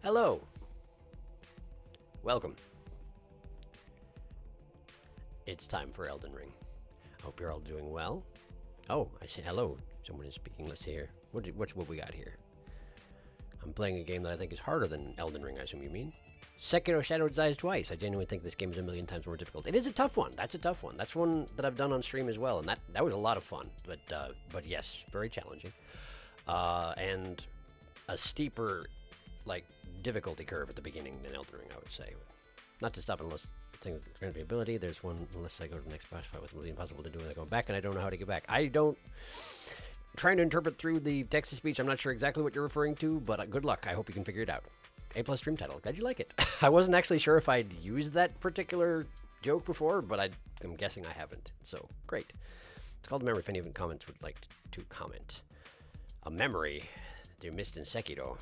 Hello. Welcome. It's time for Elden Ring. I hope you're all doing well. Oh, I say hello. Someone is speaking. Let's see here. What we got here? I'm playing a game that I think is harder than Elden Ring, I assume you mean. Sekiro Shadow Dies Twice. I genuinely think this game is a million times more difficult. It is a tough one. That's a tough one. That's one that I've done on stream as well, and that was a lot of fun. But yes, very challenging. And a steeper, like, difficulty curve at the beginning than Elden Ring, I would say. Not to stop unless the thing with the ability. There's one unless I go to the next boss fight with really impossible to do without going back, and I don't know how to get back. Trying to interpret through the text-to-speech, I'm not sure exactly what you're referring to, but good luck. I hope you can figure it out. A+ stream title. Glad you like it. I wasn't actually sure if I'd used that particular joke before, but I'm guessing I haven't. So, great. It's called a memory if any of the comments would like to comment. A memory you missed in Sekiro.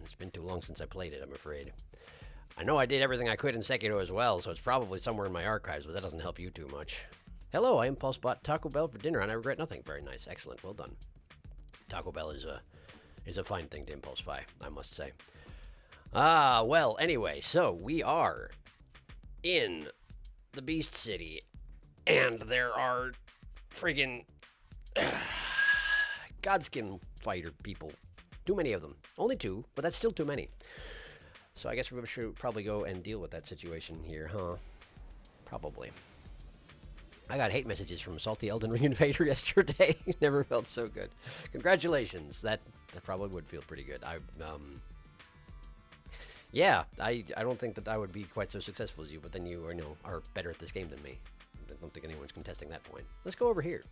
It's been too long since I played it, I'm afraid. I know I did everything I could in Sekiro as well, so it's probably somewhere in my archives, but that doesn't help you too much. Hello, I impulse bought Taco Bell for dinner, and I regret nothing. Very nice. Excellent. Well done. Taco Bell is a fine thing to impulse buy, I must say. Well, anyway, so we are in the Beast City, and there are friggin' Godskin fighter people. Too many of them. Only 2, but that's still too many. So I guess we should probably go and deal with that situation here, huh? Probably. I got hate messages from Salty Elden Ring Invader yesterday. Never felt so good. Congratulations. That probably would feel pretty good. Yeah, I don't think that I would be quite so successful as you, but then you are better at this game than me. I don't think anyone's contesting that point. Let's go over here.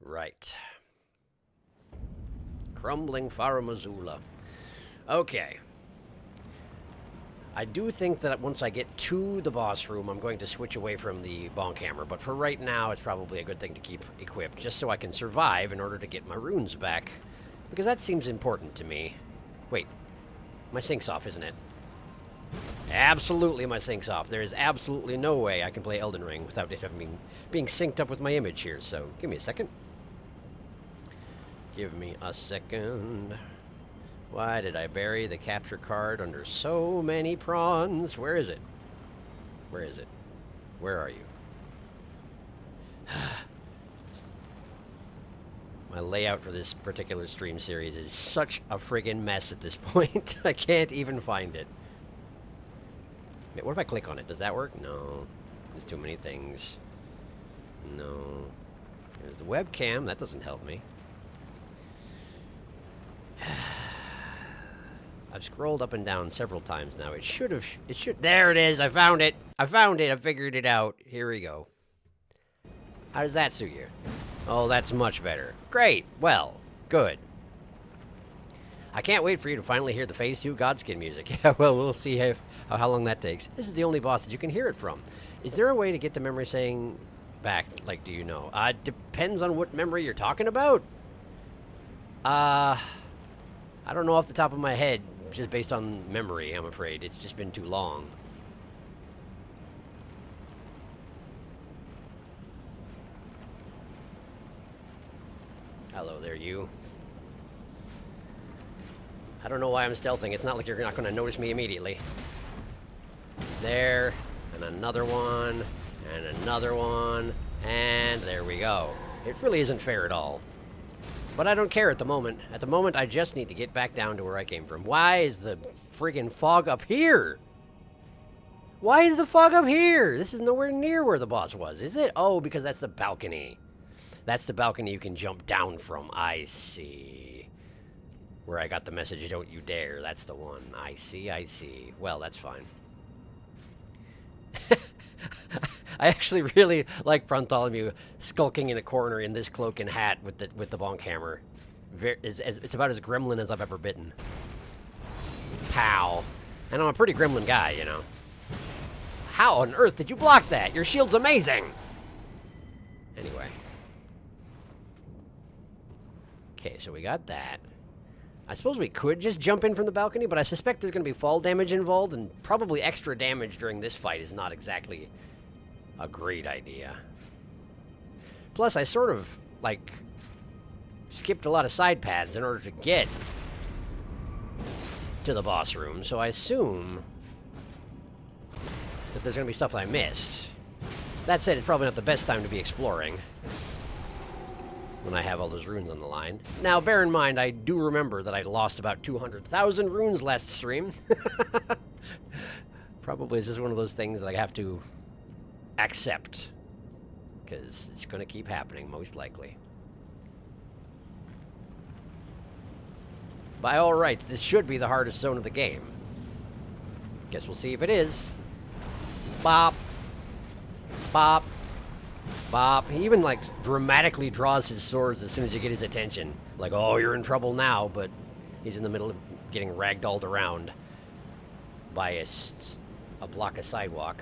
Right. Crumbling Faramazula. Okay. I do think that once I get to the boss room, I'm going to switch away from the bonk hammer, but for right now, it's probably a good thing to keep equipped, just so I can survive in order to get my runes back, because that seems important to me. Wait, my sync's off, isn't it? Absolutely my sync's off. There is absolutely no way I can play Elden Ring without it being synced up with my image here, so give me a second. Give me a second. Why did I bury the capture card under so many prawns? Where is it? Where is it? Where are you? My layout for this particular stream series is such a friggin' mess at this point. I can't even find it. What if I click on it? Does that work? No. There's too many things. No. There's the webcam. That doesn't help me. I've scrolled up and down several times now. It should. There it is. I found it. I figured it out. Here we go. How does that suit you? Oh, that's much better. Great. Well, good. I can't wait for you to finally hear the Phase 2 Godskin music. Yeah, well, we'll see how long that takes. This is the only boss that you can hear it from. Is there a way to get the memory saying back? Like, do you know? Depends on what memory you're talking about. I don't know off the top of my head, just based on memory, I'm afraid. It's just been too long. Hello there, you. I don't know why I'm stealthing. It's not like you're not going to notice me immediately. There, and another one, and another one, and there we go. It really isn't fair at all. But I don't care at the moment. At the moment, I just need to get back down to where I came from. Why is the friggin' fog up here? Why is the fog up here? This is nowhere near where the boss was, is it? Oh, because that's the balcony. That's the balcony you can jump down from. I see. Where I got the message, don't you dare. That's the one. I see, I see. Well, that's fine. I actually really like Bartholomew skulking in a corner in this cloak and hat with the bonk hammer. It's about as gremlin as I've ever bitten. Pow. And I'm a pretty gremlin guy, you know. How on earth did you block that? Your shield's amazing! Anyway. Okay, so we got that. I suppose we could just jump in from the balcony, but I suspect there's going to be fall damage involved, and probably extra damage during this fight is not exactly a great idea. Plus, I sort of like, skipped a lot of side paths in order to get to the boss room, so I assume that there's going to be stuff that I missed. That said, it's probably not the best time to be exploring when I have all those runes on the line. Now, bear in mind, I do remember that I lost about 200,000 runes last stream. Probably is just one of those things that I have to accept, because it's going to keep happening, most likely. By all rights, this should be the hardest zone of the game. Guess we'll see if it is. Bop. Bop. Bop. He even, like, dramatically draws his swords as soon as you get his attention. Like, oh, you're in trouble now, but he's in the middle of getting ragdolled around by a block of sidewalk.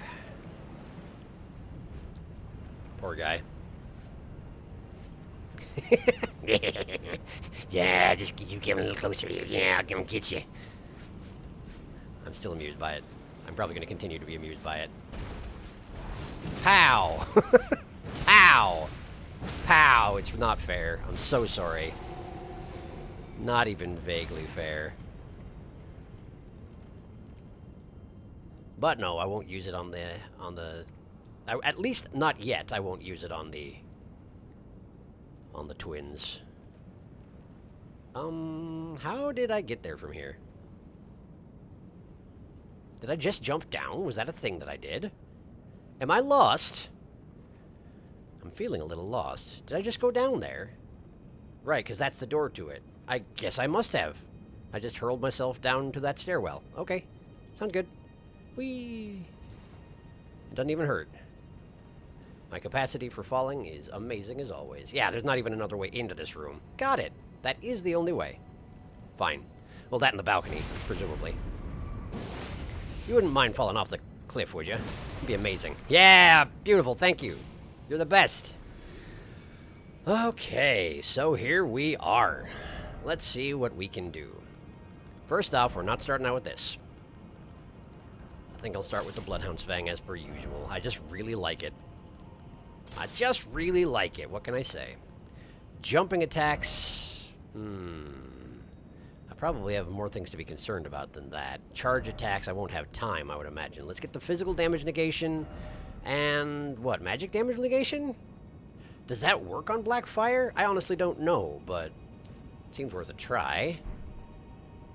Poor guy. Yeah, just keep getting a little closer here. Yeah, I'll come get you. I'm still amused by it. I'm probably going to continue to be amused by it. Pow! Pow! Pow! It's not fair. I'm so sorry. Not even vaguely fair. But no, I won't use it on the... at least not yet, I won't use it on the twins. How did I get there from here? Did I just jump down? Was that a thing that I did? Am I lost? I'm feeling a little lost. Did I just go down there? Right, because that's the door to it. I guess I must have. I just hurled myself down to that stairwell. Okay. Sounds good. Whee! Doesn't even hurt. My capacity for falling is amazing as always. Yeah, there's not even another way into this room. Got it. That is the only way. Fine. Well, that and the balcony, presumably. You wouldn't mind falling off the cliff, would you? It'd be amazing. Yeah, beautiful. Thank you. You're the best. Okay, so here we are. Let's see what we can do. First off, we're not starting out with this. I think I'll start with the Bloodhound's Fang as per usual. I just really like it. I just really like it. What can I say? Jumping attacks... I probably have more things to be concerned about than that. Charge attacks, I won't have time, I would imagine. Let's get the physical damage negation. And what, magic damage negation? Does that work on Blackfire? I honestly don't know, but it seems worth a try.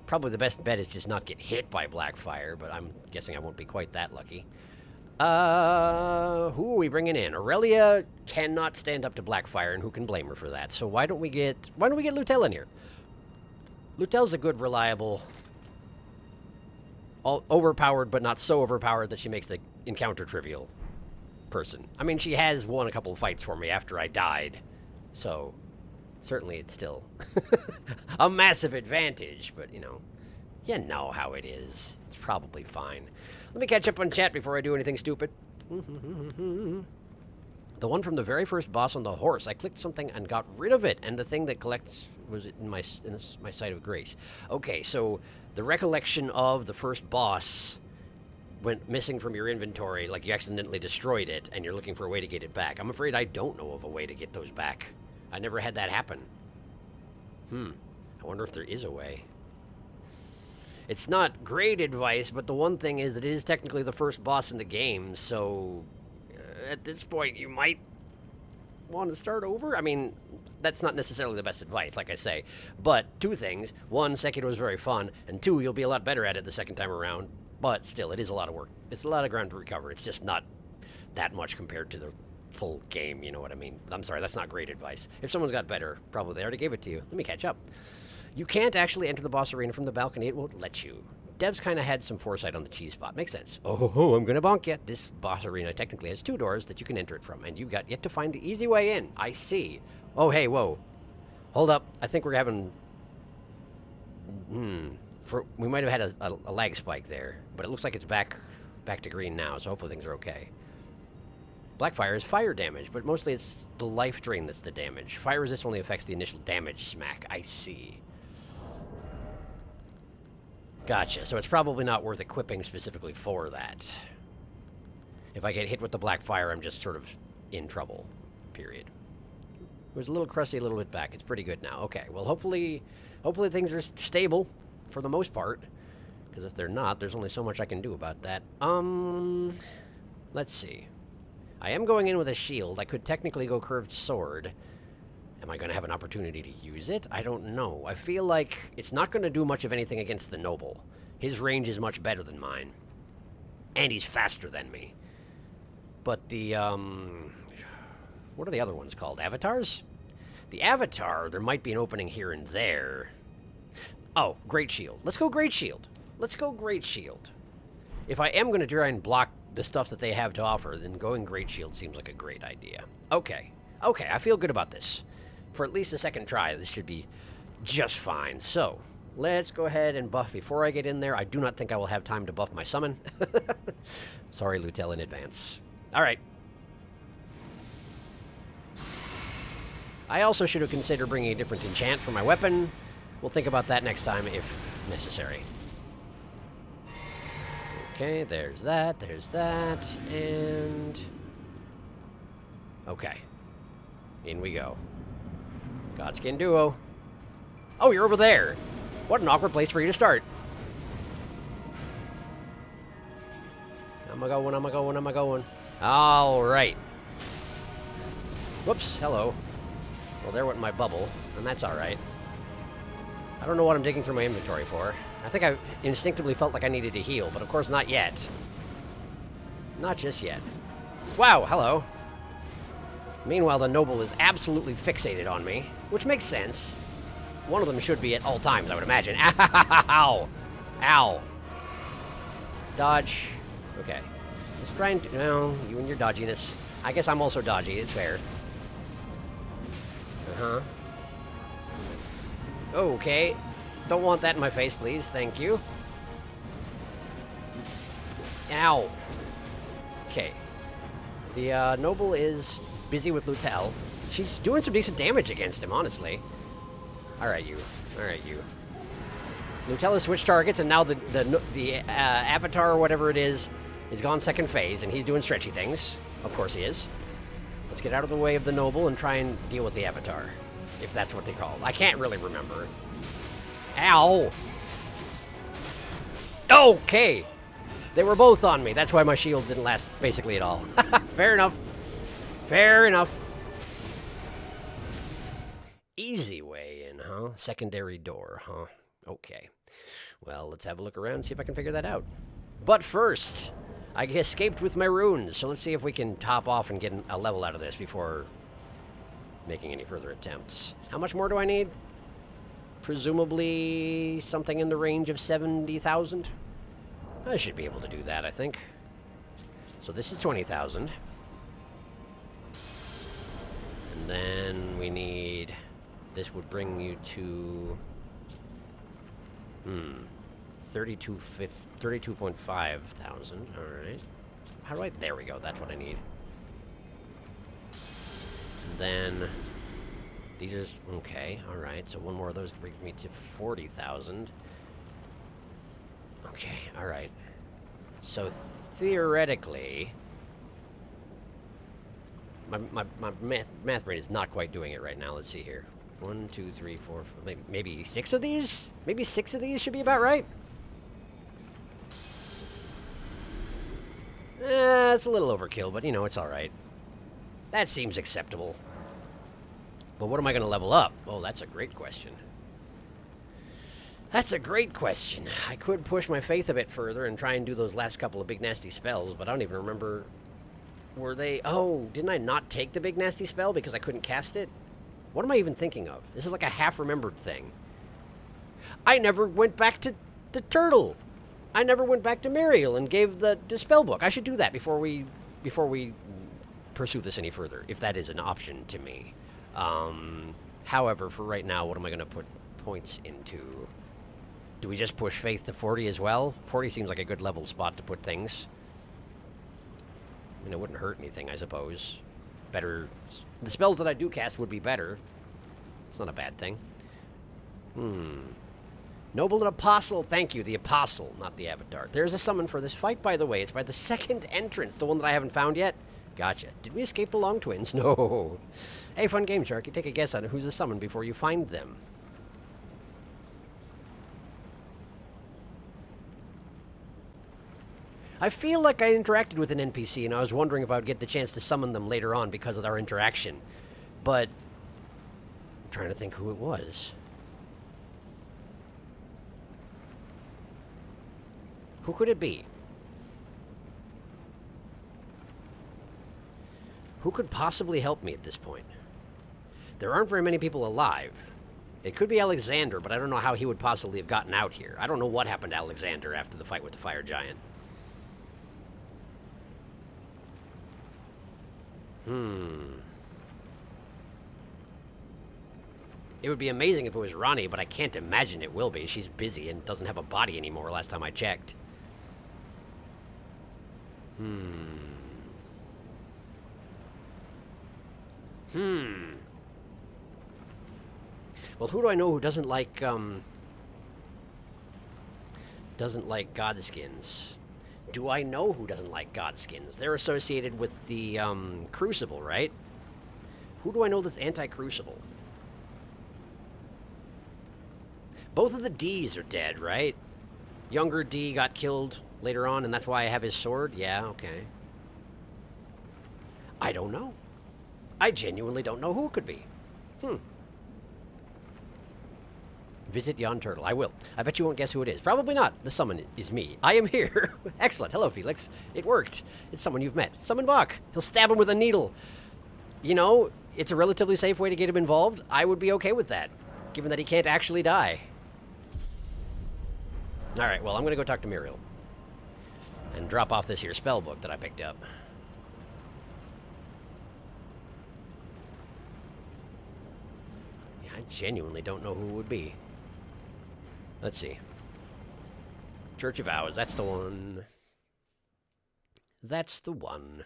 Probably the best bet is just not get hit by Blackfire, but I'm guessing I won't be quite that lucky. Who are we bringing in? Aurelia cannot stand up to Blackfire, and who can blame her for that? So why don't we get Lutel in here? Lutel's a good, reliable, overpowered, but not so overpowered that she makes the encounter trivial person. I mean, she has won a couple of fights for me after I died, so certainly it's still a massive advantage, but, you know how it is. It's probably fine. Let me catch up on chat before I do anything stupid. The one from the very first boss on the horse. I clicked something and got rid of it, and the thing that collects was in my site of grace. Okay, so the recollection of the first boss went missing from your inventory, like you accidentally destroyed it, and you're looking for a way to get it back. I'm afraid I don't know of a way to get those back. I never had that happen. I wonder if there is a way. It's not great advice, but the one thing is that it is technically the first boss in the game, so at this point you might want to start over. I mean, that's not necessarily the best advice, like I say. But two things. One, Sekiro is very fun, and two, you'll be a lot better at it the second time around. But still, it is a lot of work. It's a lot of ground to recover. It's just not that much compared to the full game, you know what I mean? I'm sorry, that's not great advice. If someone's got better, probably they already gave it to you. Let me catch up. You can't actually enter the boss arena from the balcony. It won't let you. Devs kind of had some foresight on the cheese spot. Makes sense. Oh, I'm going to bonk you. This boss arena technically has two doors that you can enter it from, and you've got yet to find the easy way in. I see. Oh, hey, whoa. Hold up. I think we're having... we might have had a lag spike there, but it looks like it's back to green now, so hopefully things are okay. Blackfire is fire damage, but mostly it's the life drain that's the damage. Fire resist only affects the initial damage smack. I see. Gotcha. So it's probably not worth equipping specifically for that. If I get hit with the Blackfire, I'm just sort of in trouble. Period. It was a little crusty a little bit back. It's pretty good now. Okay, well, hopefully things are stable for the most part. Because if they're not, there's only so much I can do about that. Let's see. I am going in with a shield. I could technically go curved sword. Am I going to have an opportunity to use it? I don't know. I feel like it's not going to do much of anything against the noble. His range is much better than mine. And he's faster than me. But the, what are the other ones called? Avatars? The Avatar, there might be an opening here and there. Oh, Great Shield. Let's go Great Shield. Let's go Great Shield. If I am going to try and block the stuff that they have to offer, then going Great Shield seems like a great idea. Okay. Okay, I feel good about this. For at least a second try, this should be just fine. So, let's go ahead and buff before I get in there. I do not think I will have time to buff my summon. Sorry, Lutel, in advance. Alright. I also should have considered bringing a different enchant for my weapon. We'll think about that next time if necessary. Okay, there's that, and... Okay. In we go. Godskin duo. Oh, you're over there. What an awkward place for you to start. Am I going? All right. Whoops, hello. Well, there went my bubble, and that's all right. I don't know what I'm digging through my inventory for. I think I instinctively felt like I needed to heal, but of course not yet. Not just yet. Wow, hello. Meanwhile, the noble is absolutely fixated on me, which makes sense. One of them should be at all times, I would imagine. Ow! Ow! Dodge. Okay. Let's try and... No, you and your dodginess. I guess I'm also dodgy, it's fair. Uh-huh. Okay. Don't want that in my face, please. Thank you. Ow. Okay. The noble is busy with Lutel. She's doing some decent damage against him, honestly. Alright, you. Alright, you. Lutel has switched targets, and now the Avatar or whatever it is gone second phase, and he's doing stretchy things. Of course he is. Let's get out of the way of the noble and try and deal with the Avatar. If that's what they call it. I can't really remember. Ow! Okay! They were both on me. That's why my shield didn't last basically at all. Fair enough. Fair enough. Easy way in, huh? Secondary door, huh? Okay. Well, let's have a look around and see if I can figure that out. But first, I escaped with my runes, so let's see if we can top off and get a level out of this before making any further attempts. How much more do I need? Presumably something in the range of 70,000. I should be able to do that, I think. So this is 20,000. And then we need... This would bring you to... 32.5 thousand. Alright. How do I... There we go. That's what I need. And then... These are... Okay. Alright. So one more of those brings me to 40,000. Okay. Alright. So theoretically... My math brain is not quite doing it right now. Let's see here. 1, 2, 3, 4, maybe 6 of these? Maybe 6 of these should be about right. It's a little overkill, but you know, it's alright. That seems acceptable. But what am I going to level up? Oh, that's a great question. That's a great question. I could push my faith a bit further and try and do those last couple of big nasty spells, but I don't even remember... Were they... Oh, didn't I not take the big nasty spell because I couldn't cast it? What am I even thinking of? This is like a half-remembered thing. I never went back to the turtle. I never went back to Muriel and gave the spell book. I should do that before we pursue this any further, if that is an option to me. However, for right now, what am I going to put points into? Do we just push faith to 40 as well? 40 seems like a good level spot to put things. I mean, it wouldn't hurt anything, I suppose. Better... The spells that I do cast would be better. It's not a bad thing. Noble and Apostle. Thank you, the Apostle, not the Avatar. There's a summon for this fight, by the way. It's by the second entrance, the one that I haven't found yet. Gotcha. Did we escape the Long Twins? No. Hey, fun game, Sharky. Take a guess on who's a summon before you find them. I feel like I interacted with an NPC, and I was wondering if I would get the chance to summon them later on because of our interaction. But I'm trying to think who it was. Who could it be? Who could possibly help me at this point? There aren't very many people alive. It could be Alexander, but I don't know how he would possibly have gotten out here. I don't know what happened to Alexander after the fight with the fire giant. It would be amazing if it was Ronnie, but I can't imagine it will be. She's busy and doesn't have a body anymore last time I checked. Well, who do I know who doesn't like Godskins? Do I know who doesn't like Godskins? They're associated with the Crucible, right? Who do I know that's anti-Crucible? Both of the Ds are dead, right? Younger D got killed later on, and that's why I have his sword? Yeah, okay. I don't know. I genuinely don't know who it could be. Visit yon turtle. I will. I bet you won't guess who it is. Probably not. The summon is me. I am here. Excellent. Hello, Felix. It worked. It's someone you've met. Summon Bach. He'll stab him with a needle. You know, it's a relatively safe way to get him involved. I would be okay with that, given that he can't actually die. Alright, well, I'm going to go talk to Muriel. And drop off this here spell book that I picked up. Yeah, I genuinely don't know who it would be. Let's see. Church of Hours, that's the one. That's the one.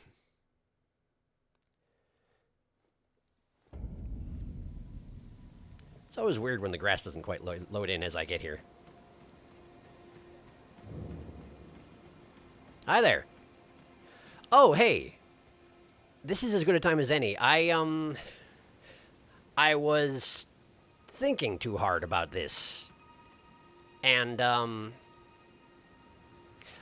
It's always weird when the grass doesn't quite load in as I get here. Hi there. Oh, hey. This is as good a time as any. I was thinking too hard about this. And,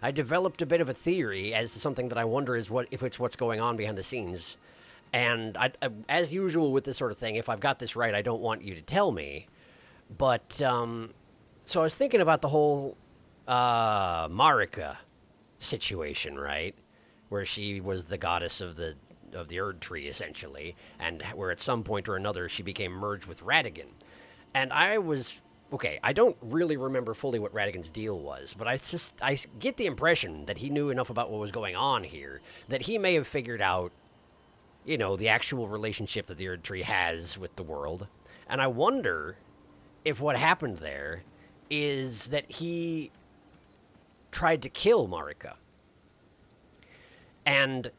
I developed a bit of a theory as to something that I wonder is if it's what's going on behind the scenes. And as usual with this sort of thing, if I've got this right, I don't want you to tell me. But, so I was thinking about the whole, Marika situation, right? Where she was the goddess of the Erd Tree, essentially, and where at some point or another she became merged with Radigan. And I was... Okay, I don't really remember fully what Radigan's deal was, but I get the impression that he knew enough about what was going on here, that he may have figured out, you know, the actual relationship that the Erd Tree has with the world. And I wonder if what happened there is that he tried to kill Marika. And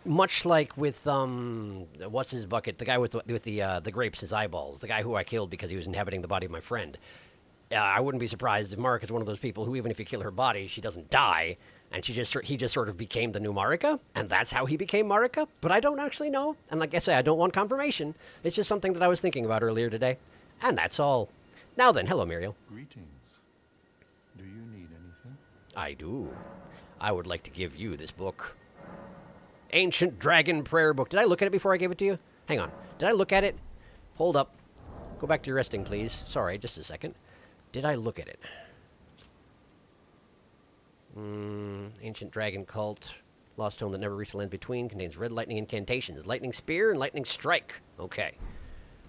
much like with what's his bucket, the guy with the grapes, his eyeballs, the guy who I killed because he was inhabiting the body of my friend. I wouldn't be surprised if Marika's one of those people who, even if you kill her body, she doesn't die, and he just sort of became the new Marika, and that's how he became Marika. But I don't actually know, and like I say, I don't want confirmation. It's just something that I was thinking about earlier today, and that's all. Now then, hello, Muriel. Greetings. Do you need anything? I do. I would like to give you this book. Ancient Dragon Prayer Book. Did I look at it before I gave it to you? Hang on. Did I look at it? Hold up. Go back to your resting, please. Sorry, just a second. Did I look at it? Ancient Dragon Cult. Lost Home That Never Reached the Land Between. Contains red lightning incantations. Lightning Spear and Lightning Strike. Okay.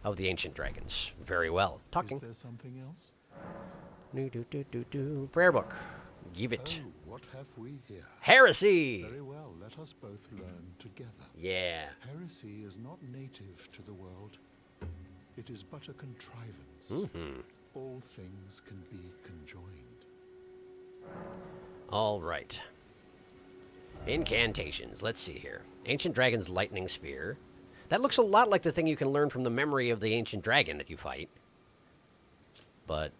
Of the Ancient Dragons. Very well. Talking. Is there something else? Prayer Book. Give it. Oh, what have we here? Heresy! Very well, let us both learn together. Yeah. Heresy is not native to the world. It is but a contrivance. All things can be conjoined. All right. Incantations. Let's see here. Ancient Dragon's Lightning Spear. That looks a lot like the thing you can learn from the memory of the Ancient Dragon that you fight. But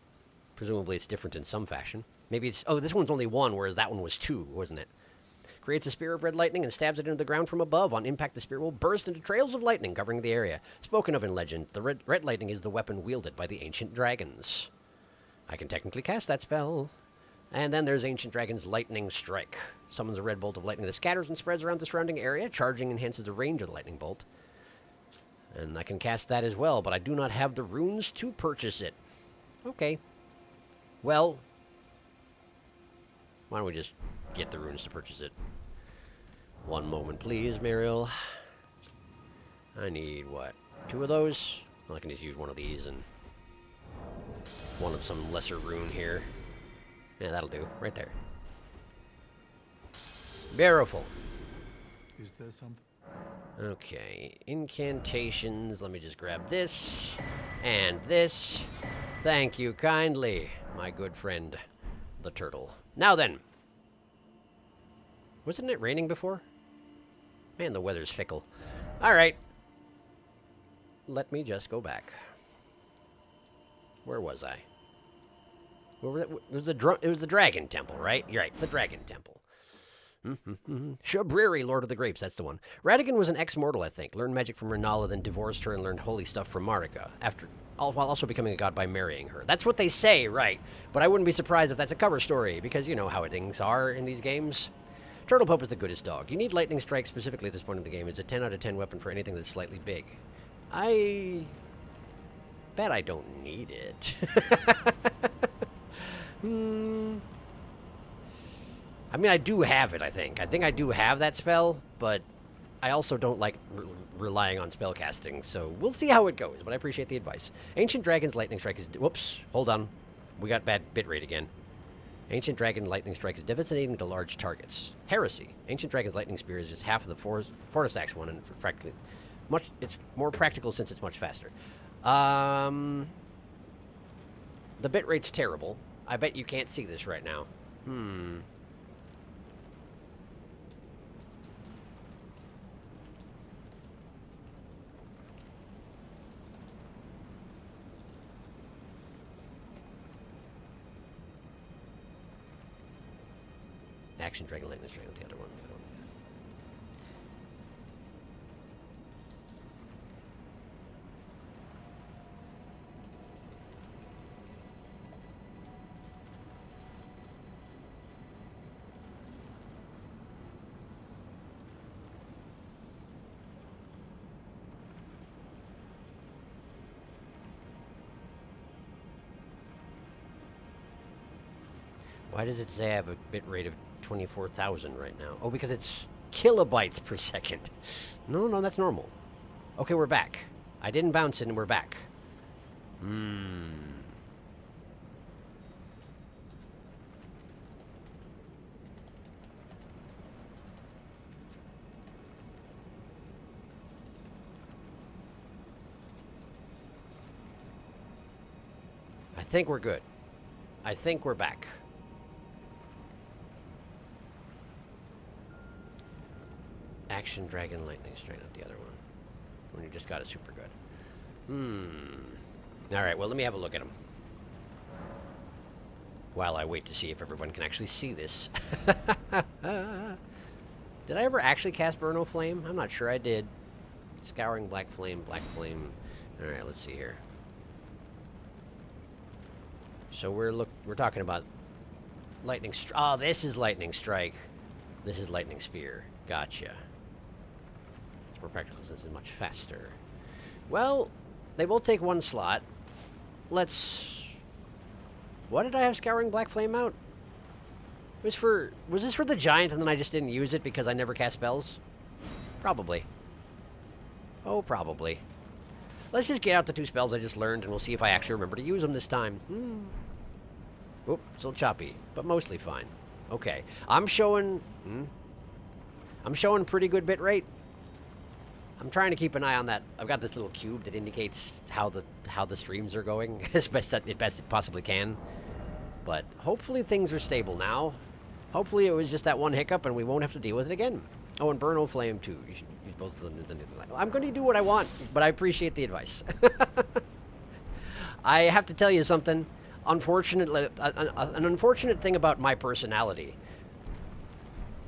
presumably it's different in some fashion. Maybe it's... Oh, this one's only one, whereas that one was two, wasn't it? Creates a spear of red lightning and stabs it into the ground from above. On impact, the spear will burst into trails of lightning covering the area. Spoken of in legend, the red lightning is the weapon wielded by the ancient dragons. I can technically cast that spell. And then there's Ancient Dragon's Lightning Strike. Summons a red bolt of lightning that scatters and spreads around the surrounding area. Charging enhances the range of the lightning bolt. And I can cast that as well, but I do not have the runes to purchase it. Okay. Well, why don't we just get the runes to purchase it? One moment, please, Mariel. I need, what, 2 of those? Well, I can just use one of these and one of some lesser rune here. Yeah, that'll do. Right there. Beautiful. Is there something? Okay. Incantations. Let me just grab this. And this. Thank you kindly, my good friend, the turtle. Now then. Wasn't it raining before? Man, the weather's fickle. Alright. Let me just go back. Where was I? It was the Dragon Temple, right? You're right, the Dragon Temple. Shabriri, Lord of the Grapes, that's the one. Radigan was an ex-mortal, I think. Learned magic from Renala, then divorced her and learned holy stuff from Marika, while also becoming a god by marrying her. That's what they say, right? But I wouldn't be surprised if that's a cover story, because you know how things are in these games. Turtle Pope is the goodest dog. You need Lightning Strike specifically at this point in the game. It's a 10 out of 10 weapon for anything that's slightly big. I bet I don't need it. I mean, I do have it, I think. I think I do have that spell, but I also don't like relying on spell casting, so we'll see how it goes, but I appreciate the advice. Ancient Dragon's Lightning Strike is... Whoops, hold on. We got bad bitrate again. Ancient Dragon Lightning Strike is devastating to large targets. Heresy. Ancient Dragon's Lightning Spear is just half of the Fortisax one, and practically it's more practical since it's much faster. The bitrate's terrible. I bet you can't see this right now. Action Dragon Lightning Strike on the other one. Why does it say I have a bit rate of 24,000 right now? Oh, because it's kilobytes per second. No, that's normal. Okay, we're back. I didn't bounce it and we're back. I think we're good. I think we're back. Action Dragon Lightning Strike, not the other one. When you just got it super good. Alright, well, let me have a look at them. While I wait to see if everyone can actually see this. Did I ever actually cast Burno Flame? I'm not sure I did. Scouring Black Flame, Black Flame. Alright, let's see here. So we're talking about Lightning Strike. Oh, this is Lightning Strike. This is Lightning Spear. Gotcha. More practical since it's much faster. Well, they both take one slot. Let's... What did I have Scouring Black Flame out? Was this for the giant and then I just didn't use it because I never cast spells? Probably. Oh, probably. Let's just get out the 2 spells I just learned and we'll see if I actually remember to use them this time. Oop, still choppy, but mostly fine. Okay. I'm showing pretty good bit rate. I'm trying to keep an eye on that. I've got this little cube that indicates how the streams are going as best it possibly can. But hopefully things are stable now. Hopefully it was just that one hiccup and we won't have to deal with it again. Oh, and Burno Flame too. You should use both of them. I'm going to do what I want, but I appreciate the advice. I have to tell you something. Unfortunately, an unfortunate thing about my personality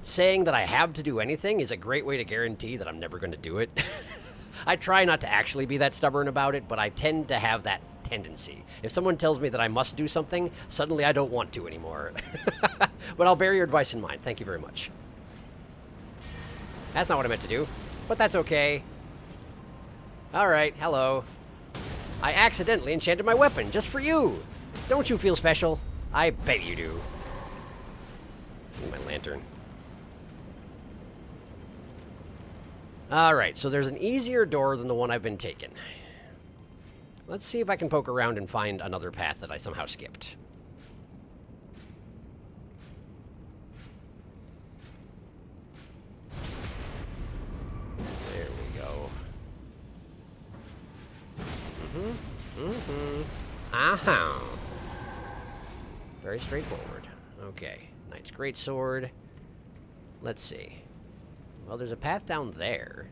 saying that I have to do anything is a great way to guarantee that I'm never going to do it. I try not to actually be that stubborn about it, but I tend to have that tendency. If someone tells me that I must do something, suddenly I don't want to anymore. But I'll bear your advice in mind. Thank you very much. That's not what I meant to do, but that's okay. Alright, hello. I accidentally enchanted my weapon just for you. Don't you feel special? I bet you do. Need my lantern. Alright, so there's an easier door than the one I've been taking. Let's see if I can poke around and find another path that I somehow skipped. There we go. Aha. Very straightforward. Okay. Knight's Greatsword. Let's see. Well, there's a path down there.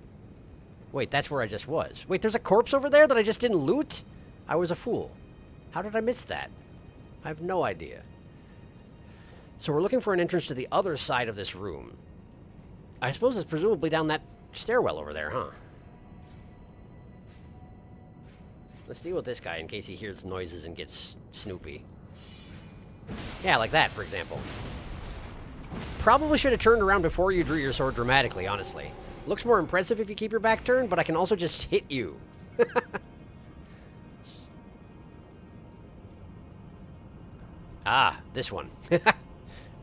Wait, that's where I just was. Wait, there's a corpse over there that I just didn't loot? I was a fool. How did I miss that? I have no idea. So we're looking for an entrance to the other side of this room. I suppose it's presumably down that stairwell over there, huh? Let's deal with this guy in case he hears noises and gets snoopy. Yeah, like that, for example. Probably should have turned around before you drew your sword dramatically, honestly. Looks more impressive if you keep your back turned, but I can also just hit you. Ah, this one.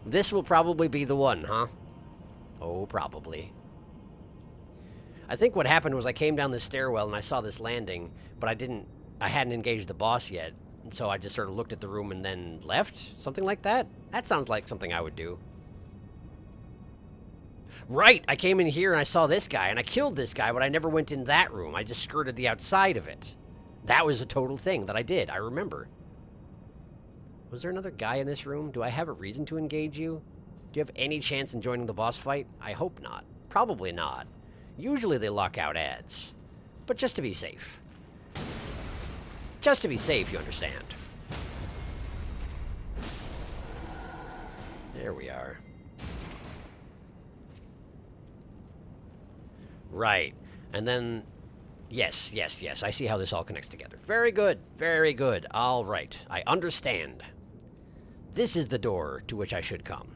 This will probably be the one, huh? Oh, probably. I think what happened was I came down this stairwell and I saw this landing, but I hadn't engaged the boss yet. And so I just sort of looked at the room and then left? Something like that? That sounds like something I would do. Right, I came in here and I saw this guy and I killed this guy, but I never went in that room. I just skirted the outside of it. That was a total thing that I did, I remember. Was there another guy in this room? Do I have a reason to engage you? Do you have any chance in joining the boss fight? I hope not. Probably not. Usually they lock out ads. But just to be safe. Just to be safe, you understand. There we are. Right. And then, yes, I see how this all connects together. Very good, very good. All right, I understand. This is the door to which I should come.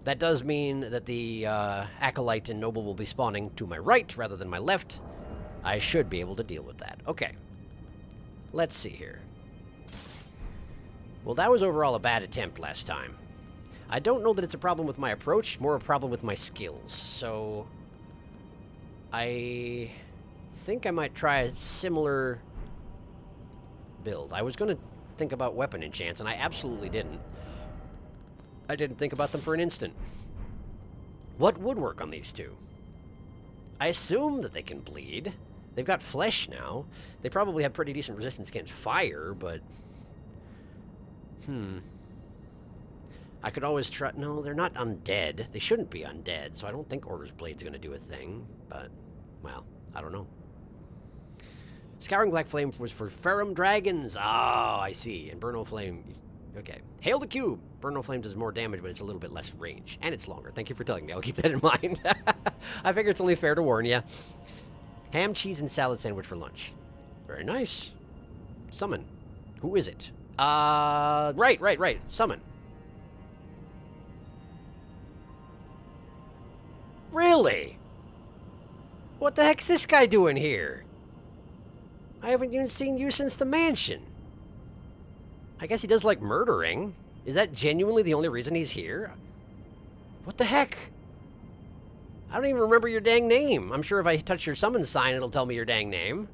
That does mean that the Acolyte and Noble will be spawning to my right rather than my left. I should be able to deal with that. Okay. Let's see here. Well, that was overall a bad attempt last time. I don't know that it's a problem with my approach, more a problem with my skills, so I think I might try a similar build. I was going to think about weapon enchants, and I absolutely didn't. I didn't think about them for an instant. What would work on these two? I assume that they can bleed. They've got flesh now. They probably have pretty decent resistance against fire, but I could always try... No, they're not undead. They shouldn't be undead, so I don't think Order's Blade's going to do a thing. But, well, I don't know. Scouring Black Flame was for Ferrum Dragons. Ah, I see. And Burno Flame... Okay. Hail the Cube. Burno Flame does more damage, but it's a little bit less range. And it's longer. Thank you for telling me. I'll keep that in mind. I figure it's only fair to warn you. Ham, cheese, and salad sandwich for lunch. Very nice. Summon. Who is it? Right. Summon. Really? What the heck's this guy doing here? I haven't even seen you since the mansion. I guess he does like murdering. Is that genuinely the only reason he's here? What the heck? I don't even remember your dang name. I'm sure if I touch your summon sign, it'll tell me your dang name.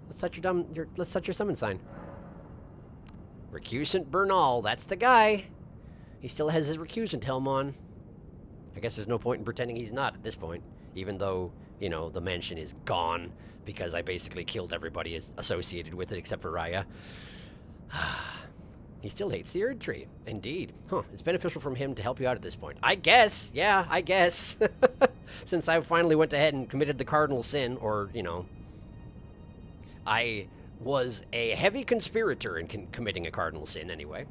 Let's touch your summon sign. Recusant Bernal, that's the guy. He still has his recusant helm on. I guess there's no point in pretending he's not at this point, even though, you know, the mansion is gone because I basically killed everybody associated with it except for Raya. He still hates the Erd Tree. Indeed. Huh. It's beneficial from him to help you out at this point. I guess. Yeah, I guess. Since I finally went ahead and committed the cardinal sin, or, you know, I was a heavy conspirator in committing a cardinal sin anyway.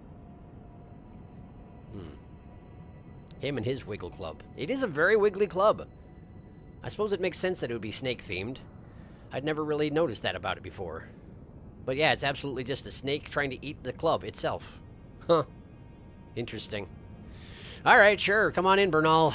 Him and his wiggle club. It is a very wiggly club. I suppose it makes sense that it would be snake-themed. I'd never really noticed that about it before. But yeah, it's absolutely just a snake trying to eat the club itself. Huh. Interesting. Alright, sure. Come on in, Bernal.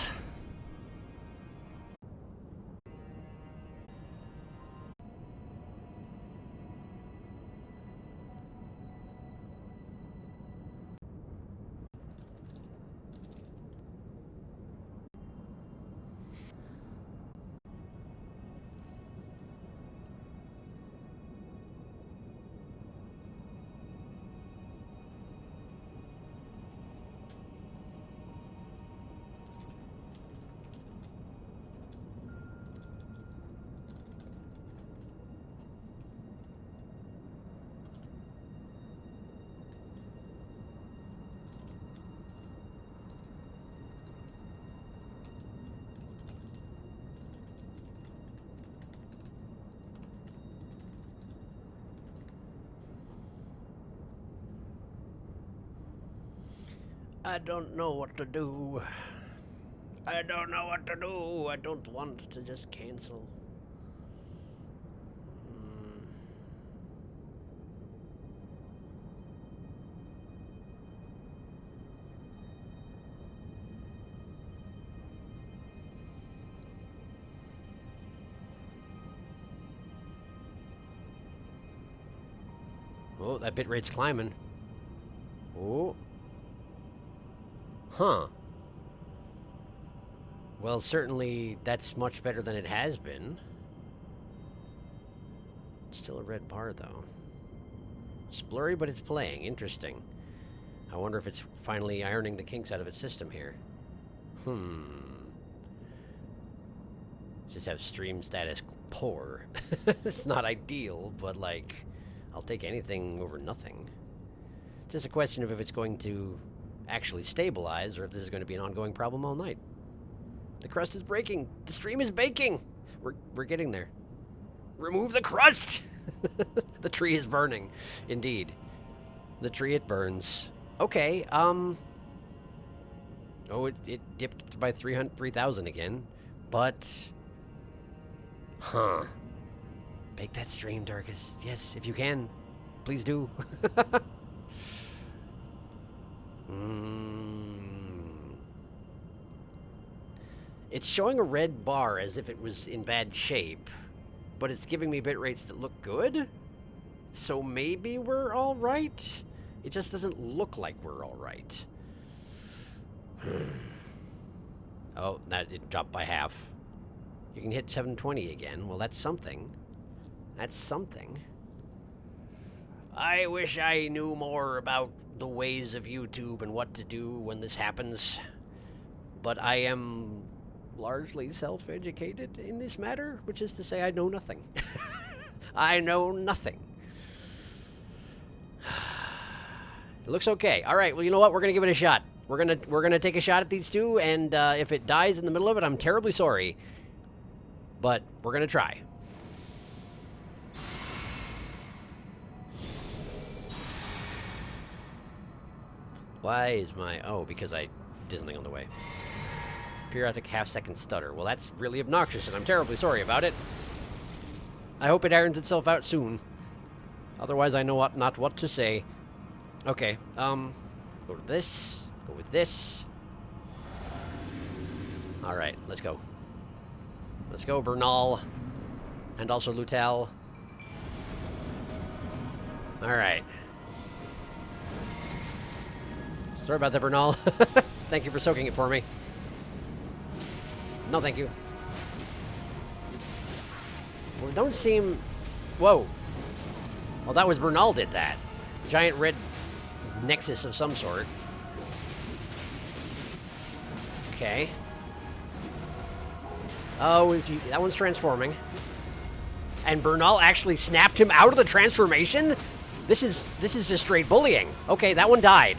I don't know what to do. I don't know what to do. I don't want to just cancel. Oh, that bitrate's climbing. Oh. Huh. Well, certainly that's much better than it has been. Still a red bar, though. It's blurry, but it's playing. Interesting. I wonder if it's finally ironing the kinks out of its system here. Just have stream status poor. It's not ideal, but, like, I'll take anything over nothing. It's just a question of if it's going to actually stabilize, or if this is going to be an ongoing problem all night. The crust is breaking. The stream is baking. We're getting there. Remove the crust! The tree is burning. Indeed. The tree, it burns. Okay, Oh, it dipped by 3,000 again. But... Huh. Bake that stream, Darkus. Yes, if you can. Please do. It's showing a red bar as if it was in bad shape, but it's giving me bit rates that look good, so maybe we're all right? It just doesn't look like we're all right. Oh, it dropped by half. You can hit 720 again. Well, that's something. That's something. I wish I knew more about the ways of YouTube and what to do when this happens, but I am largely self-educated in this matter, which is to say I know nothing. I know nothing. It looks okay. All right, well, you know what? We're going to give it a shot. We're gonna take a shot at these two, and if it dies in the middle of it, I'm terribly sorry. But we're going to try. Why is my... Oh, because I did something on the way. Periodic half-second stutter. Well, that's really obnoxious, and I'm terribly sorry about it. I hope it irons itself out soon. Otherwise, I know not what to say. Okay, go to this. Go with this. Alright, let's go. Let's go, Bernal. And also Lutal. Alright. Sorry about that, Bernal. Thank you for soaking it for me. No, thank you. Well, don't seem... Whoa. Well, that was Bernal did that. Giant red nexus of some sort. Okay. Oh, that one's transforming. And Bernal actually snapped him out of the transformation? This is just straight bullying. Okay, that one died.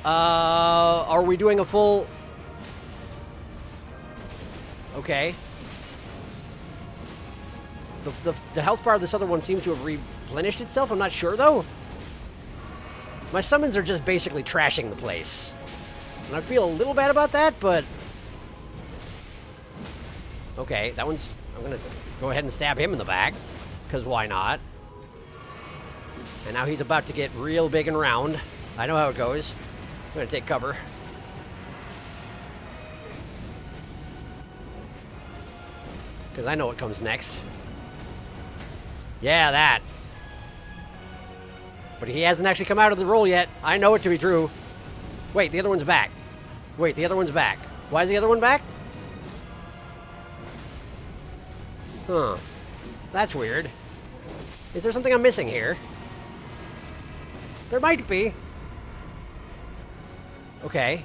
Are we doing a full... Okay. The health bar of this other one seems to have replenished itself. I'm not sure, though. My summons are just basically trashing the place. And I feel a little bad about that, but... Okay, that one's... I'm gonna go ahead and stab him in the back. Because why not? And now he's about to get real big and round. I know how it goes. I'm gonna take cover. Because I know what comes next. Yeah, that. But he hasn't actually come out of the roll yet. I know it to be true. Wait, the other one's back. Wait, the other one's back. Why is the other one back? Huh. That's weird. Is there something I'm missing here? There might be. Okay.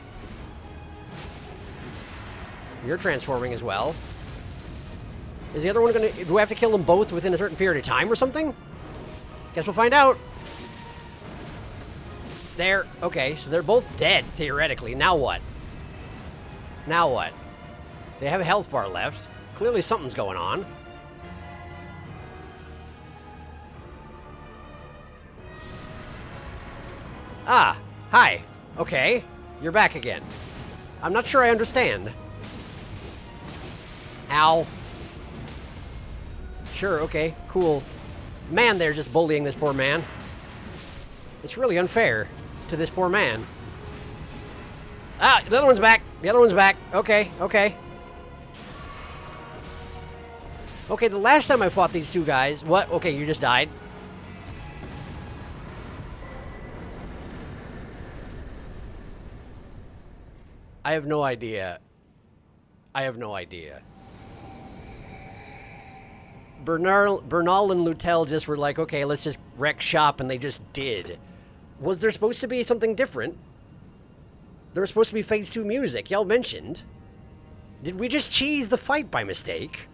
You're transforming as well. Is the other one gonna... Do we have to kill them both within a certain period of time or something? Guess we'll find out. There. Okay, so they're both dead, theoretically. Now what? Now what? They have a health bar left. Clearly something's going on. Ah, hi. Okay, you're back again. I'm not sure I understand. Ow. Sure, okay, cool. Man, they're just bullying this poor man. It's really unfair to this poor man. Ah, the other one's back. The other one's back. Okay, okay. Okay, the last time I fought these two guys... What? Okay, you just died. I have no idea. I have no idea. Bernal and Lutel just were like, okay, let's just wreck shop, and they just did. Was there supposed to be something different? There was supposed to be Phase 2 music, y'all mentioned. Did we just cheese the fight by mistake?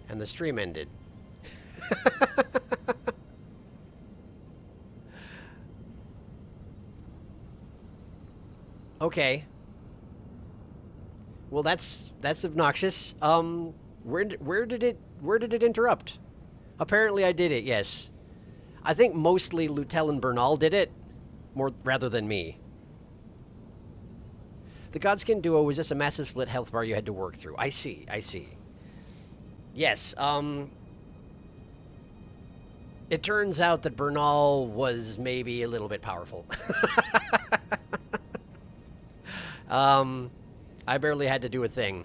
And the stream ended. Okay. Well, that's obnoxious. Where did it interrupt? Apparently I did it, yes. I think mostly Lutel and Bernal did it, more rather than me. The Godskin duo was just a massive split health bar you had to work through. I see, I see. Yes, it turns out that Bernal was maybe a little bit powerful. I barely had to do a thing.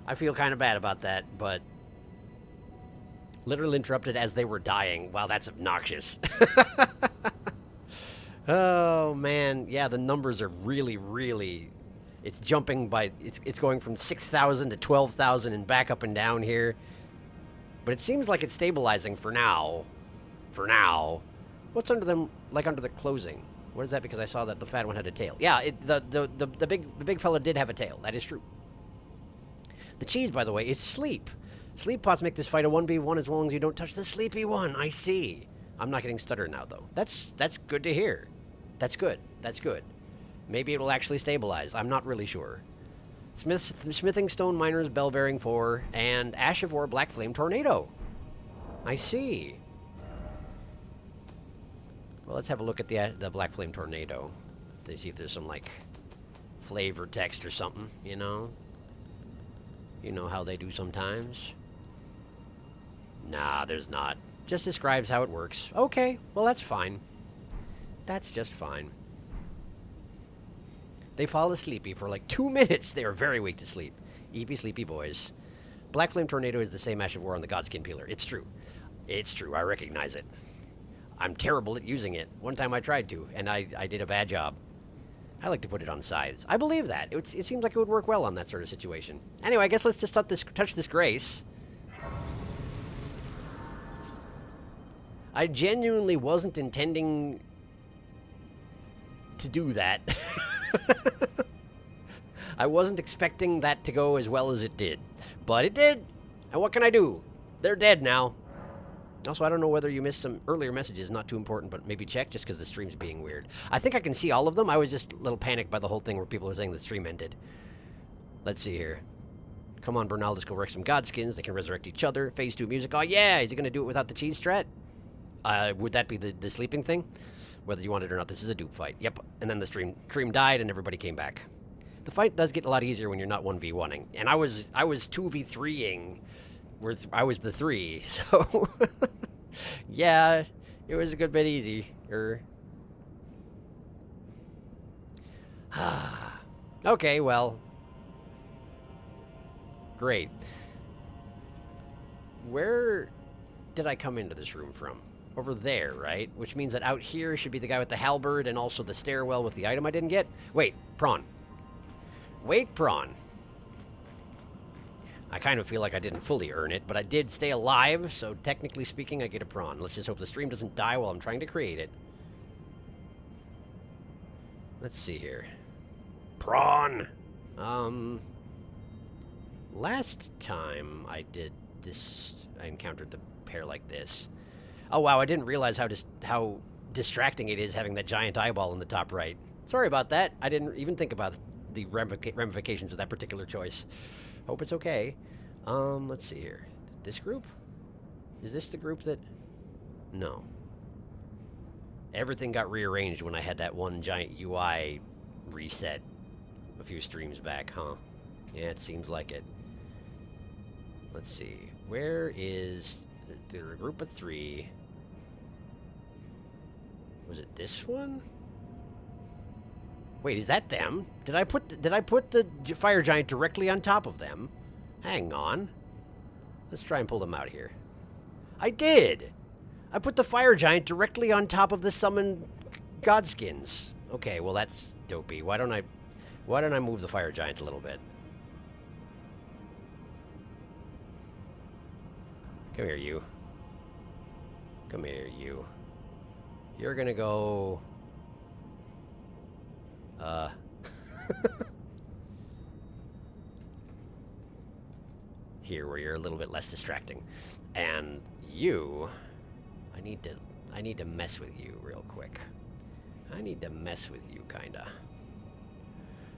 I feel kind of bad about that, but... Literally interrupted as they were dying. Wow, that's obnoxious. Oh, man. Yeah, the numbers are really, really... It's jumping by... It's going from 6,000 to 12,000 and back up and down here. But it seems like it's stabilizing for now. For now. What's under them, like under the closing? What is that? Because I saw that the fat one had a tail. Yeah, the big fella did have a tail. That is true. The cheese, by the way, is sleep. Sleep pots make this fight a 1v1 as long as you don't touch the sleepy one. I see. I'm not getting stuttered now, though. That's good to hear. That's good. That's good. Maybe it will actually stabilize. I'm not really sure. Smithing Stone Miners, Bell Bearing 4, and Ash of War Black Flame Tornado. I see. Well, let's have a look at the Black Flame Tornado to see if there's some, like, flavor text or something, you know? You know how they do sometimes. Nah, there's not. Just describes how it works. Okay, well, that's fine. That's just fine. They fall asleepy for like 2 minutes. They are very weak to sleep. Eepy sleepy boys. Black Flame Tornado is the same Ash of War on the Godskin Peeler. It's true. It's true. I recognize it. I'm terrible at using it. One time I tried to, and I did a bad job. I like to put it on scythes. I believe that. It seems like it would work well on that sort of situation. Anyway, I guess let's just touch this grace. I genuinely wasn't intending to do that. I wasn't expecting that to go as well as it did. But it did. And what can I do? They're dead now. Also, I don't know whether you missed some earlier messages, not too important, but maybe check just because the stream's being weird. I think I can see all of them. I was just a little panicked by the whole thing where people are saying the stream ended. Let's see here. Come on, Bernal, let's go wreck some Godskins. They can resurrect each other. Phase 2 music. Oh, yeah! Is he going to do it without the cheese strat? Would that be the sleeping thing? Whether you want it or not, this is a dupe fight. Yep. And then the stream died and everybody came back. The fight does get a lot easier when you're not 1v1ing. And I was 2v3ing. I was the 3, so... yeah, it was a good bit easier. Okay, well... Great. Where did I come into this room from? Over there, right? Which means that out here should be the guy with the halberd and also the stairwell with the item I didn't get. Wait, prawn. Wait, prawn. I kind of feel like I didn't fully earn it, but I did stay alive, so technically speaking, I get a prawn. Let's just hope the stream doesn't die while I'm trying to create it. Let's see here. Prawn! Last time I did this, I encountered the pair like this. Oh wow, I didn't realize how distracting it is having that giant eyeball in the top right. Sorry about that. I didn't even think about the ramifications of that particular choice. Hope it's okay. Let's see here. This group? Is this the group that... No. Everything got rearranged when I had that one giant UI reset a few streams back, huh? Yeah, it seems like it. Let's see. Where is... There a group of 3. Was it this one? Wait, is that them? Did I put the fire giant directly on top of them? Hang on. Let's try and pull them out here. I did! I put the fire giant directly on top of the summoned Godskins. Okay, well that's dopey. Why don't I move the fire giant a little bit? Come here, you. Come here, you. You're gonna go... Here, where you're a little bit less distracting. And you... I need to mess with you real quick. I need to mess with you, kinda.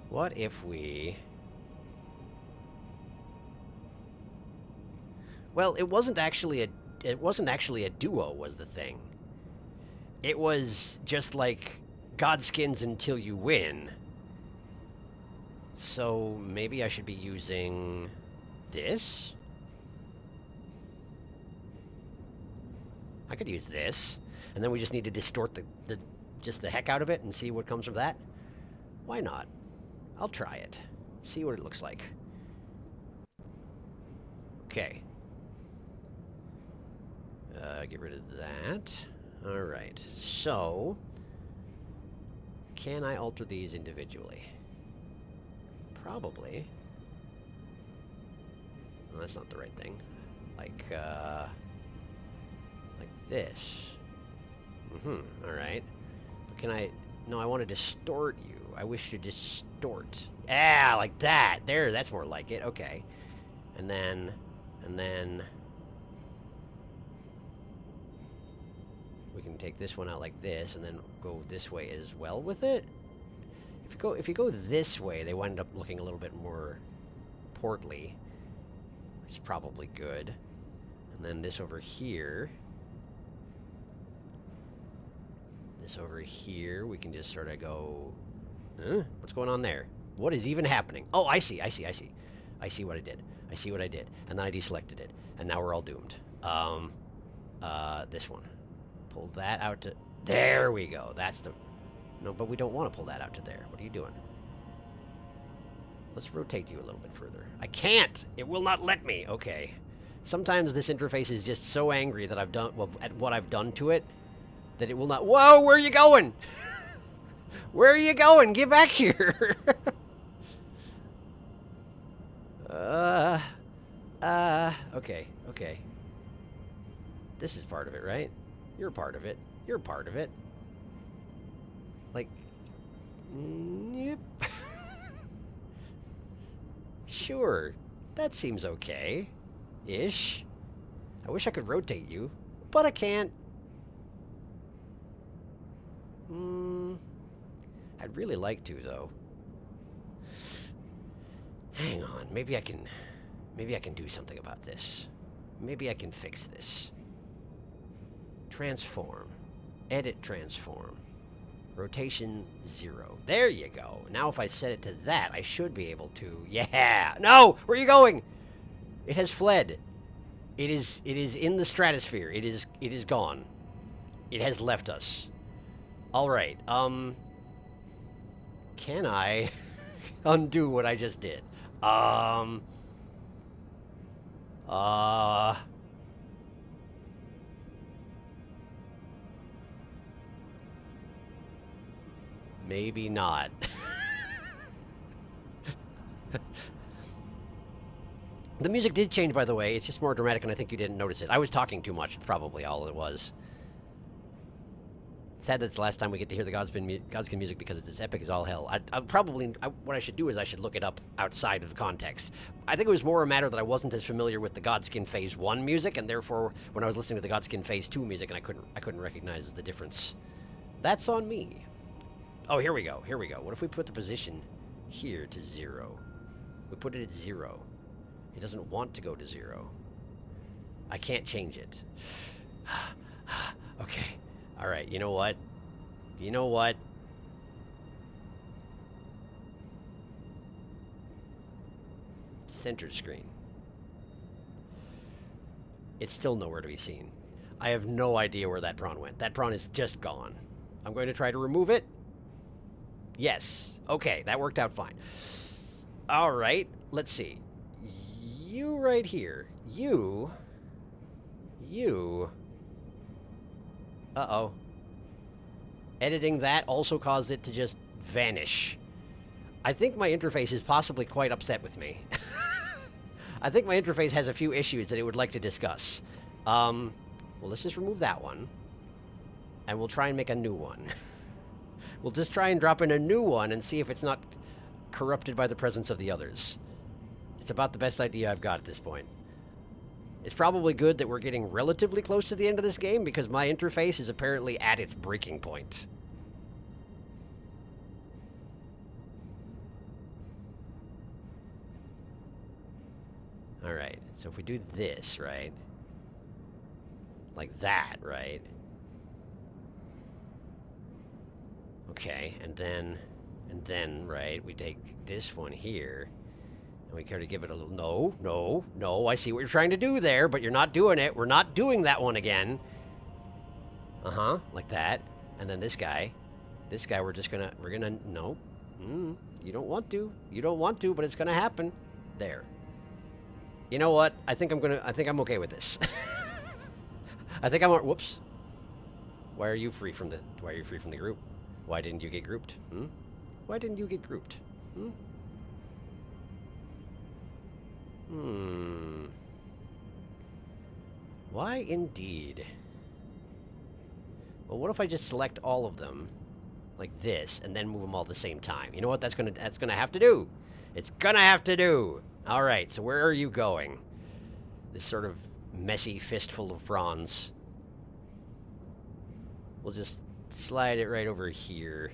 What if we... Well, it wasn't actually a duo was the thing. It was just like Godskins until you win. So maybe I should be using this? I could use this. And then we just need to distort the heck out of it and see what comes from that. Why not? I'll try it. See what it looks like. Okay. Get rid of that. Alright, so... Can I alter these individually? Probably. Well, that's not the right thing. Like this. Alright. But can I... No, I want to distort you. I wish to distort. Ah, like that! There, that's more like it. Okay. And then... We can take this one out like this, and then go this way as well with it. If you go this way, they wind up looking a little bit more portly, which is probably good. And then this over here. This over here, we can just sort of go... Huh? What's going on there? What is even happening? Oh, I see. I see what I did. I see what I did. And then I deselected it. And now we're all doomed. This one. Pull that out to... There we go. That's the... No, but we don't want to pull that out to there. What are you doing? Let's rotate you a little bit further. I can't! It will not let me! Okay. Sometimes this interface is just so angry that I've done... Well, at what I've done to it, that it will not... Whoa! Where are you going? Where are you going? Get back here! Okay. This is part of it, right? You're part of it. You're part of it. Like... Yep. Sure. That seems okay. Ish. I wish I could rotate you. but I can't. I'd really like to, though. Hang on, maybe I can do something about this. Maybe I can fix this. Transform. Edit transform. Rotation 0. There you go. Now if I set it to that, I should be able to. Yeah! No! Where are you going? It has fled. It is in the stratosphere. It is gone. It has left us. All right. Can I undo what I just did? Maybe not. The music did change, by the way. It's just more dramatic, and I think you didn't notice it. I was talking too much. That's probably all it was. Sad that it's the last time we get to hear the Godskin music because it's as epic as all hell. What I should do is I should look it up outside of the context. I think it was more a matter that I wasn't as familiar with the Godskin Phase 1 music, and therefore, when I was listening to the Godskin Phase 2 music, and I couldn't recognize the difference. That's on me. Oh, here we go. Here we go. What if we put the position here to 0? We put it at 0. It doesn't want to go to 0. I can't change it. Okay. All right. You know what? You know what? Center screen. It's still nowhere to be seen. I have no idea where that prawn went. That prawn is just gone. I'm going to try to remove it. Yes. Okay, that worked out fine. All right. Let's see. You right here. You. Uh-oh. Editing that also caused it to just vanish. I think my interface is possibly quite upset with me. I think my interface has a few issues that it would like to discuss. Well, let's just remove that one. And we'll try and make a new one. We'll just try and drop in a new one and see if it's not corrupted by the presence of the others. It's about the best idea I've got at this point. It's probably good that we're getting relatively close to the end of this game because my interface is apparently at its breaking point. Alright, so if we do this, right? Like that, right? Okay, and then, right, we take this one here, and we kind of give it a little, no, I see what you're trying to do there, but you're not doing it. We're not doing that one again. Uh-huh, like that. And then this guy, we're gonna, no. You don't want to, but it's gonna happen. There. You know what? I think I'm okay with this. Whoops. Why are you free from the group? Why didn't you get grouped? Why didn't you get grouped? Why indeed? Well, what if I just select all of them like this and then move them all at the same time? You know what that's gonna have to do? It's gonna have to do. All right, so where are you going? This sort of messy fistful of prawns. We'll just slide it right over here.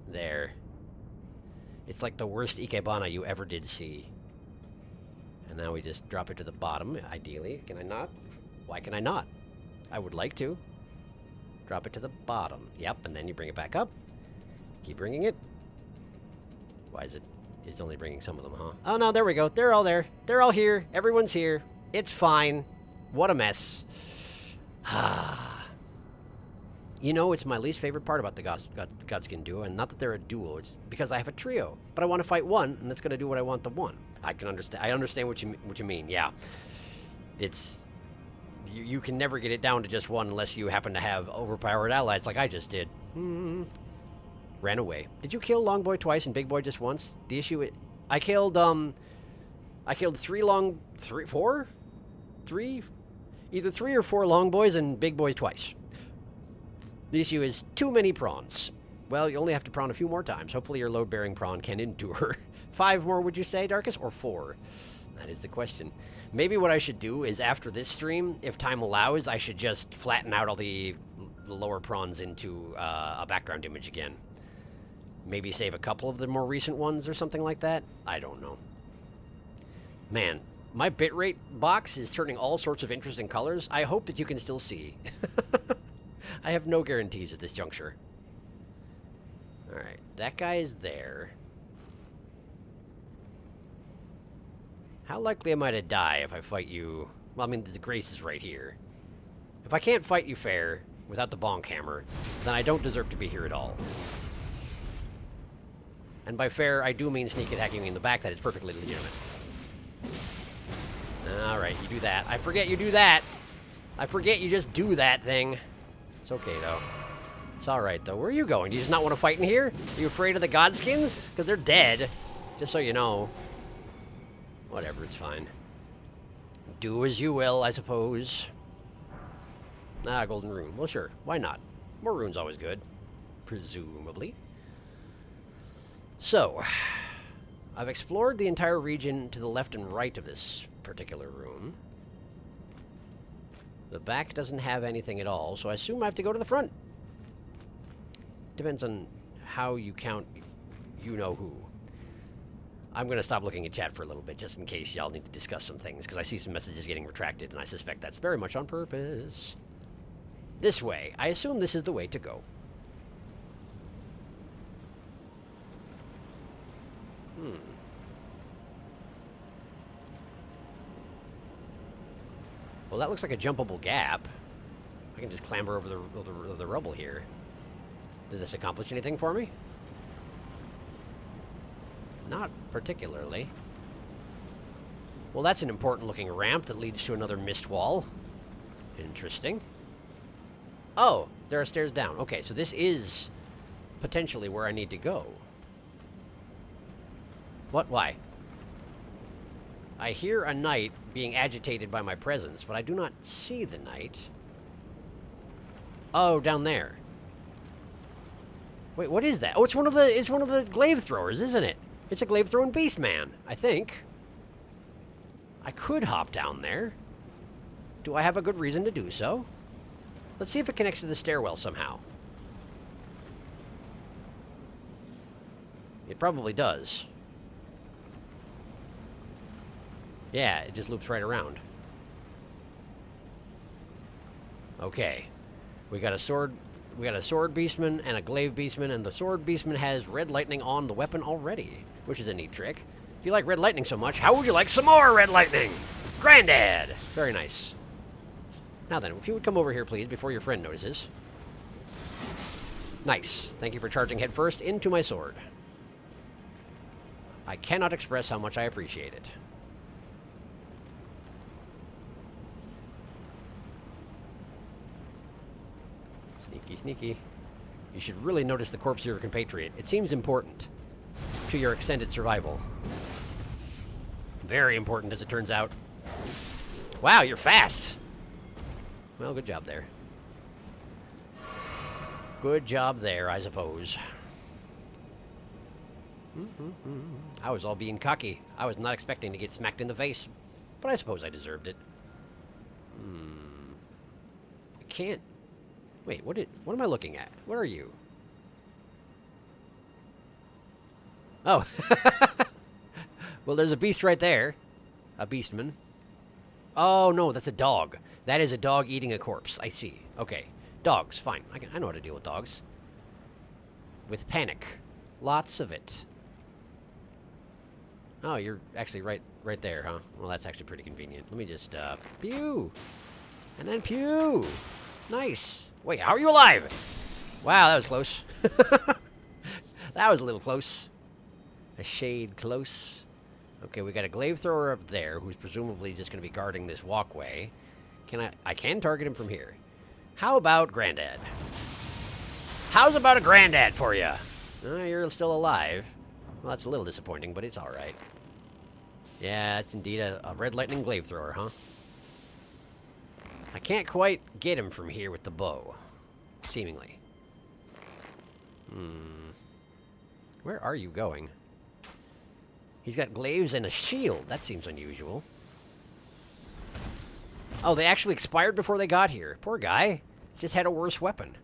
There. It's like the worst Ikebana you ever did see. And now we just drop it to the bottom, ideally. Can I not? Why can I not? I would like to. Drop it to the bottom. Yep, and then you bring it back up. Keep bringing it. Why is it? It's only bringing some of them, huh? Oh, no, there we go. They're all there. They're all here. Everyone's here. It's fine. What a mess. You know, it's my least favorite part about the Godskin duo, and not that they're a duo, it's because I have a trio. But I want to fight one, and that's going to do what I want the one. I understand what you mean, yeah. It's... You can never get it down to just one unless you happen to have overpowered allies like I just did. Ran away. Did you kill Long Boy twice and Big Boy just once? The issue is... I killed 4? 3? Either 3 or 4 Long Boys and Big Boy twice. The issue is too many prawns. Well, you only have to prawn a few more times. Hopefully your load-bearing prawn can endure. 5 more, would you say, Darkus? Or 4? That is the question. Maybe what I should do is after this stream, if time allows, I should just flatten out all the lower prawns into a background image again. Maybe save a couple of the more recent ones or something like that. I don't know. Man, my bitrate box is turning all sorts of interesting colors. I hope that you can still see. I have no guarantees at this juncture. Alright, that guy is there. How likely am I to die if I fight you? Well, I mean, the grace is right here. If I can't fight you fair without the bonk hammer, then I don't deserve to be here at all. And by fair, I do mean sneak attacking me in the back. That is perfectly legitimate. Alright, you do that. I forget you do that. I forget you just do that thing. It's okay, though. It's alright, though. Where are you going? Do you just not want to fight in here? Are you afraid of the Godskins? Because they're dead. Just so you know. Whatever, it's fine. Do as you will, I suppose. Ah, golden rune. Well, sure. Why not? More rune's always good. Presumably. So, I've explored the entire region to the left and right of this particular room. The back doesn't have anything at all, so I assume I have to go to the front. Depends on how you count you-know-who. I'm going to stop looking at chat for a little bit, just in case y'all need to discuss some things, because I see some messages getting retracted, and I suspect that's very much on purpose. This way. I assume this is the way to go. Well, that looks like a jumpable gap. I can just clamber over the rubble here. Does this accomplish anything for me? Not particularly. Well, that's an important looking ramp that leads to another mist wall. Interesting. Oh, there are stairs down. Okay, so this is potentially where I need to go. What? Why? I hear a knight being agitated by my presence, but I do not see the knight. Oh, down there. Wait, what is that? Oh, it's one of the glaive throwers, isn't it? It's a glaive throwing beast man, I think. I could hop down there. Do I have a good reason to do so? Let's see if it connects to the stairwell somehow. It probably does. Yeah, it just loops right around. Okay. We got a sword beastman and a glaive beastman, and the sword beastman has red lightning on the weapon already, which is a neat trick. If you like red lightning so much, how would you like some more red lightning? Granddad! Very nice. Now then, if you would come over here, please, before your friend notices. Nice. Thank you for charging headfirst into my sword. I cannot express how much I appreciate it. Sneaky, sneaky. You should really notice the corpse of your compatriot. It seems important to your extended survival. Very important, as it turns out. Wow, you're fast! Well, good job there. Good job there, I suppose. I was all being cocky. I was not expecting to get smacked in the face, but I suppose I deserved it. I can't... Wait, what am I looking at? What are you? Oh. Well, there's a beast right there. A beastman. Oh, no, that's a dog. That is a dog eating a corpse. I see. Okay. Dogs, fine. I know how to deal with dogs. With panic. Lots of it. Oh, you're actually right there, huh? Well, that's actually pretty convenient. Let me just, pew! And then pew! Nice! Wait, how are you alive? Wow, that was close. That was a little close. A shade close. Okay, we got a glaive thrower up there who's presumably just going to be guarding this walkway. I can target him from here. How about Granddad? How's about a Granddad for you? You're still alive. Well, that's a little disappointing, but it's alright. Yeah, it's indeed a red lightning glaive thrower, huh? I can't quite get him from here with the bow. Seemingly. Where are you going? He's got glaives and a shield. That seems unusual. Oh, they actually expired before they got here. Poor guy. Just had a worse weapon.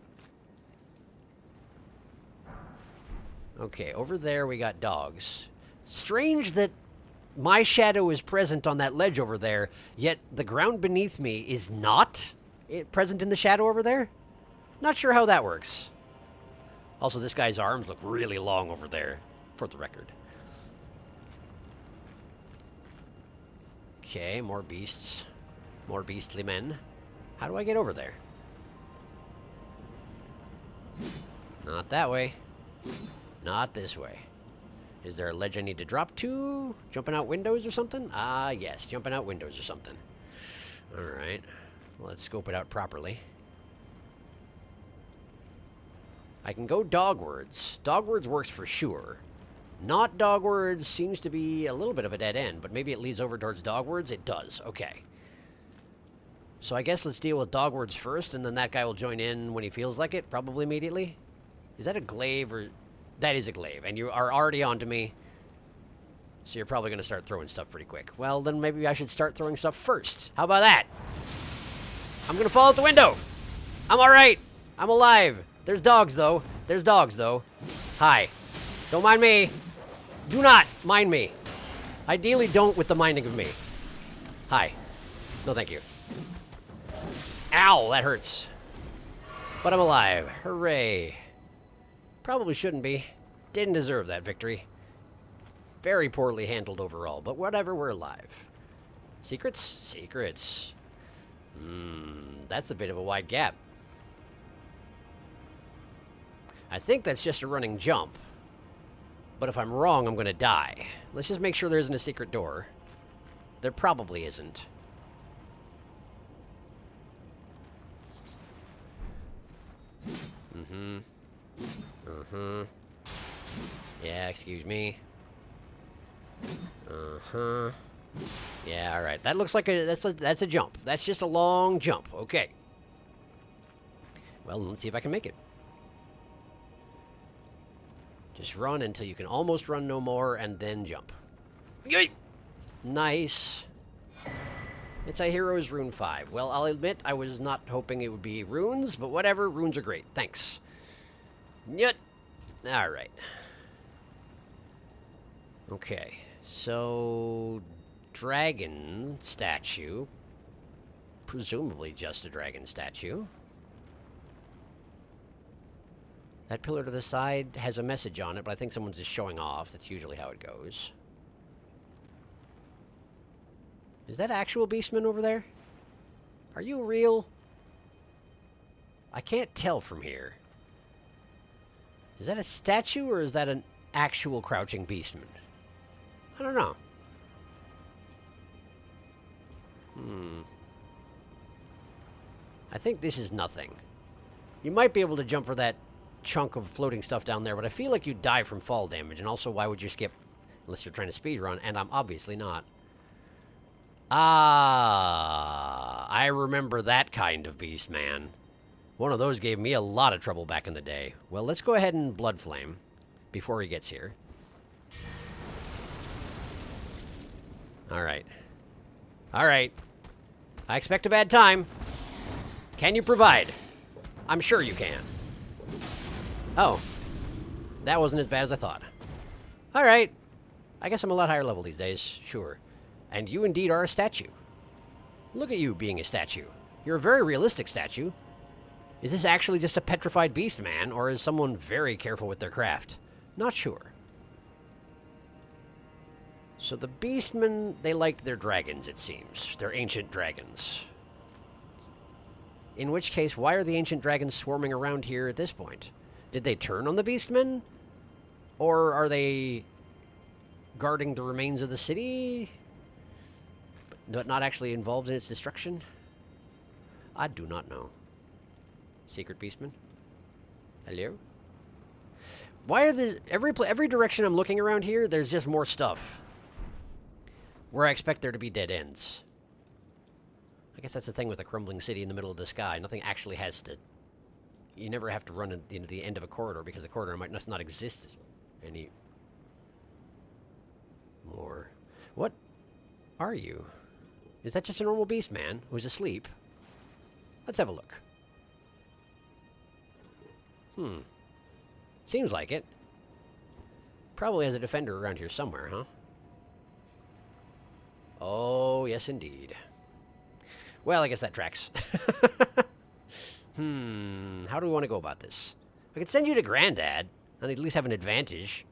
Okay, over there we got dogs. Strange that my shadow is present on that ledge over there, yet the ground beneath me is not present in the shadow over there? Not sure how that works. Also, this guy's arms look really long over there, for the record. Okay, more beasts. More beastly men. How do I get over there? Not that way. Not this way. Is there a ledge I need to drop to? Jumping out windows or something? Ah, yes. Jumping out windows or something. Alright. Well, let's scope it out properly. I can go dogwards. Dogwards works for sure. Not dogwards seems to be a little bit of a dead end, but maybe it leads over towards dogwards? It does. Okay. So I guess let's deal with dogwards first, and then that guy will join in when he feels like it, probably immediately. Is that a glaive or... That is a glaive, and you are already onto me. So you're probably going to start throwing stuff pretty quick. Well, then maybe I should start throwing stuff first. How about that? I'm going to fall out the window. I'm all right. I'm alive. There's dogs, though. There's dogs, though. Hi. Don't mind me. Do not mind me. Ideally, don't with the minding of me. Hi. No, thank you. Ow, that hurts. But I'm alive. Hooray. Probably shouldn't be. Didn't deserve that victory. Very poorly handled overall, but whatever, we're alive. Secrets? Secrets. That's a bit of a wide gap. I think that's just a running jump. But if I'm wrong, I'm going to die. Let's just make sure there isn't a secret door. There probably isn't. Yeah, excuse me. Yeah, all right. That looks like that's a jump. That's just a long jump. Okay. Well, let's see if I can make it. Just run until you can almost run no more, and then jump. Yay! Nice. It's a Hero's Rune 5. Well, I'll admit I was not hoping it would be runes, but whatever. Runes are great. Thanks. Yet. All right. Okay. So, dragon statue. Presumably just a dragon statue. That pillar to the side has a message on it, but I think someone's just showing off. That's usually how it goes. Is that actual Beastman over there? Are you real? I can't tell from here. Is that a statue or is that an actual crouching Beastman? I don't know. I think this is nothing. You might be able to jump for that chunk of floating stuff down there, but I feel like you'd die from fall damage, and also why would you skip unless you're trying to speedrun, and I'm obviously not. Ah, I remember that kind of beast, man. One of those gave me a lot of trouble back in the day. Well, let's go ahead and blood flame before he gets here. Alright. Alright. I expect a bad time. Can you provide? I'm sure you can. Oh. That wasn't as bad as I thought. Alright. I guess I'm a lot higher level these days. Sure. And you indeed are a statue. Look at you being a statue. You're a very realistic statue. Is this actually just a petrified beast man, or is someone very careful with their craft? Not sure. So the beastmen, they liked their dragons, it seems. Their ancient dragons. In which case, why are the ancient dragons swarming around here at this point? Did they turn on the beastmen? Or are they guarding the remains of the city, but not actually involved in its destruction? I do not know. Secret beastman? Hello? Why are there... Every direction I'm looking around here, there's just more stuff. Where I expect there to be dead ends. I guess that's the thing with a crumbling city in the middle of the sky. Nothing actually has to... You never have to run into the end of a corridor because the corridor might not exist More. What are you? Is that just a normal beast man who's asleep? Let's have a look. Seems like it. Probably has a defender around here somewhere, huh? Oh, yes indeed. Well, I guess that tracks. How do we want to go about this? I could send you to Granddad, and at least have an advantage.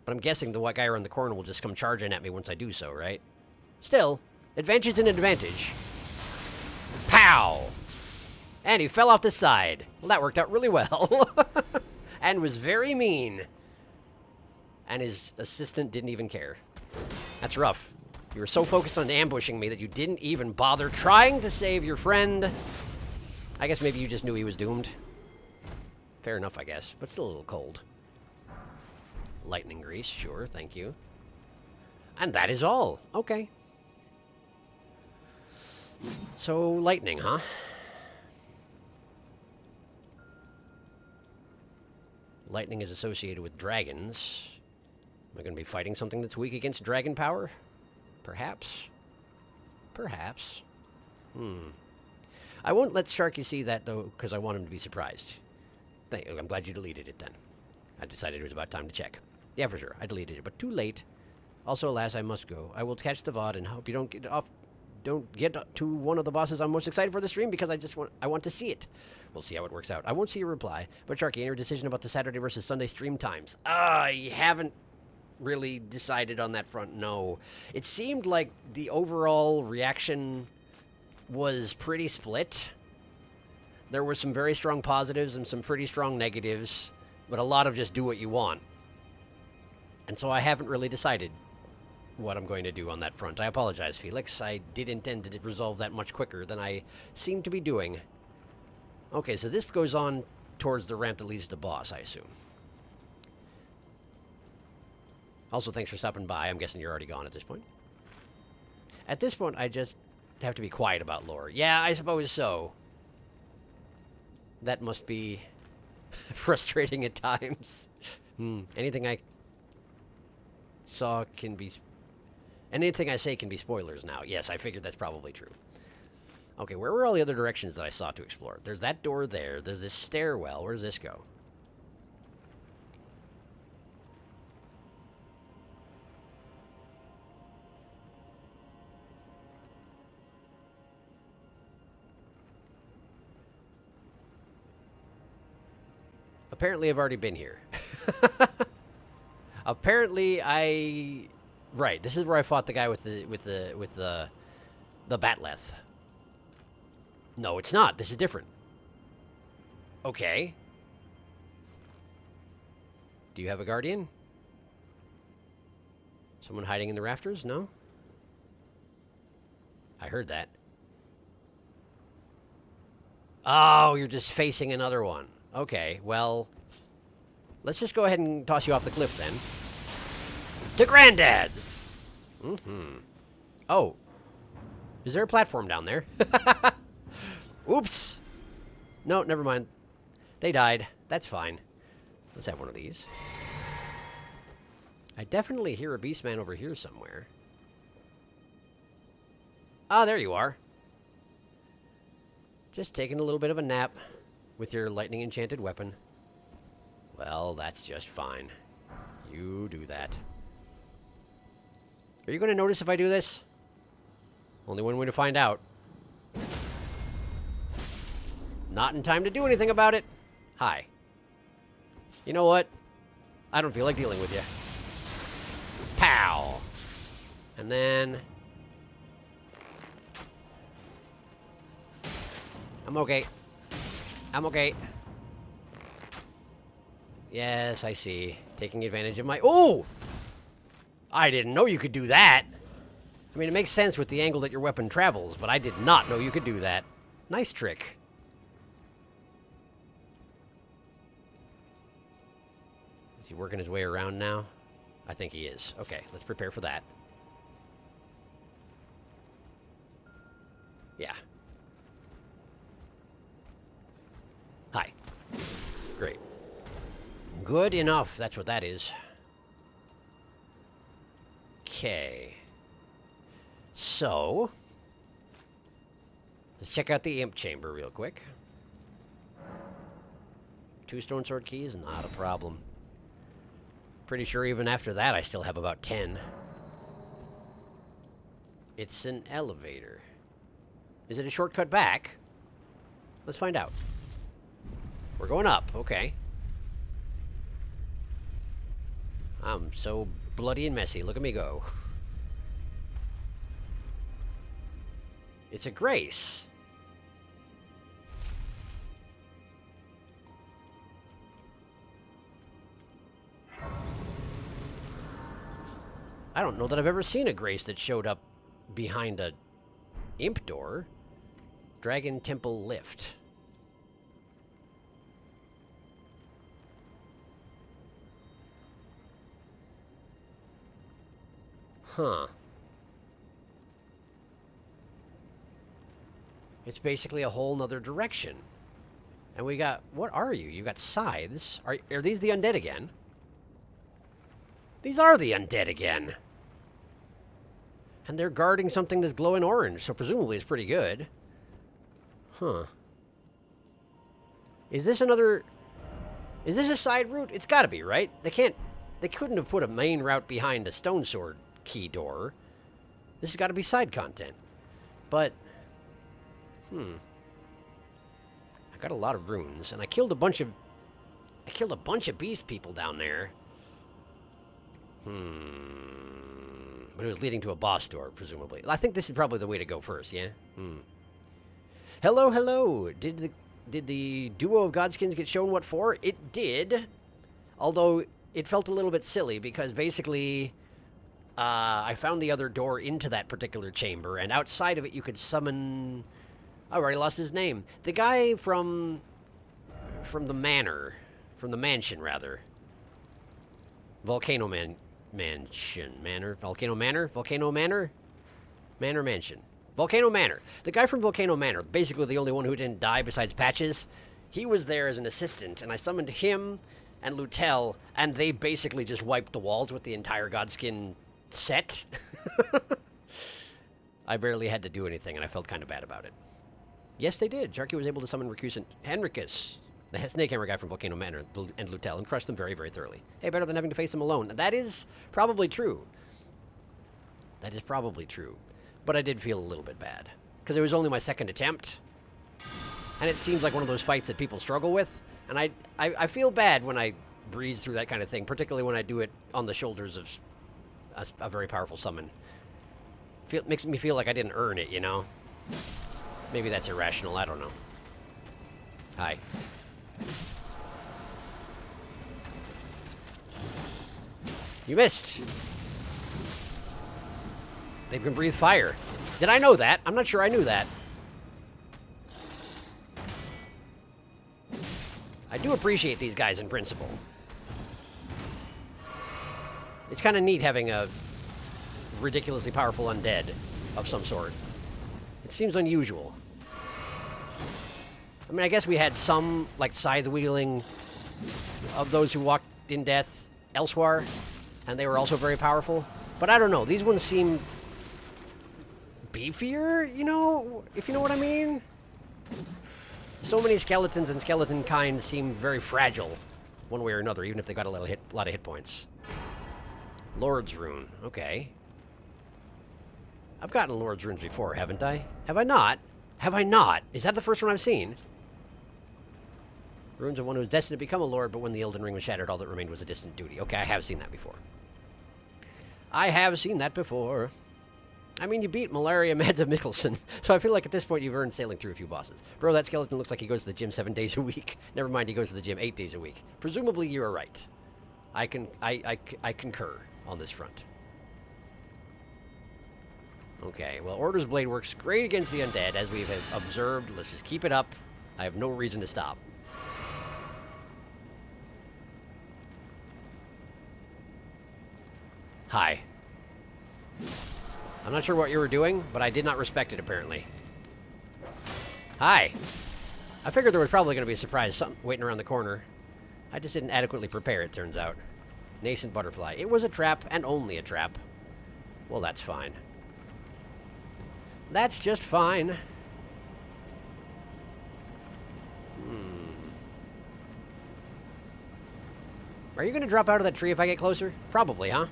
But I'm guessing the white guy around the corner will just come charging at me once I do so, right? Still, advantage and advantage. Pow! And he fell off the side. Well, that worked out really well. And was very mean. And his assistant didn't even care. That's rough. You were so focused on ambushing me that you didn't even bother trying to save your friend. I guess maybe you just knew he was doomed. Fair enough, I guess. But still a little cold. Lightning grease, sure, thank you. And that is all. Okay. So, lightning, huh? Lightning is associated with dragons. Am I going to be fighting something that's weak against dragon power? Perhaps. Perhaps. I won't let Sharky see that, though, because I want him to be surprised. I'm glad you deleted it, then. I decided it was about time to check. Yeah, for sure. I deleted it, but too late. Also, alas, I must go. I will catch the VOD and hope you don't get to one of the bosses I'm most excited for the stream because I want to see it. We'll see how it works out. I won't see your reply. But Sharky, any decision about the Saturday versus Sunday stream times? I haven't really decided on that front, no. It seemed like the overall reaction was pretty split. There were some very strong positives and some pretty strong negatives, but a lot of just do what you want. And so I haven't really decided what I'm going to do on that front. I apologize, Felix. I did intend to resolve that much quicker than I seem to be doing. Okay, so this goes on towards the ramp that leads to the boss, I assume. Also, thanks for stopping by. I'm guessing you're already gone at this point. At this point, I just have to be quiet about lore. Yeah, I suppose so. That must be frustrating at times. Anything I saw can be... Anything I say can be spoilers now. Yes, I figured that's probably true. Okay, where were all the other directions that I saw to explore? There's that door there. There's this stairwell. Where does this go? Apparently, I've already been here. Apparently, right. This is where I fought the guy with the batleth. No, it's not. This is different. Okay. Do you have a guardian? Someone hiding in the rafters? No? I heard that. Oh, you're just facing another one. Okay, well, let's just go ahead and toss you off the cliff, then. To Granddad! Oh. Is there a platform down there? Oops! No, never mind. They died. That's fine. Let's have one of these. I definitely hear a beastman over here somewhere. Ah, there you are. Just taking a little bit of a nap. With your lightning enchanted weapon. Well, that's just fine. You do that. Are you going to notice if I do this? Only one way to find out. Not in time to do anything about it. Hi. You know what? I don't feel like dealing with you. Pow! And then... I'm okay. I'm okay. Yes, I see. Taking advantage of my... Oh! I didn't know you could do that. I mean, it makes sense with the angle that your weapon travels, but I did not know you could do that. Nice trick. Is he working his way around now? I think he is. Okay, let's prepare for that. Yeah. Hi. Great. Good enough. That's what that is. Okay. So, let's check out the imp chamber real quick. 2 stone sword keys, not a problem. Pretty sure even after that I still have about 10. It's an elevator. Is it a shortcut back? Let's find out. We're going up, okay. I'm so bloody and messy. Look at me go. It's a grace. I don't know that I've ever seen a grace that showed up behind a imp door. Dragon Temple Lift. Huh. It's basically a whole nother direction. And we got... What are you? You got scythes. Are these the undead again? These are the undead again. And they're guarding something that's glowing orange, so presumably it's pretty good. Huh. Is this another... Is this a side route? It's gotta be, right? They couldn't have put a main route behind a stone sword key door. This has got to be side content. But... I got a lot of runes, and I killed a bunch of beast people down there. But it was leading to a boss door, presumably. I think this is probably the way to go first, yeah? Hello, hello! Did the duo of Godskins get shown what for? It did. Although, it felt a little bit silly, because basically... I found the other door into that particular chamber, and outside of it you could summon... I already lost his name. The guy from the manor. From the mansion, rather. Volcano Mansion. Manor? Volcano Manor? Volcano Manor? Manor Mansion. Volcano Manor. The guy from Volcano Manor, basically the only one who didn't die besides Patches, he was there as an assistant, and I summoned him and Lutel, and they basically just wiped the walls with the entire Godskin set. I barely had to do anything, and I felt kind of bad about it. Yes, they did. Sharky was able to summon Recusant Henricus, the snake hammer guy from Volcano Manor, and Lutel, and crush them very, very thoroughly. Hey, better than having to face them alone. That is probably true. That is probably true. But I did feel a little bit bad. Because it was only my second attempt. And it seems like one of those fights that people struggle with. And I feel bad when I breeze through that kind of thing, particularly when I do it on the shoulders of a very powerful summon. Makes me feel like I didn't earn it, you know? Maybe that's irrational, I don't know. Hi. You missed! They can breathe fire. Did I know that? I'm not sure I knew that. I do appreciate these guys in principle. It's kind of neat having a ridiculously powerful undead of some sort. It seems unusual. I mean, I guess we had some, like, scythe-wielding of those who walked in death elsewhere, and they were also very powerful. But I don't know. These ones seem beefier, you know? If you know what I mean? So many skeletons and skeleton kind seem very fragile, one way or another, even if they got a lot of hit points. Lord's Rune. Okay. I've gotten Lord's Runes before, haven't I? Have I not? Have I not? Is that the first one I've seen? Runes of one who was destined to become a lord, but when the Elden Ring was shattered, all that remained was a distant duty. Okay, I have seen that before. I have seen that before. I mean, you beat Malaria Mads of Mikkelsen, so I feel like at this point you've earned sailing through a few bosses. Bro, that skeleton looks like he goes to the gym 7 days a week. Never mind, he goes to the gym 8 days a week. Presumably you're right. I concur on this front. Okay, well, Order's Blade works great against the undead, as we've observed. Let's just keep it up. I have no reason to stop. Hi. I'm not sure what you were doing, but I did not respect it, apparently. Hi. I figured there was probably going to be a surprise something waiting around the corner. I just didn't adequately prepare, it turns out. Nascent butterfly. It was a trap, and only a trap. Well, that's fine. That's just fine. Are you going to drop out of that tree if I get closer? Probably, huh?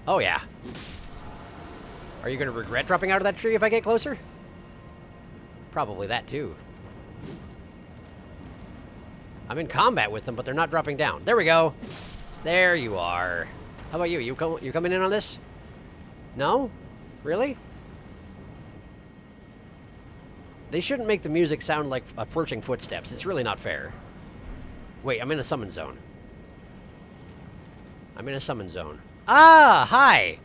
Oh, yeah. Are you going to regret dropping out of that tree if I get closer? Probably that, too. I'm in combat with them, but they're not dropping down. There we go. There you are. How about you? You coming in on this? No? Really? They shouldn't make the music sound like approaching footsteps. It's really not fair. Wait, I'm in a summon zone. I'm in a summon zone. Ah, hi!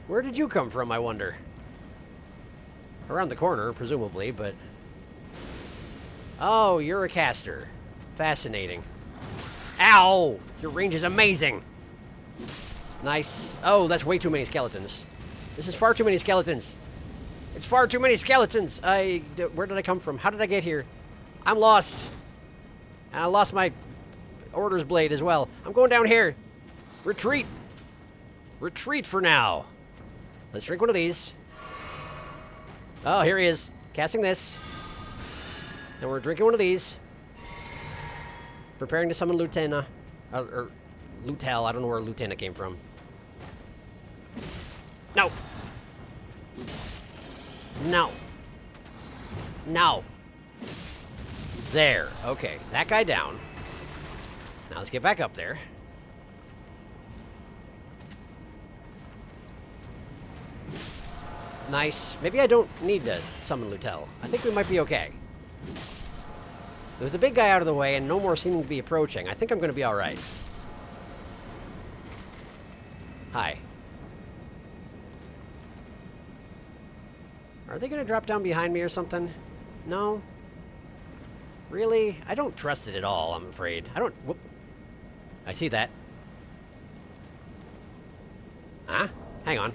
Where did you come from, I wonder? Around the corner, presumably, but... Oh, you're a caster. Fascinating. Ow! Your range is amazing! Nice. Oh, that's way too many skeletons. This is far too many skeletons. It's far too many skeletons! Where did I come from? How did I get here? I'm lost! And I lost my Order's Blade as well. I'm going down here! Retreat! Retreat for now! Let's drink one of these. Oh, here he is. Casting this. And we're drinking one of these. Preparing to summon Lieutenant. Or Lutel. I don't know where Lieutenant came from. No! No. No. There. Okay. That guy down. Now let's get back up there. Nice. Maybe I don't need to summon Lutel. I think we might be okay. There's a big guy out of the way and no more seeming to be approaching. I think I'm going to be alright. Hi. Are they going to drop down behind me or something? No? Really? I don't trust it at all, I'm afraid. I don't... Whoop. I see that. Huh? Hang on.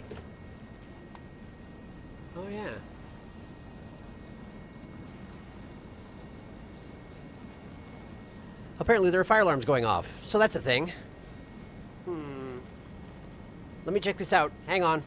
Oh, yeah. Apparently there are fire alarms going off, so that's a thing. Let me check this out. Hang on.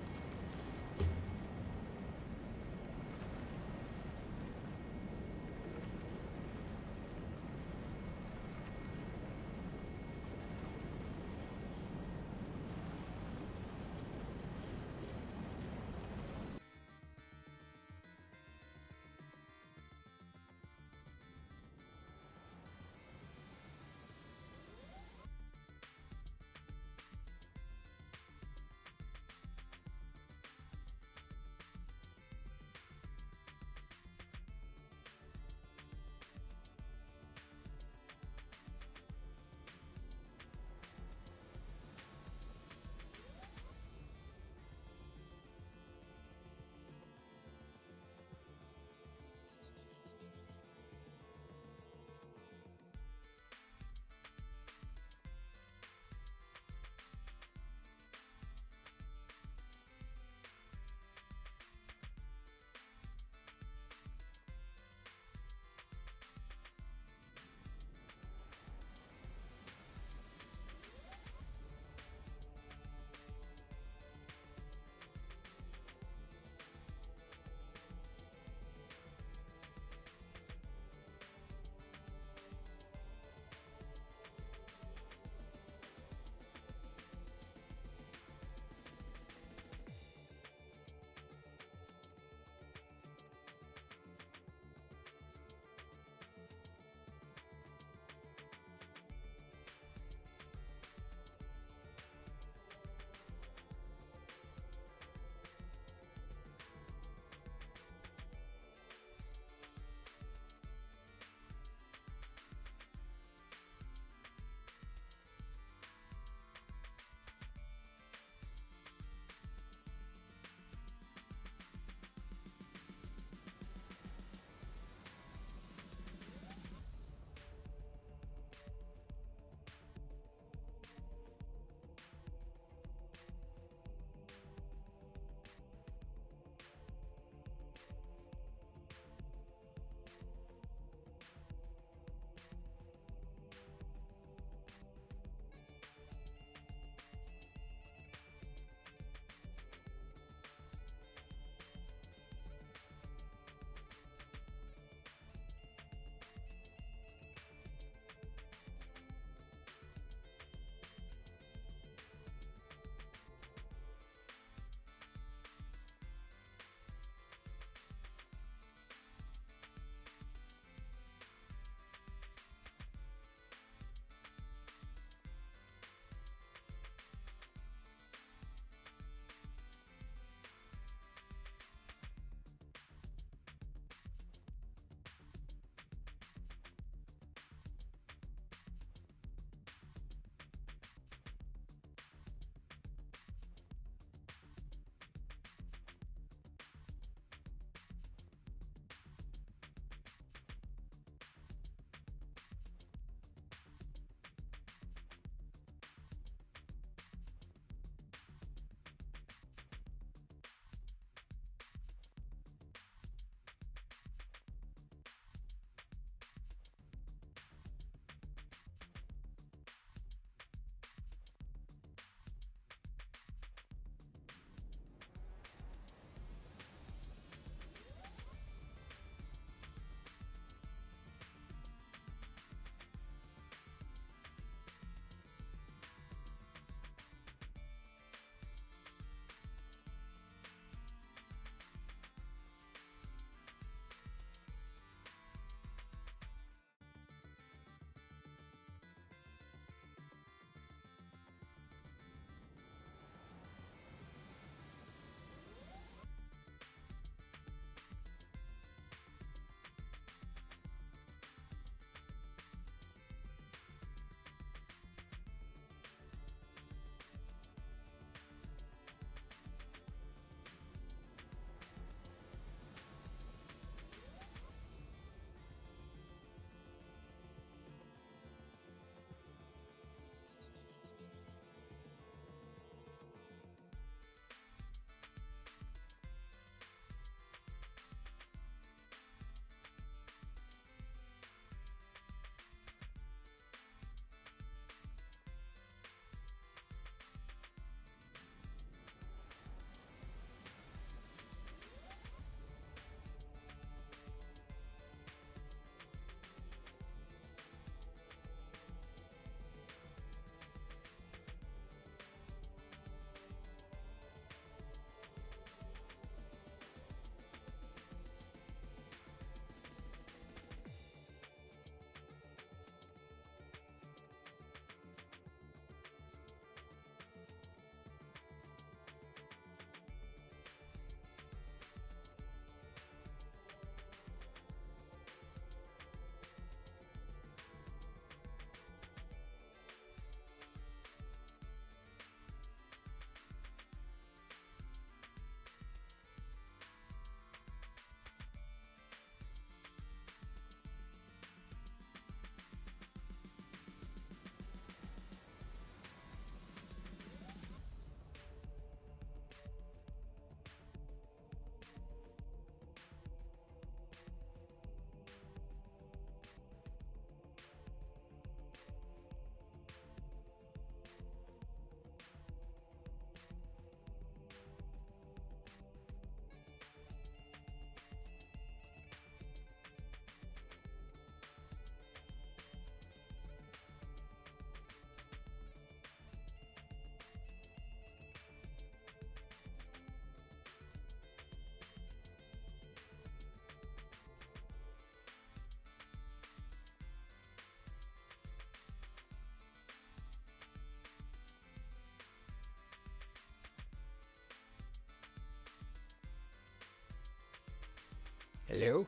Hello?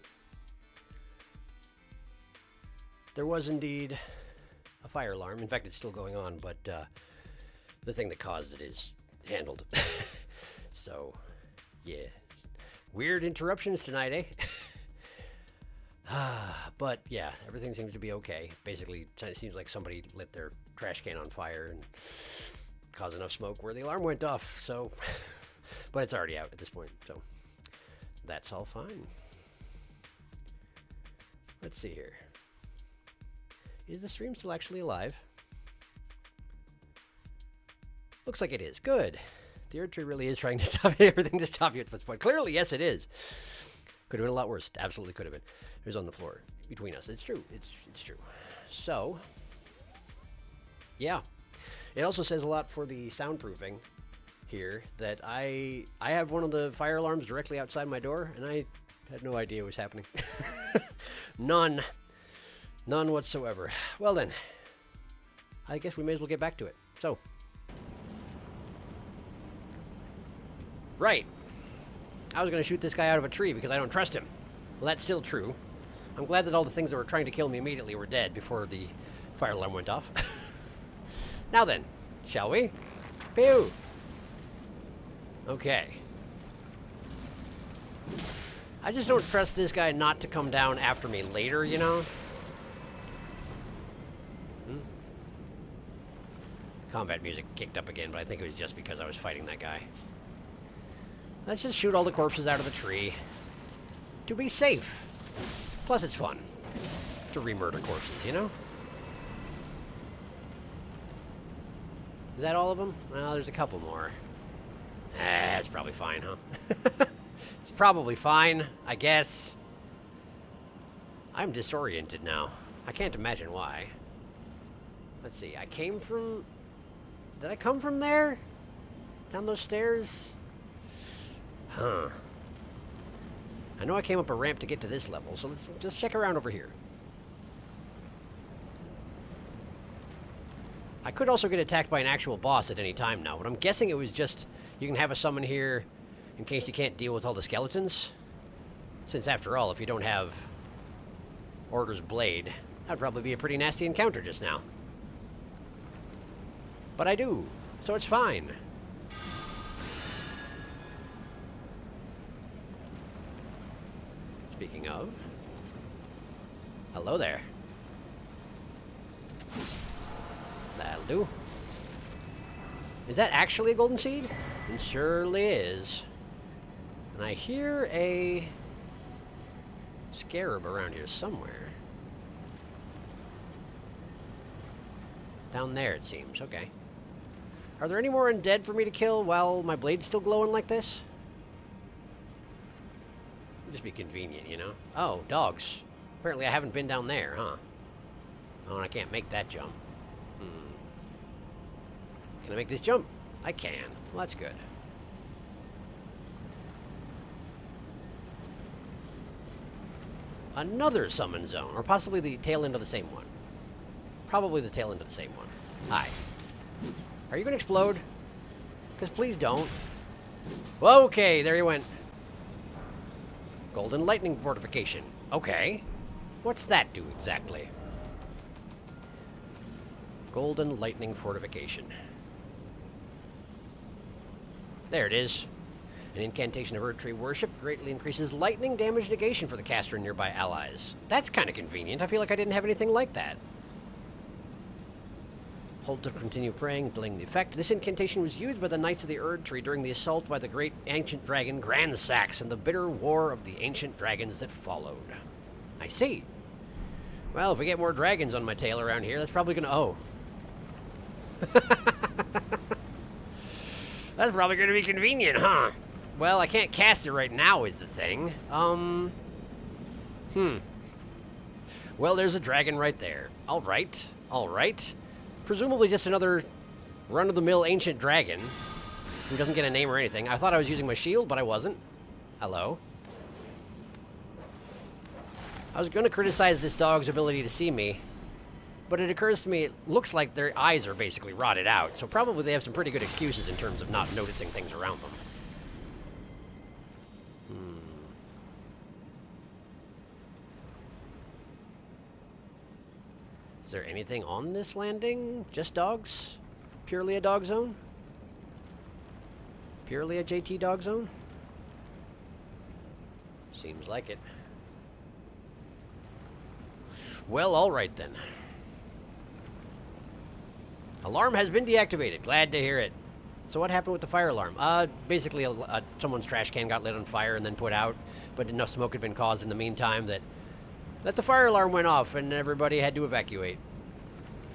There was indeed a fire alarm. In fact, it's still going on, but the thing that caused it is handled. So, yeah. Weird interruptions tonight, eh? But, yeah, everything seems to be okay. Basically, it seems like somebody lit their trash can on fire and caused enough smoke where the alarm went off, so... But it's already out at this point, so that's all fine. Let's see here. Is the stream still actually alive? Looks like it is. Good. The Erd Tree really is trying to stop everything to stop you at this point. Clearly, yes, it is. Could have been a lot worse. Absolutely could have been. It was on the floor between us. It's true. It's true. So, yeah. It also says a lot for the soundproofing here that I have one of the fire alarms directly outside my door, and I had no idea what was happening. None whatsoever. Well then, I guess we may as well get back to it. So, right. I was going to shoot this guy out of a tree because I don't trust him. Well, that's still true. I'm glad that all the things that were trying to kill me immediately were dead before the fire alarm went off. Now then, shall we? Pew! Okay. I just don't trust this guy not to come down after me later, you know? Combat music kicked up again, but I think it was just because I was fighting that guy. Let's just shoot all the corpses out of the tree. To be safe. Plus it's fun to re-murder corpses, you know? Is that all of them? Well, there's a couple more. That's probably fine, huh? It's probably fine, I guess. I'm disoriented now. I can't imagine why. Let's see, I came from... Did I come from there? Down those stairs? Huh. I know I came up a ramp to get to this level, so let's just check around over here. I could also get attacked by an actual boss at any time now, but I'm guessing it was just you can have a summon here in case you can't deal with all the skeletons. Since after all, if you don't have Order's Blade, that'd probably be a pretty nasty encounter just now. But I do, so it's fine. Speaking of, hello there. That'll do. Is that actually a golden seed? It surely is. And I hear a scarab around here somewhere. Down there, it seems. Okay. Are there any more undead for me to kill while my blade's still glowing like this? It'd just be convenient, you know? Oh, dogs. Apparently I haven't been down there, huh? Oh, and I can't make that jump. Can I make this jump? I can. Well, that's good. Another summon zone, or possibly the tail end of the same one. Probably the tail end of the same one. Hi. Are you going to explode? Because please don't. Okay, there you went. Golden lightning fortification. Okay. What's that do exactly? Golden lightning fortification. There it is. An incantation of Erd Tree worship greatly increases lightning damage negation for the caster and nearby allies. That's kind of convenient. I feel like I didn't have anything like that. Hold to continue praying, delaying the effect. This incantation was used by the Knights of the Erd Tree during the assault by the great ancient dragon Grandsax and the bitter war of the ancient dragons that followed. I see. Well, if we get more dragons on my tail around here, that's probably gonna... Oh. That's probably gonna be convenient, huh? Well, I can't cast it right now is the thing. Well, there's a dragon right there. Alright. Alright. Presumably just another run-of-the-mill ancient dragon who doesn't get a name or anything. I thought I was using my shield, but I wasn't. Hello. I was going to criticize this dog's ability to see me, but it occurs to me it looks like their eyes are basically rotted out, so probably they have some pretty good excuses in terms of not noticing things around them. Is there anything on this landing? Just dogs? Purely a dog zone? Purely a JT dog zone? Seems like it. Well, alright then. Alarm has been deactivated. Glad to hear it. So what happened with the fire alarm? Basically, someone's trash can got lit on fire and then put out, but enough smoke had been caused in the meantime that the fire alarm went off and everybody had to evacuate.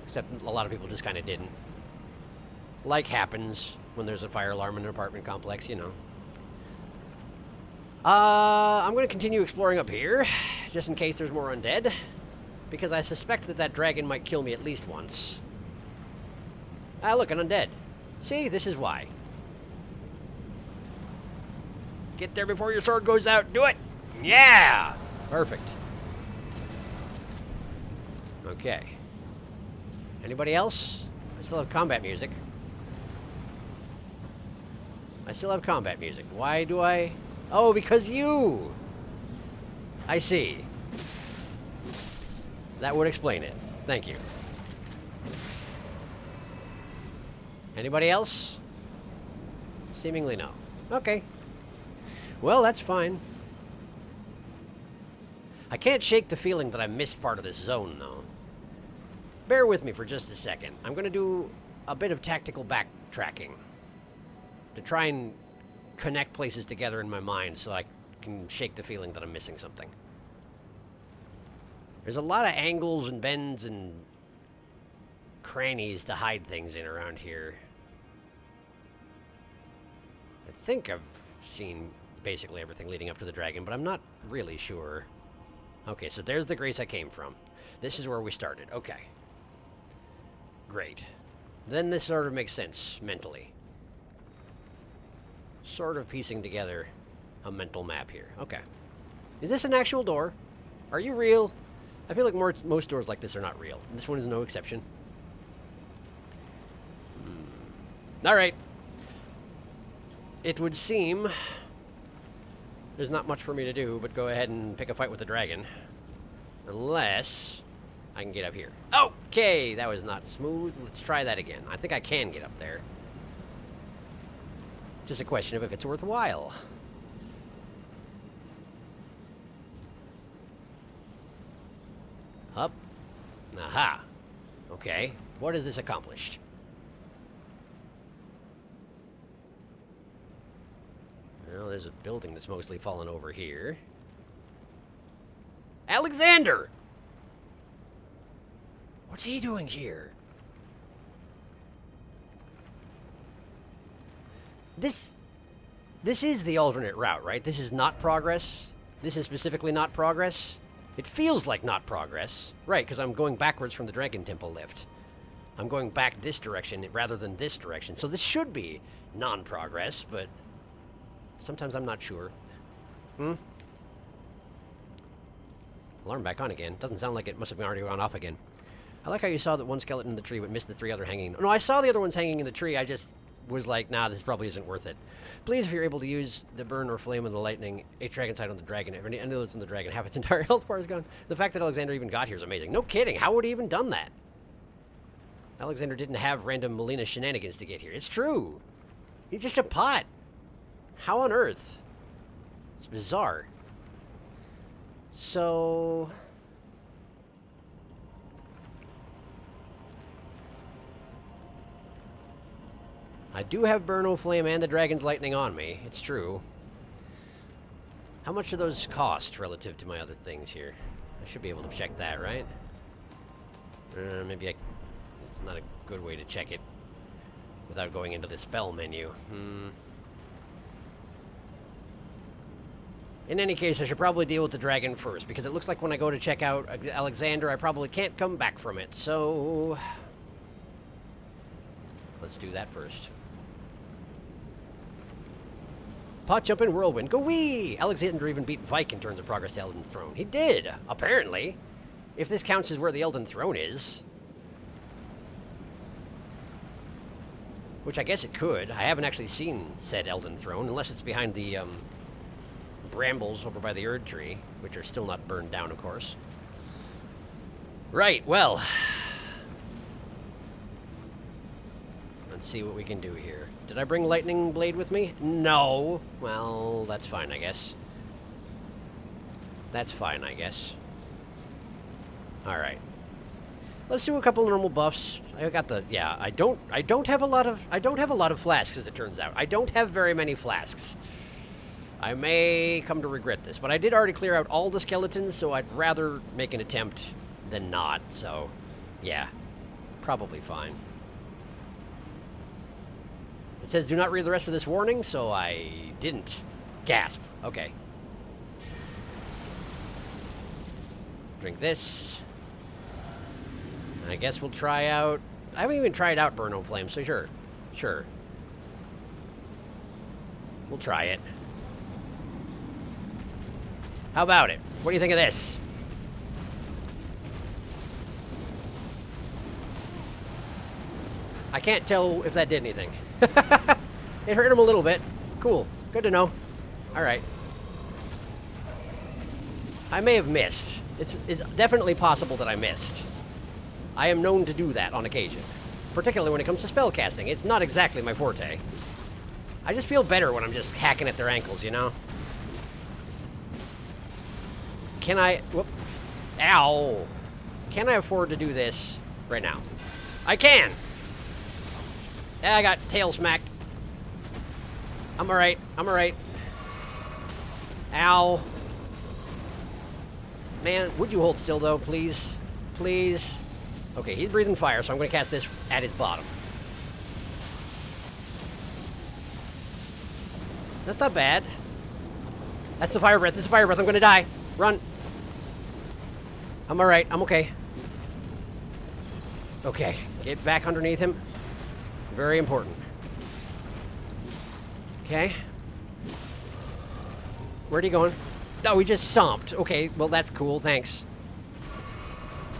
Except a lot of people just kind of didn't. Like happens when there's a fire alarm in an apartment complex, you know. I'm going to continue exploring up here, just in case there's more undead, because I suspect that dragon might kill me at least once. Ah, look, an undead. See, this is why. Get there before your sword goes out. Do it! Yeah! Perfect. Okay. Anybody else? I still have combat music. I still have combat music. Why do I... Oh, because you! I see. That would explain it. Thank you. Anybody else? Seemingly no. Okay. Well, that's fine. I can't shake the feeling that I missed part of this zone, though. Bear with me for just a second. I'm going to do a bit of tactical backtracking to try and connect places together in my mind so I can shake the feeling that I'm missing something. There's a lot of angles and bends and crannies to hide things in around here. I think I've seen basically everything leading up to the dragon, but I'm not really sure. Okay, so there's the grace I came from. This is where we started. Okay. Great. Then this sort of makes sense mentally. Sort of piecing together a mental map here. Okay. Is this an actual door? Are you real? I feel like most doors like this are not real. This one is no exception. Alright. It would seem there's not much for me to do but go ahead and pick a fight with the dragon. Unless I can get up here. Okay, that was not smooth. Let's try that again. I think I can get up there. Just a question of if it's worthwhile. Up. Aha. Okay. What has this accomplished? Well, there's a building that's mostly fallen over here. Alexander! What's he doing here? This is the alternate route, right? This is not progress? This is specifically not progress? It feels like not progress. Right, because I'm going backwards from the Dragon Temple lift. I'm going back this direction rather than this direction. So this should be non-progress, but sometimes I'm not sure. Alarm back on again. Doesn't sound like it must have been already gone off again. I like how you saw that one skeleton in the tree but missed the three other hanging. No, I saw the other ones hanging in the tree. I just was like, nah, this probably isn't worth it. Please, if you're able to use the burn or flame of the lightning, a dragon sight on the dragon. If any that's in the dragon, half its entire health bar is gone. The fact that Alexander even got here is amazing. No kidding. How would he even done that? Alexander didn't have random Melina shenanigans to get here. It's true. He's just a pot. How on earth? It's bizarre. So... I do have Burno Flame and the Dragon's Lightning on me. It's true. How much do those cost relative to my other things here? I should be able to check that, right? Maybe it's not a good way to check it without going into the spell menu. In any case, I should probably deal with the dragon first, because it looks like when I go to check out Alexander, I probably can't come back from it, so... let's do that first. Pot jump in whirlwind. Go wee! Alexander even beat Vike in terms of progress to Elden Throne. He did, apparently. If this counts as where the Elden Throne is. Which I guess it could. I haven't actually seen said Elden Throne, unless it's behind the brambles over by the Erd Tree, which are still not burned down, of course. Right, well, Let's see what we can do here. Did I bring lightning blade with me? No. Well, that's fine, I guess. That's fine, I guess. All right. Let's do a couple normal buffs. I got the I don't have a lot of flasks, as it turns out. I don't have very many flasks. I may come to regret this, but I did already clear out all the skeletons, so I'd rather make an attempt than not. So, yeah, probably fine. It says do not read the rest of this warning, so I didn't. Gasp. Okay. Drink this. I guess we'll try out... I haven't even tried out Burn O Flame, so sure. Sure. We'll try it. How about it? What do you think of this? I can't tell if that did anything. It hurt him a little bit. Cool. Good to know. Alright. I may have missed. It's definitely possible that I missed. I am known to do that on occasion. Particularly when it comes to spell casting. It's not exactly my forte. I just feel better when I'm just hacking at their ankles, you know? Can I... Whoop. Ow. Can I afford to do this right now? I can! Yeah, I got tail smacked. I'm alright. I'm alright. Ow. Man, would you hold still, though, please? Please? Okay, he's breathing fire, so I'm going to cast this at his bottom. That's not bad. That's the fire breath. That's the fire breath. I'm going to die. Run. I'm alright. I'm okay. Okay. Get back underneath him. Very important. Okay. Where'd he going? Oh, he just stomped. Okay, well, that's cool. Thanks.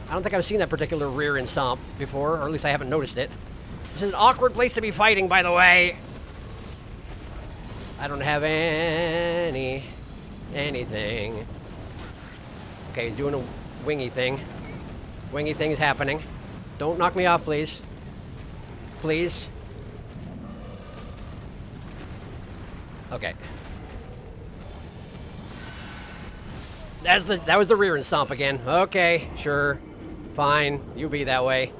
I don't think I've seen that particular rear and stomp before, or at least I haven't noticed it. This is an awkward place to be fighting, by the way. I don't have anything. Okay, he's doing a wingy thing. Wingy thing is happening. Don't knock me off, please. Please. Okay. That was the rear and stomp again. Okay, sure. Fine. You be that way.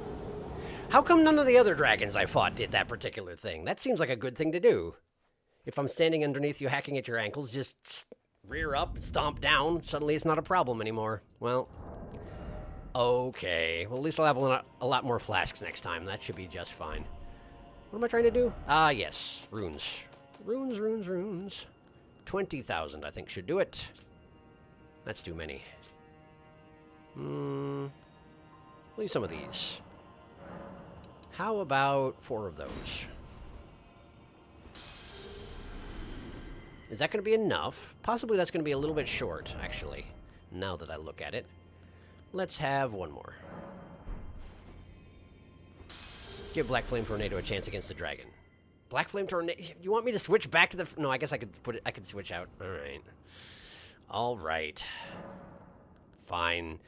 How come none of the other dragons I fought did that particular thing? That seems like a good thing to do. If I'm standing underneath you hacking at your ankles, just rear up, stomp down. Suddenly it's not a problem anymore. Well, okay. Well, at least I'll have a lot more flasks next time. That should be just fine. What am I trying to do? Ah, yes. Runes. Runes, runes, runes. 20,000, I think, should do it. That's too many. Leave some of these. How about 4 of those? Is that going to be enough? Possibly that's going to be a little bit short, actually, now that I look at it. Let's have 1 more. Give Black Flame Tornado a chance against the dragon. Black Flame Tornado... You want me to switch back to the... No, I guess I could put it... I could switch out. Alright. Alright. Fine.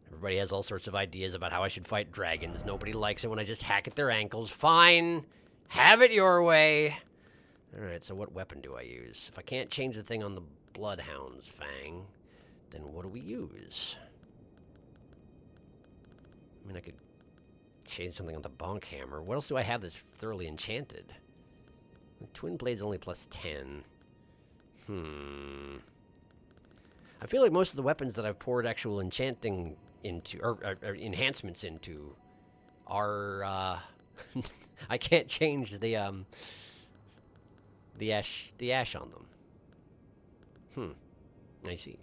Everybody has all sorts of ideas about how I should fight dragons. Nobody likes it when I just hack at their ankles. Fine. Have it your way. Alright, so what weapon do I use? If I can't change the thing on the Bloodhound's Fang, then what do we use? I mean, I could change something on the Bonk Hammer. What else do I have that's thoroughly enchanted? The Twin Blade's only plus 10. I feel like most of the weapons that I've poured actual enchanting into, or enhancements into, are, I can't change the ash on them. I see.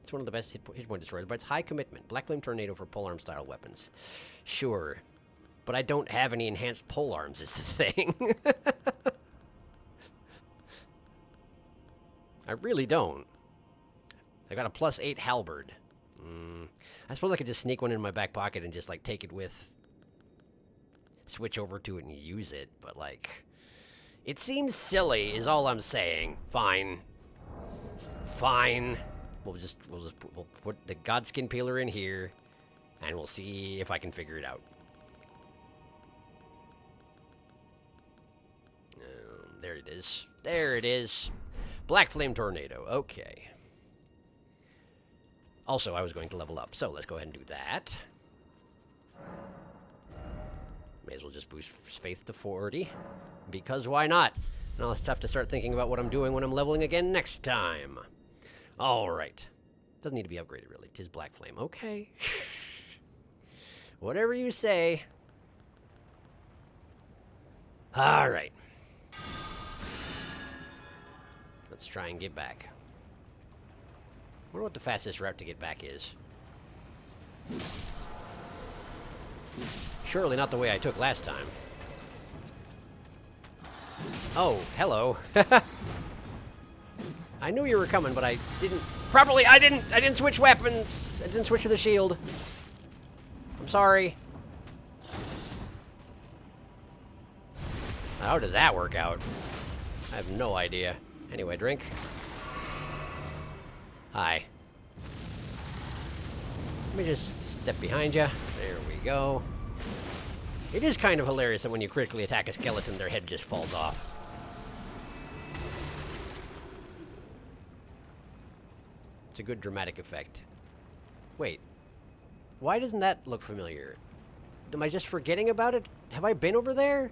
It's one of the best hit point destroyers, but it's high commitment. Black Flame Tornado for polearm style weapons. Sure. But I don't have any enhanced polearms is the thing. I really don't. I got a plus 8 halberd. I suppose I could just sneak one in my back pocket and just, like, take it with... Switch over to it and use it, but, like... It seems silly, is all I'm saying. Fine. Fine. We'll put the Godskin peeler in here, and we'll see if I can figure it out. it is. There it is. Black Flame Tornado. Okay. Also, I was going to level up, so let's go ahead and do that. May as well just boost faith to 40. Because why not? Now it's tough to start thinking about what I'm doing when I'm leveling again next time. Alright. Doesn't need to be upgraded, really. 'Tis Black Flame. Okay. Whatever you say. Alright. Let's try and get back. Wonder what the fastest route to get back is. Surely not the way I took last time. Oh, hello. I knew you were coming, but I didn't properly. I didn't switch weapons. I didn't switch to the shield. I'm sorry. How did that work out? I have no idea. Anyway, drink. Hi. Let me just step behind you. There we go. It is kind of hilarious that when you critically attack a skeleton, their head just falls off. It's a good dramatic effect. Wait. Why doesn't that look familiar? Am I just forgetting about it? Have I been over there?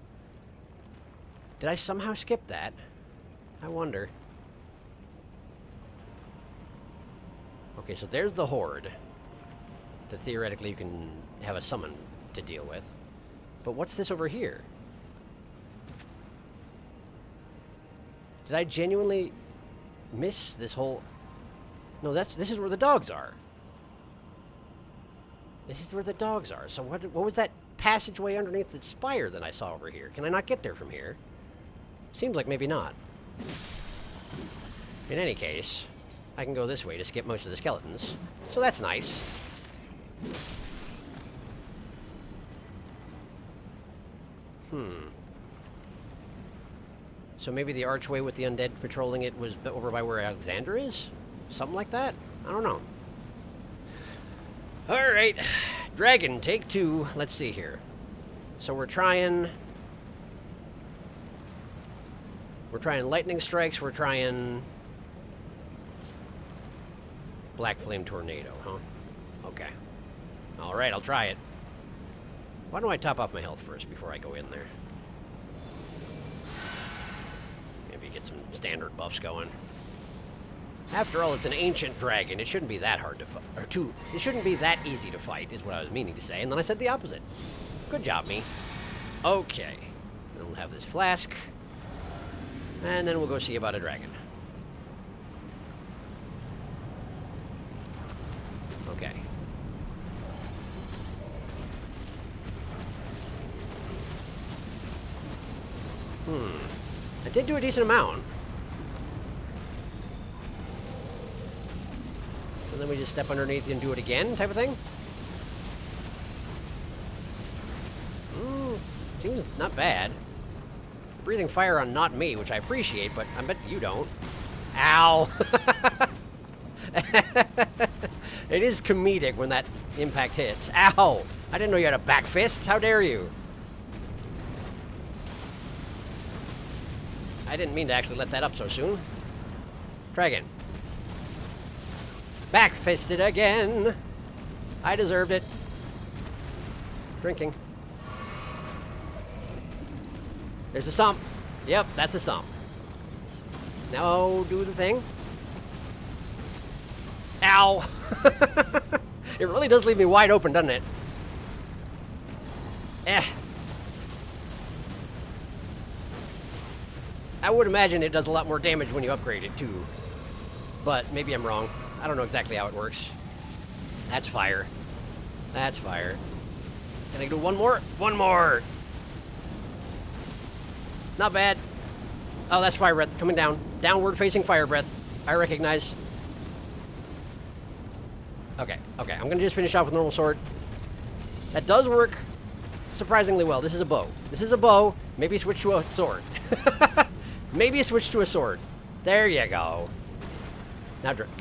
Did I somehow skip that? I wonder. Okay, so there's the horde. That theoretically you can have a summon to deal with. But what's this over here? Did I genuinely miss this whole... No, this is where the dogs are. This is where the dogs are. So what was that passageway underneath the spire that I saw over here? Can I not get there from here? Seems like maybe not. In any case, I can go this way to skip most of the skeletons. So that's nice. So maybe the archway with the undead patrolling it was over by where Alexander is? Something like that? I don't know. Alright. Dragon, take 2. Let's see here. So we're trying lightning strikes, we're trying Black Flame Tornado, huh? Okay. Alright, I'll try it. Why don't I top off my health first before I go in there? Maybe get some standard buffs going. After all, it's an ancient dragon. It shouldn't be that hard to fight. It shouldn't be that easy to fight, is what I was meaning to say. And then I said the opposite. Good job, me. Okay. Then we'll have this flask. And then we'll go see about a dragon. Okay. I did do a decent amount. And then we just step underneath and do it again, type of thing? Seems not bad. Breathing fire on not me, which I appreciate, but I bet you don't. Ow! It is comedic when that impact hits. Ow! I didn't know you had a back fist. How dare you? I didn't mean to actually let that up so soon. Try again. Back fisted again. I deserved it. Drinking. There's the stomp. Yep, that's a stomp. Now do the thing. Ow! It really does leave me wide open, doesn't it? I would imagine it does a lot more damage when you upgrade it, too. But maybe I'm wrong. I don't know exactly how it works. That's fire. That's fire. Can I do one more? One more! Not bad. Oh, that's fire breath coming down. Downward facing fire breath. I recognize. Okay, okay. I'm gonna just finish off with normal sword. That does work surprisingly well. This is a bow. This is a bow. Maybe switch to a sword. Maybe switch to a sword. There you go. Now drink.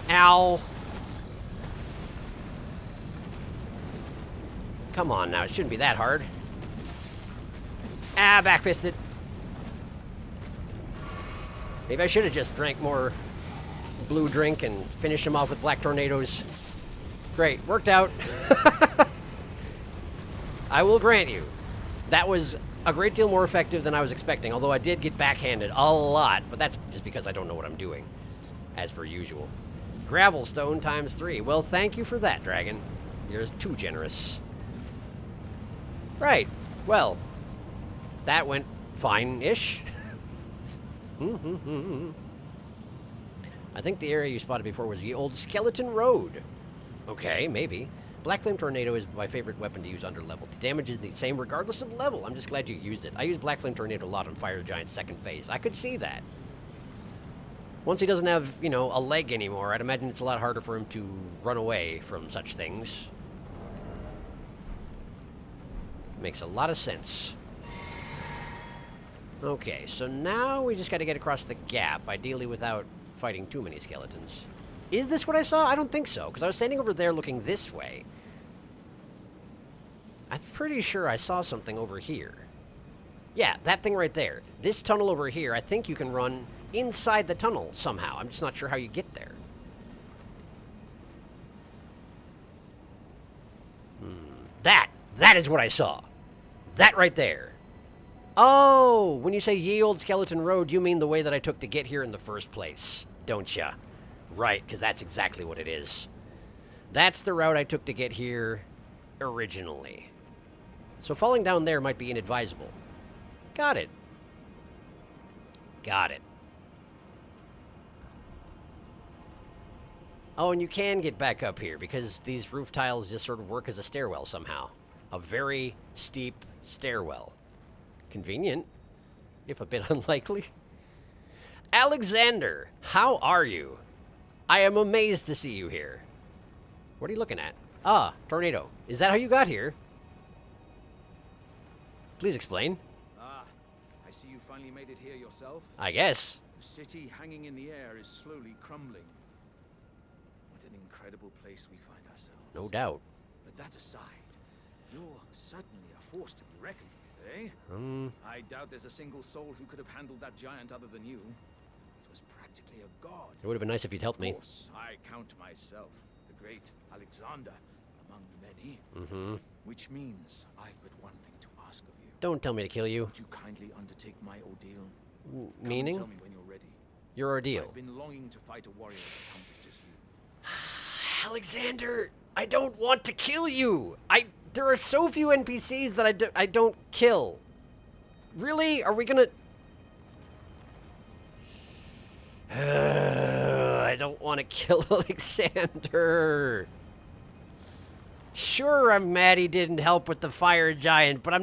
Ow. Come on now. It shouldn't be that hard. Ah, backfisted. Maybe I should have just drank more blue drink and finished him off with black tornadoes. Great, worked out. I will grant you, that was a great deal more effective than I was expecting, although I did get backhanded a lot, but that's just because I don't know what I'm doing, as per usual. Gravelstone times 3. Well, thank you for that, dragon. You're too generous. Right. Well, that went fine-ish. I think the area you spotted before was the old Skeleton Road. Okay, maybe. Black Flame Tornado is my favorite weapon to use under level. The damage is the same regardless of level. I'm just glad you used it. I use Black Flame Tornado a lot on Fire Giant's second phase. I could see that. Once he doesn't have, you know, a leg anymore, I'd imagine it's a lot harder for him to run away from such things. Makes a lot of sense. Okay, so now we just got to get across the gap, ideally without fighting too many skeletons. Is this what I saw? I don't think so, because I was standing over there looking this way. I'm pretty sure I saw something over here. Yeah, that thing right there. This tunnel over here, I think you can run inside the tunnel somehow. I'm just not sure how you get there. That is what I saw. That right there. Oh, when you say ye old skeleton road, you mean the way that I took to get here in the first place, don't ya? Right, because that's exactly what it is. That's the route I took to get here originally. So falling down there might be inadvisable. Got it. Got it. Oh, and you can get back up here because these roof tiles just sort of work as a stairwell somehow. A very steep stairwell. Convenient, if a bit unlikely. Alexander, how are you? I am amazed to see you here. What are you looking at? Ah, tornado. Is that how you got here? Please explain. Ah, I see you finally made it here yourself. I guess. The city hanging in the air is slowly crumbling. What an incredible place we find ourselves. No doubt. But that aside, you're certainly a force to be reckoned with, eh? I doubt there's a single soul who could have handled that giant other than you. It was practically a god. It would have been nice if you'd helped me. Of course, I count myself the great Alexander among the many. Which means I've but one thing to ask of you. Don't tell me to kill you. Would you kindly undertake my ordeal? Meaning? Come and tell me when you're ready. Your ordeal. I've been longing to fight a warrior as accomplished as you. Alexander, I don't want to kill you. There are so few NPCs that I don't kill. Really? Are we gonna... I don't want to kill Alexander. Sure, I'm mad he didn't help with the fire giant, but I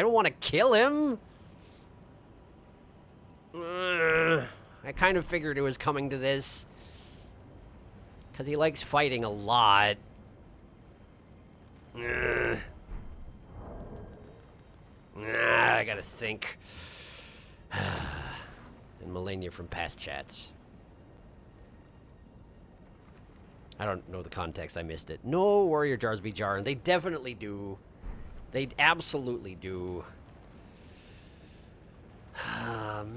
don't want to kill him. I kind of figured it was coming to this. Because he likes fighting a lot. I gotta think. And Melania from past chats. I don't know the context, I missed it. No warrior jars be jarring. They definitely do. They absolutely do.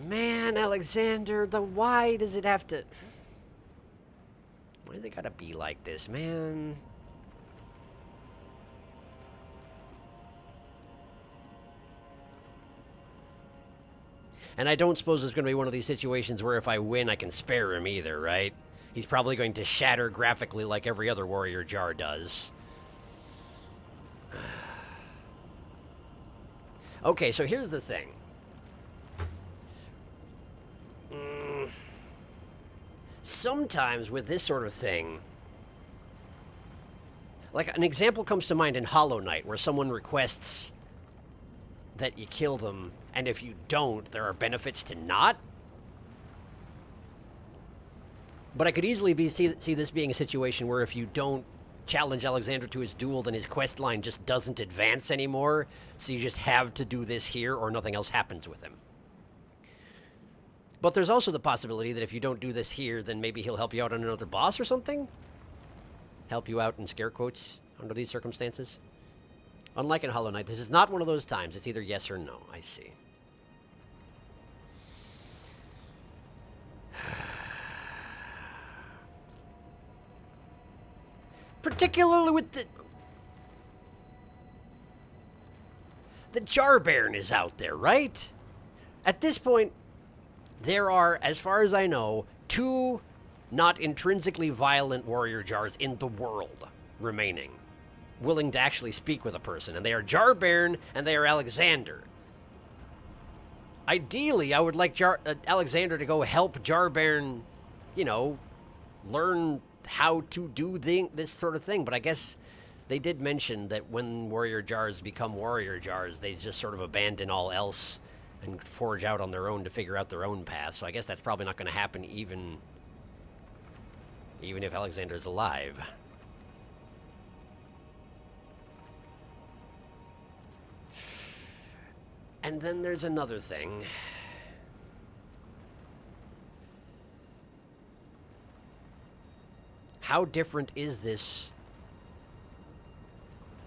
Man, Alexander, why does it have to... Why does it gotta be like this, man? And I don't suppose it's going to be one of these situations where if I win, I can spare him either, right? He's probably going to shatter graphically like every other warrior jar does. Okay, so here's the thing. Sometimes with this sort of thing, like an example comes to mind in Hollow Knight, where someone requests that you kill them, and if you don't, there are benefits to not. But I could easily see this being a situation where if you don't challenge Alexander to his duel, then his quest line just doesn't advance anymore, so you just have to do this here or nothing else happens with him. But there's also the possibility that if you don't do this here, then maybe he'll help you out on another boss or something? Help you out in scare quotes under these circumstances? Unlike in Hollow Knight, this is not one of those times. It's either yes or no. I see. Particularly with the Jar Baron is out there, right? At this point, there are, as far as I know, 2 not intrinsically violent warrior jars in the world remaining, willing to actually speak with a person, and they are Jar Baron and they are Alexander. Ideally, I would like Alexander to go help Jar Baron, you know, learn how to do this sort of thing, but I guess they did mention that when warrior jars become warrior jars, they just sort of abandon all else and forge out on their own to figure out their own path. So I guess that's probably not going to happen even if Alexander's alive. And then there's another thing. How different is this?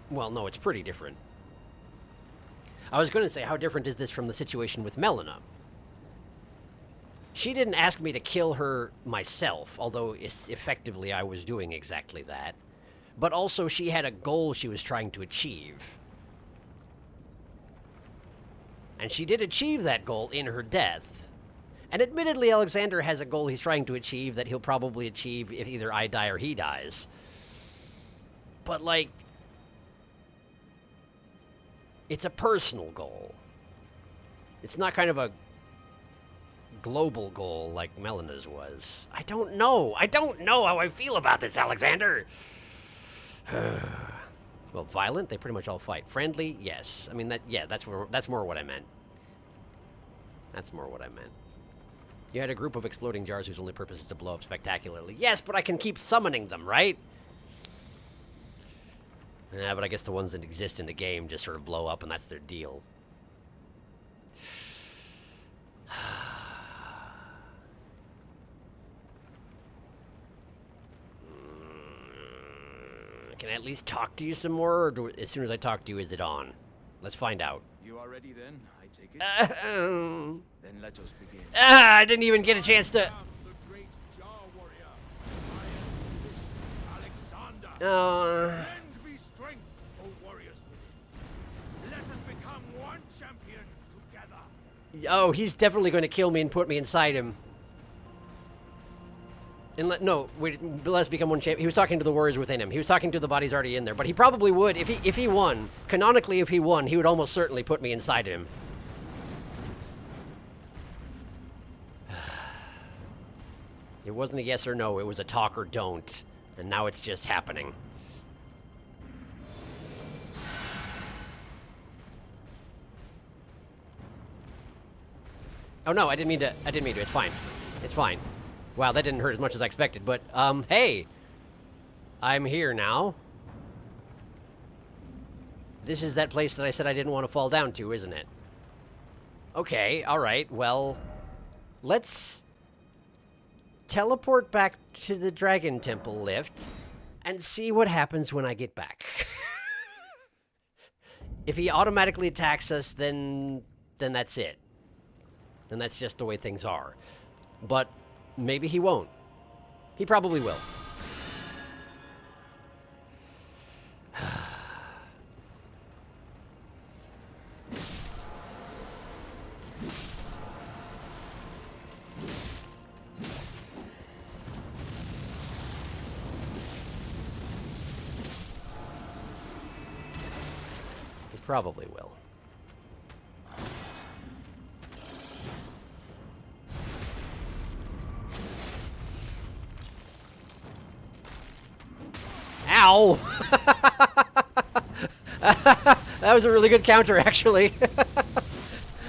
Well, no, it's pretty different. I was going to say, how different is this from the situation with Melina? She didn't ask me to kill her myself, although effectively I was doing exactly that. But also, she had a goal she was trying to achieve. And she did achieve that goal in her death. And admittedly, Alexander has a goal he's trying to achieve that he'll probably achieve if either I die or he dies. But, like, it's a personal goal. It's not kind of a global goal like Melina's was. I don't know. I don't know how I feel about this, Alexander. Well, violent, they pretty much all fight. Friendly, yes. I mean, that's more what I meant. That's more what I meant. You had a group of exploding jars whose only purpose is to blow up spectacularly. Yes, but I can keep summoning them, right? Yeah, but I guess the ones that exist in the game just sort of blow up and that's their deal. Can I at least talk to you some more, or as soon as I talk to you, is it on? Let's find out. You are ready then, I take it? Then let us begin. I didn't even get a chance to... The great Jar warrior, Iron Fist Alexander. Lend me strength, O warriors. Let us become one champion together. Oh, he's definitely going to kill me and put me inside him. And no, wait, let's become one champion. He was talking to the warriors within him. He was talking to the bodies already in there. But he probably would, if he won, canonically if he won, he would almost certainly put me inside him. It wasn't a yes or no, it was a talk or don't. And now it's just happening. Oh no, I didn't mean to, it's fine. It's fine. Wow, that didn't hurt as much as I expected, but, hey! I'm here now. This is that place that I said I didn't want to fall down to, isn't it? Okay, alright, well... Let's... teleport back to the Dragon Temple lift, and see what happens when I get back. If he automatically attacks us, then that's it. Then that's just the way things are. But... maybe he won't. He probably will. He probably will. Ow! That was a really good counter, actually.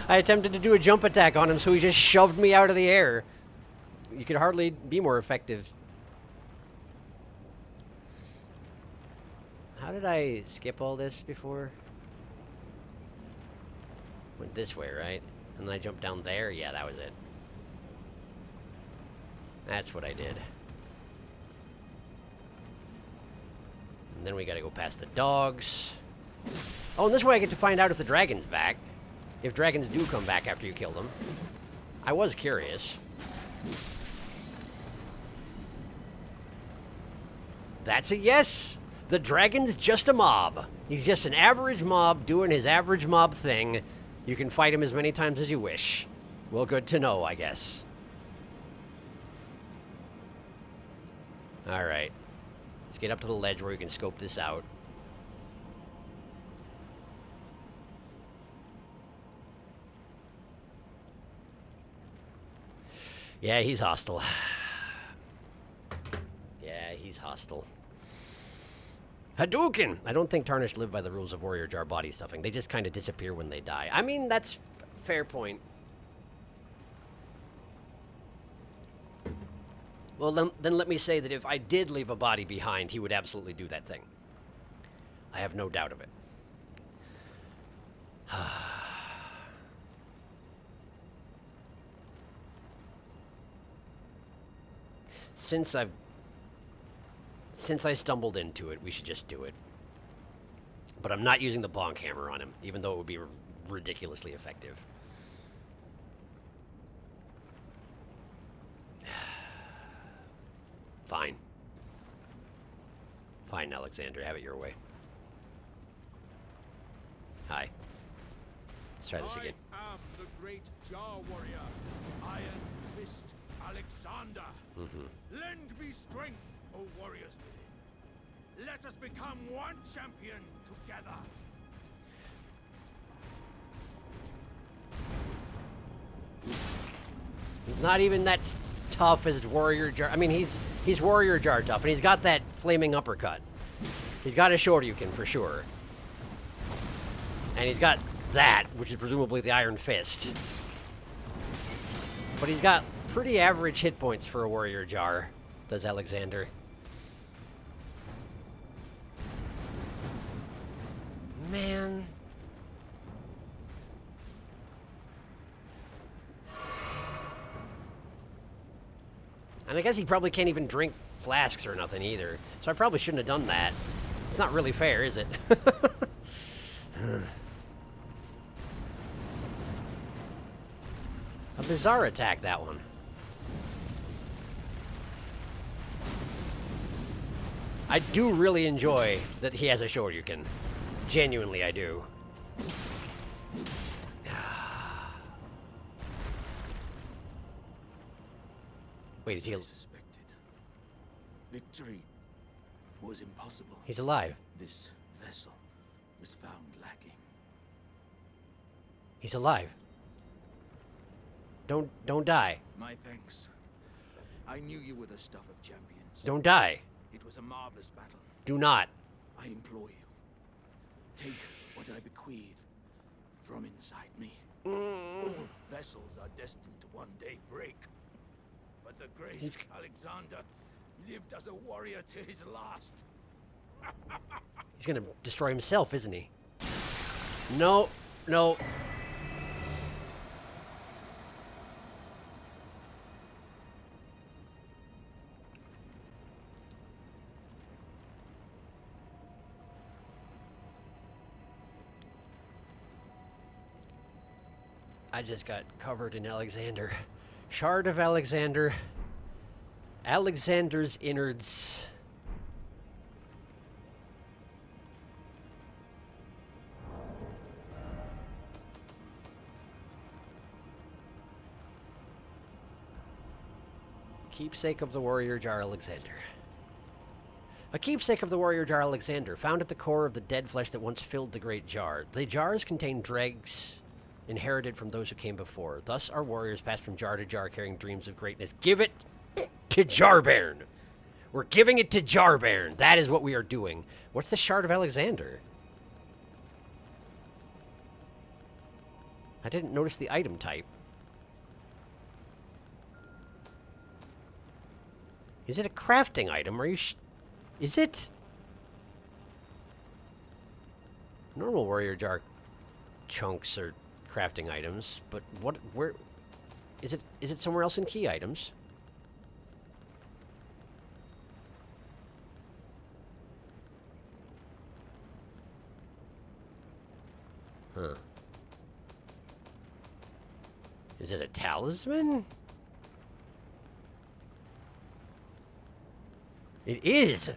I attempted to do a jump attack on him, so he just shoved me out of the air. You could hardly be more effective. How did I skip all this before? Went this way, right? And then I jumped down there? Yeah, that was it. That's what I did. And then we gotta go past the dogs. Oh, and this way I get to find out if the dragon's back. If dragons do come back after you kill them. I was curious. That's a yes! The dragon's just a mob. He's just an average mob doing his average mob thing. You can fight him as many times as you wish. Well, good to know, I guess. Alright. Let's get up to the ledge where we can scope this out. Yeah, he's hostile. Yeah, he's hostile. Hadouken! I don't think Tarnished live by the rules of Warrior Jar body stuffing. They just kind of disappear when they die. I mean, that's a fair point. Well, then let me say that if I did leave a body behind, he would absolutely do that thing. I have no doubt of it. Since I stumbled into it, we should just do it. But I'm not using the bonk hammer on him, even though it would be ridiculously effective. Fine. Fine, Alexander, have it your way. Hi. Let's try this again. I am the great Jar Warrior, Iron Fist Alexander. Lend me strength, O warriors within. Let us become one champion together. He's not even that tough as Warrior Jar. I mean, he's Warrior Jar tough, and he's got that flaming uppercut. He's got a Shoryuken for sure. And he's got that, which is presumably the Iron Fist. But he's got pretty average hit points for a Warrior Jar, does Alexander. Man. And I guess he probably can't even drink flasks or nothing either. So I probably shouldn't have done that. It's not really fair, is it? A bizarre attack, that one. I do really enjoy that he has a Shoryuken. Genuinely, I do. Wait, is he... Suspected. Victory was impossible. He's alive. This vessel was found lacking. He's alive. Don't die. My thanks. I knew you were the stuff of champions. Don't die. It was a marvelous battle. Do not. I implore you. Take what I bequeath from inside me. All vessels are destined to one day break. But the great Alexander lived as a warrior to his last. He's gonna destroy himself, isn't he? No, no. I just got covered in Alexander. Shard of Alexander. Alexander's innards. Keepsake of the Warrior Jar Alexander. A keepsake of the Warrior Jar Alexander, found at the core of the dead flesh that once filled the great jar. The jars contain dregs inherited from those who came before. Thus our warriors passed from jar to jar, carrying dreams of greatness. Give it to Jarbairn! We're giving it to Jarbairn! That is what we are doing. What's the Shard of Alexander? I didn't notice the item type. Is it a crafting item? Are you is it? Normal Warrior Jar chunks are crafting items, but where is it somewhere else in key items? Huh. Is it a talisman? It is!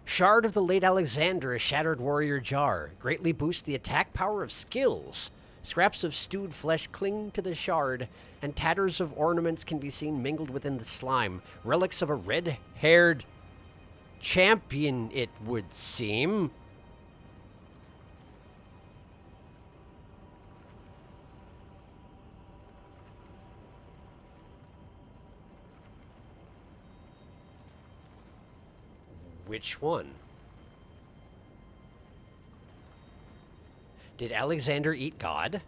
Shard of the late Alexander, a shattered warrior jar. Greatly boosts the attack power of skills. Scraps of stewed flesh cling to the shard, and tatters of ornaments can be seen mingled within the slime. Relics of a red-haired champion, it would seem. Which one? Did Alexander eat God?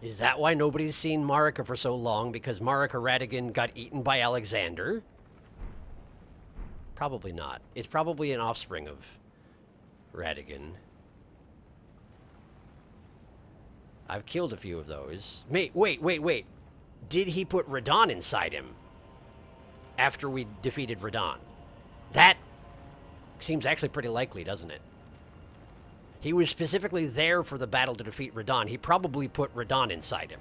Is that why nobody's seen Marika for so long? Because Marika Radigan got eaten by Alexander? Probably not. It's probably an offspring of Radigan. I've killed a few of those. Wait. Did he put Radon inside him after we defeated Radon? That seems actually pretty likely, doesn't it? He was specifically there for the battle to defeat Radon. He probably put Radon inside him.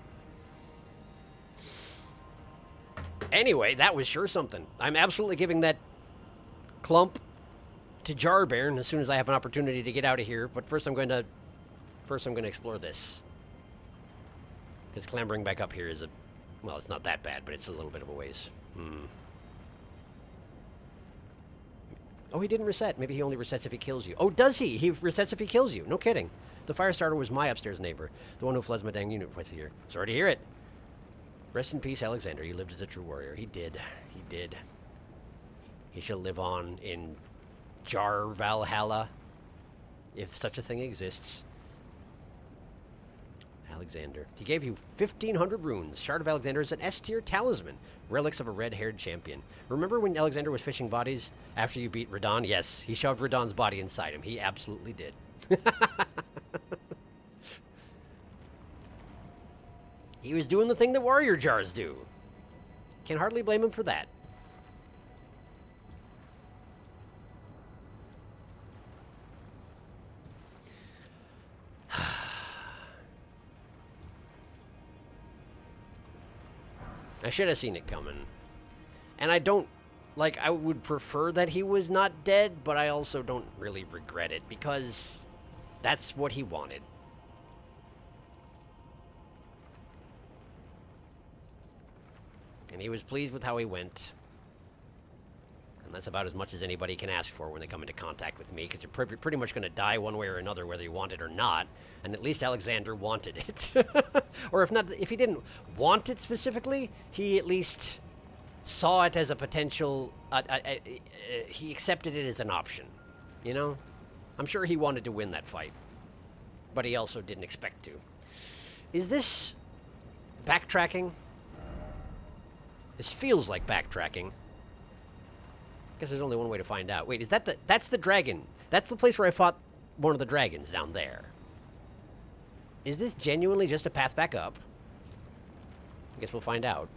Anyway, that was sure something. I'm absolutely giving that clump to Jarbairn as soon as I have an opportunity to get out of here. But first I'm going to explore this. Because clambering back up here is a... Well, it's not that bad, but it's a little bit of a ways. Oh, he didn't reset. Maybe he only resets if he kills you. Oh, does he? He resets if he kills you. No kidding. The Firestarter was my upstairs neighbor. The one who floods my dang unit twice a year. Sorry to hear it. Rest in peace, Alexander. He lived as a true warrior. He did. He did. He shall live on in Jar Valhalla, if such a thing exists. Alexander. He gave you 1,500 runes. Shard of Alexander is an S-tier talisman. Relics of a red-haired champion. Remember when Alexander was fishing bodies after you beat Radon? Yes, he shoved Radon's body inside him. He absolutely did. He was doing the thing that warrior jars do. Can hardly blame him for that. I should have seen it coming. And I don't... Like, I would prefer that he was not dead, but I also don't really regret it, because that's what he wanted. And he was pleased with how he went. And that's about as much as anybody can ask for when they come into contact with me, because you're pretty much going to die one way or another, whether you want it or not. And at least Alexander wanted it. Or if not, if he didn't want it specifically, he at least saw it as a potential, he accepted it as an option, you know? I'm sure he wanted to win that fight, but he also didn't expect to. Is this backtracking? This feels like backtracking. Guess there's only one way to find out. Wait, is that that's the dragon? That's the place where I fought one of the dragons down there. Is this genuinely just a path back up? I guess we'll find out.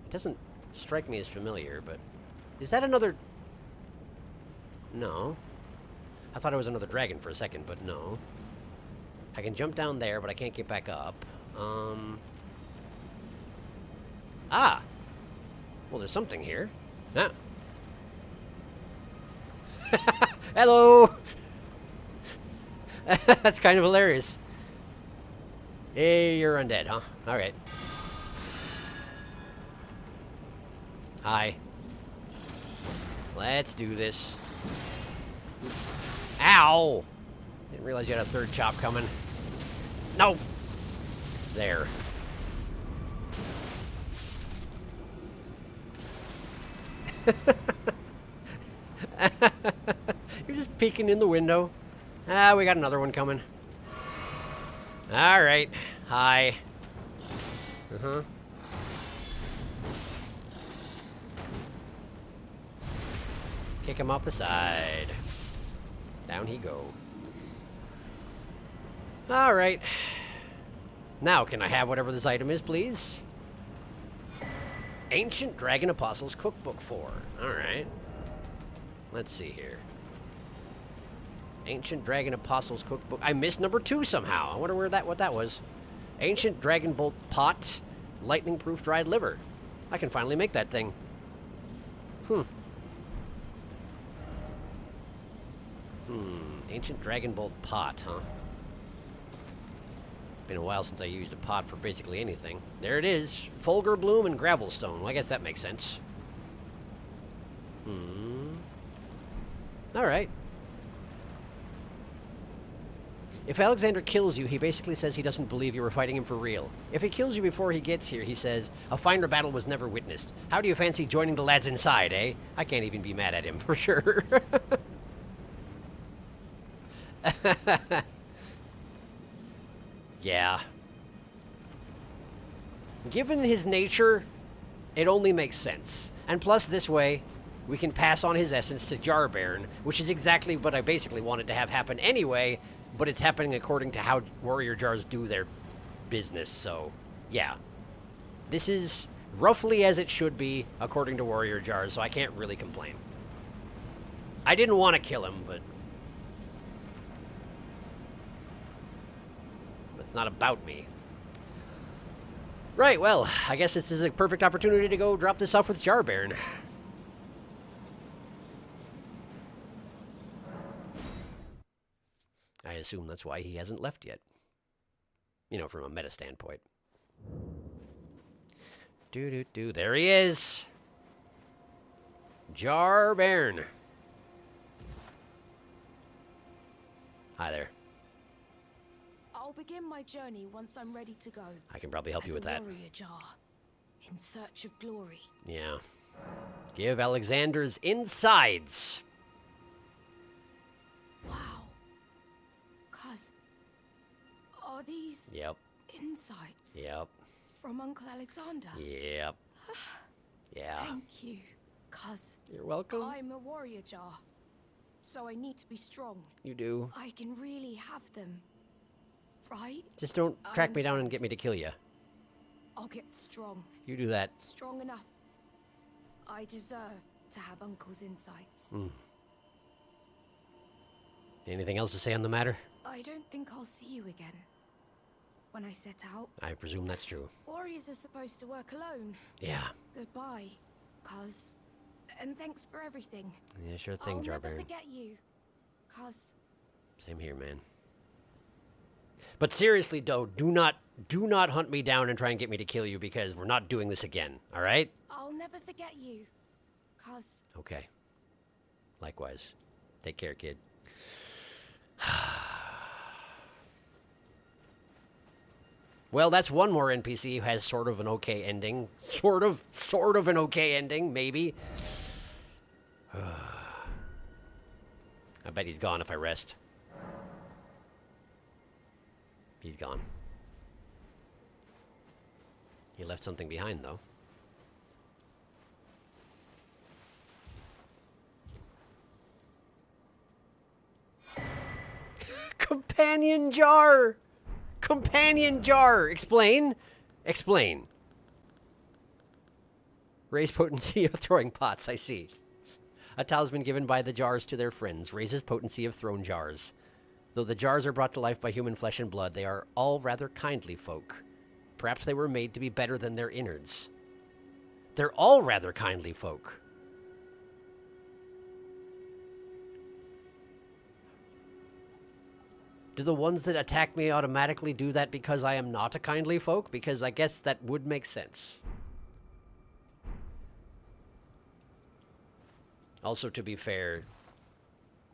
It doesn't strike me as familiar, but... Is that another... No. I thought it was another dragon for a second, but no. I can jump down there, but I can't get back up. Ah! Well, there's something here. Ah. Hello! That's kind of hilarious. Hey, you're undead, huh? Alright. Hi. Let's do this. Ow! Didn't realize you had a third chop coming. No! There. You're just peeking in the window. Ah, we got another one coming. Alright. Hi. Uh-huh. Kick him off the side. Down he go. Alright. Now, can I have whatever this item is, please? Ancient Dragon Apostles Cookbook 4. Alright. Let's see here. Ancient Dragon Apostles Cookbook. I missed number 2 somehow. I wonder what that was. Ancient Dragon Bolt Pot. Lightning Proof Dried Liver. I can finally make that thing. Ancient Dragon Bolt Pot, huh? Been a while since I used a pot for basically anything. There it is. Fulgur Bloom and Gravelstone. Well, I guess that makes sense. Alright. If Alexander kills you, he basically says he doesn't believe you were fighting him for real. If he kills you before he gets here, he says, a finer battle was never witnessed. How do you fancy joining the lads inside, eh? I can't even be mad at him, for sure. Yeah. Given his nature, it only makes sense. And plus, this way, we can pass on his essence to Jarbairn, which is exactly what I basically wanted to have happen anyway, but it's happening according to how warrior jars do their business, so yeah. This is roughly as it should be according to warrior jars, so I can't really complain. I didn't want to kill him, but it's not about me. Right, well, I guess this is a perfect opportunity to go drop this off with Jarbairn. I assume that's why he hasn't left yet. You know, from a meta standpoint. There he is! Jarbairn. Hi there. I'll begin my journey once I'm ready to go. I can probably help you with that. Warrior jar, in search of glory. Yeah. Give Alexander's insides. Wow. Cuz, are these insights? Yep. From Uncle Alexander? Yep. Yeah. Thank you, cuz. You're welcome. I'm a warrior jar, so I need to be strong. You do. I can really have them, right? Just don't track me down and get me to kill you. I'll get strong. You do that. Strong enough. I deserve to have Uncle's insights. Anything else to say on the matter? I don't think I'll see you again. When I set out, I presume that's true. warriors are supposed to work alone. Yeah. Goodbye, cuz. And thanks for everything. Yeah, sure thing, I'll never Jarbairn. forget you, cuz. Same here, man. But seriously, though, do not hunt me down and try and get me to kill you, because we're not doing this again, all right? I'll never forget you, cuz. Okay. Likewise. Take care, kid. Well, that's one more NPC who has sort of an okay ending. Sort of an okay ending, maybe. I bet he's gone if I rest. He's gone. He left something behind, though. Companion jar! Companion jar! Explain! Explain. Raise potency of throwing pots, I see. A talisman given by the jars to their friends raises potency of thrown jars. Though the jars are brought to life by human flesh and blood, they are all rather kindly folk. Perhaps they were made to be better than their innards. They're all rather kindly folk. Do the ones that attack me automatically do that because I am not a kindly folk? Because I guess that would make sense. Also, to be fair,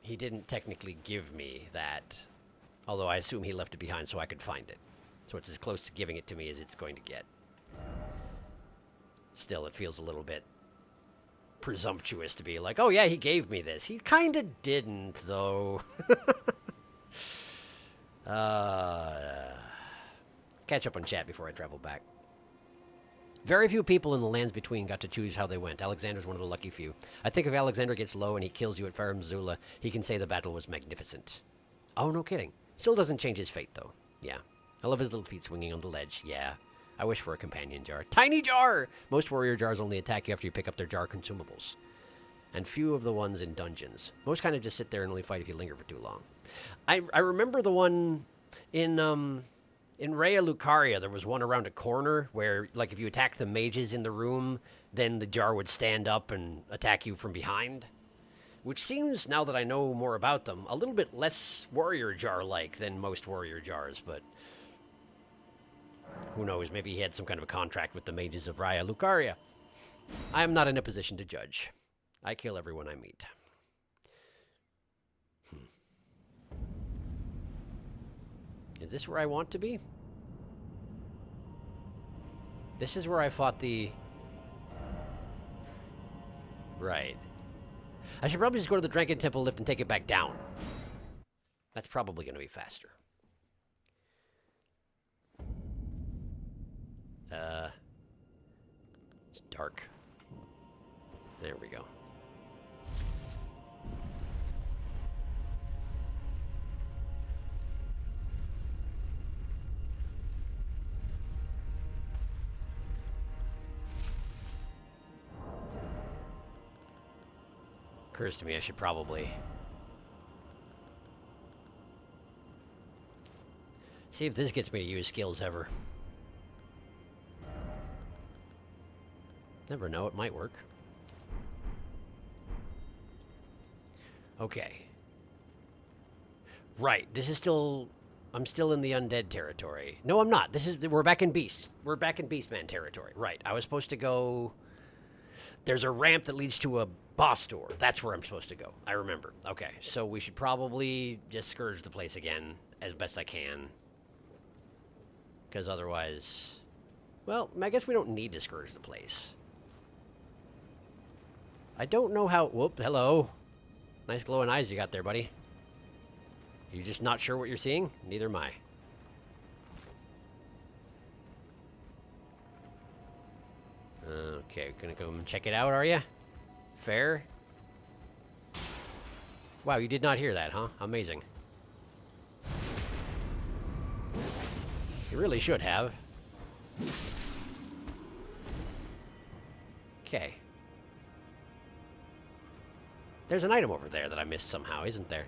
he didn't technically give me that. Although I assume he left it behind so I could find it. So it's as close to giving it to me as it's going to get. Still, it feels a little bit presumptuous to be like, oh yeah, he gave me this. He kind of didn't, though. Catch up on chat before I travel back. Very few people in the lands between got to choose how they went. Alexander's one of the lucky few. I think if Alexander gets low and he kills you at Farum Zula, he can say the battle was magnificent. Oh, no kidding. Still doesn't change his fate, though. Yeah. I love his little feet swinging on the ledge. Yeah. I wish for a companion jar. Tiny jar! Most warrior jars only attack you after you pick up their jar consumables. And few of the ones in dungeons. Most kind of just sit there and only fight if you linger for too long. I remember the one in Raya Lucaria, there was one around a corner where, like, if you attacked the mages in the room, then the jar would stand up and attack you from behind. Which seems, now that I know more about them, a little bit less warrior jar-like than most warrior jars, but who knows, maybe he had some kind of a contract with the mages of Raya Lucaria. I am not in a position to judge. I kill everyone I meet. Is this where I want to be? This is where I fought the... Right. I should probably just go to the Dragon Temple lift and take it back down. That's probably going to be faster. It's dark. There we go. Occurs to me I should probably see if this gets me to use skills ever. Never know, it might work. Okay. Right, this is still... I'm still in the undead territory. No, I'm not. We're back in Beast. We're back in Beastman territory. Right, I was supposed to go... There's a ramp that leads to a boss door. That's where I'm supposed to go. I remember. Okay, so we should probably just scourge the place again as best I can. Because otherwise... Well, I guess we don't need to scourge the place. I don't know how... Whoop, hello. Nice glowing eyes you got there, buddy. You just not sure what you're seeing? Neither am I. Okay, gonna go and check it out, are you? Fair. Wow, you did not hear that, huh? Amazing. You really should have. Okay. There's an item over there that I missed somehow, isn't there?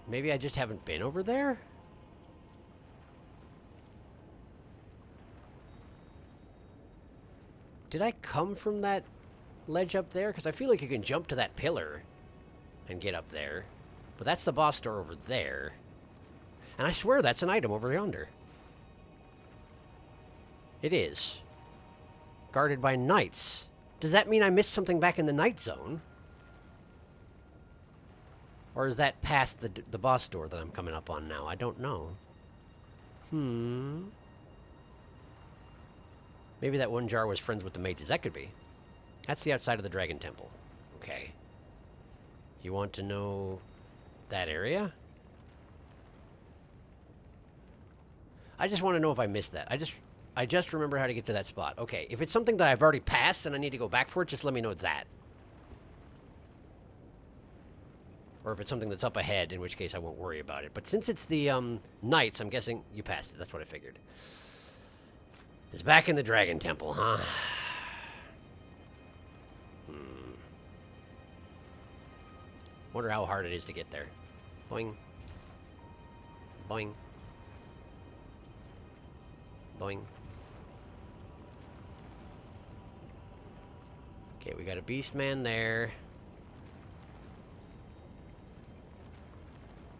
Maybe I just haven't been over there? Did I come from that ledge up there? Because I feel like you can jump to that pillar and get up there. But that's the boss door over there. And I swear that's an item over yonder. It is. Guarded by knights. Does that mean I missed something back in the night zone? Or is that past the boss door that I'm coming up on now? I don't know. Maybe that one jar was friends with the mages. That could be. That's the outside of the Dragon Temple. Okay. You want to know that area? I just want to know if I missed that. I just remember how to get to that spot. Okay, if it's something that I've already passed and I need to go back for it, just let me know that. Or if it's something that's up ahead, in which case I won't worry about it. But since it's the knights, I'm guessing you passed it. That's what I figured. It's back in the Dragon Temple, huh? Wonder how hard it is to get there. Boing. Boing. Boing. Okay, we got a beast man there.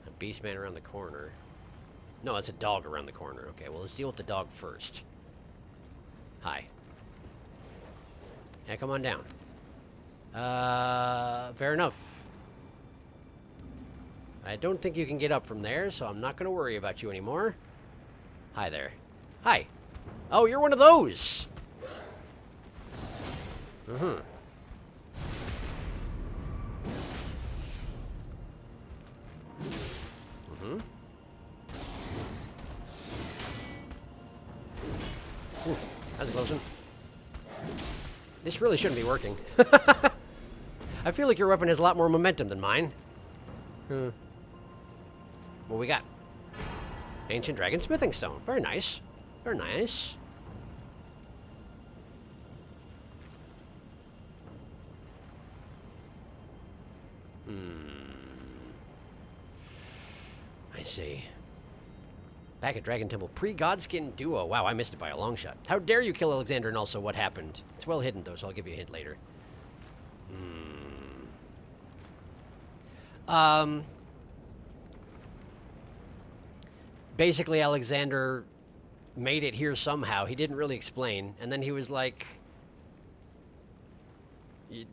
A beast man around the corner. No, it's a dog around the corner. Okay, well, let's deal with the dog first. Hi. Yeah, come on down. Fair enough. I don't think you can get up from there, so I'm not going to worry about you anymore. Hi there. Hi. Oh, you're one of those. Oof, that's a close one. This really shouldn't be working. I feel like your weapon has a lot more momentum than mine. What we got? Ancient Dragon Smithing Stone. Very nice. Very nice. I see. Back at Dragon Temple, pre-Godskin duo. Wow, I missed it by a long shot. How dare you kill Alexander, and also what happened? It's well hidden, though, so I'll give you a hint later. Basically, Alexander made it here somehow. He didn't really explain, and then he was like,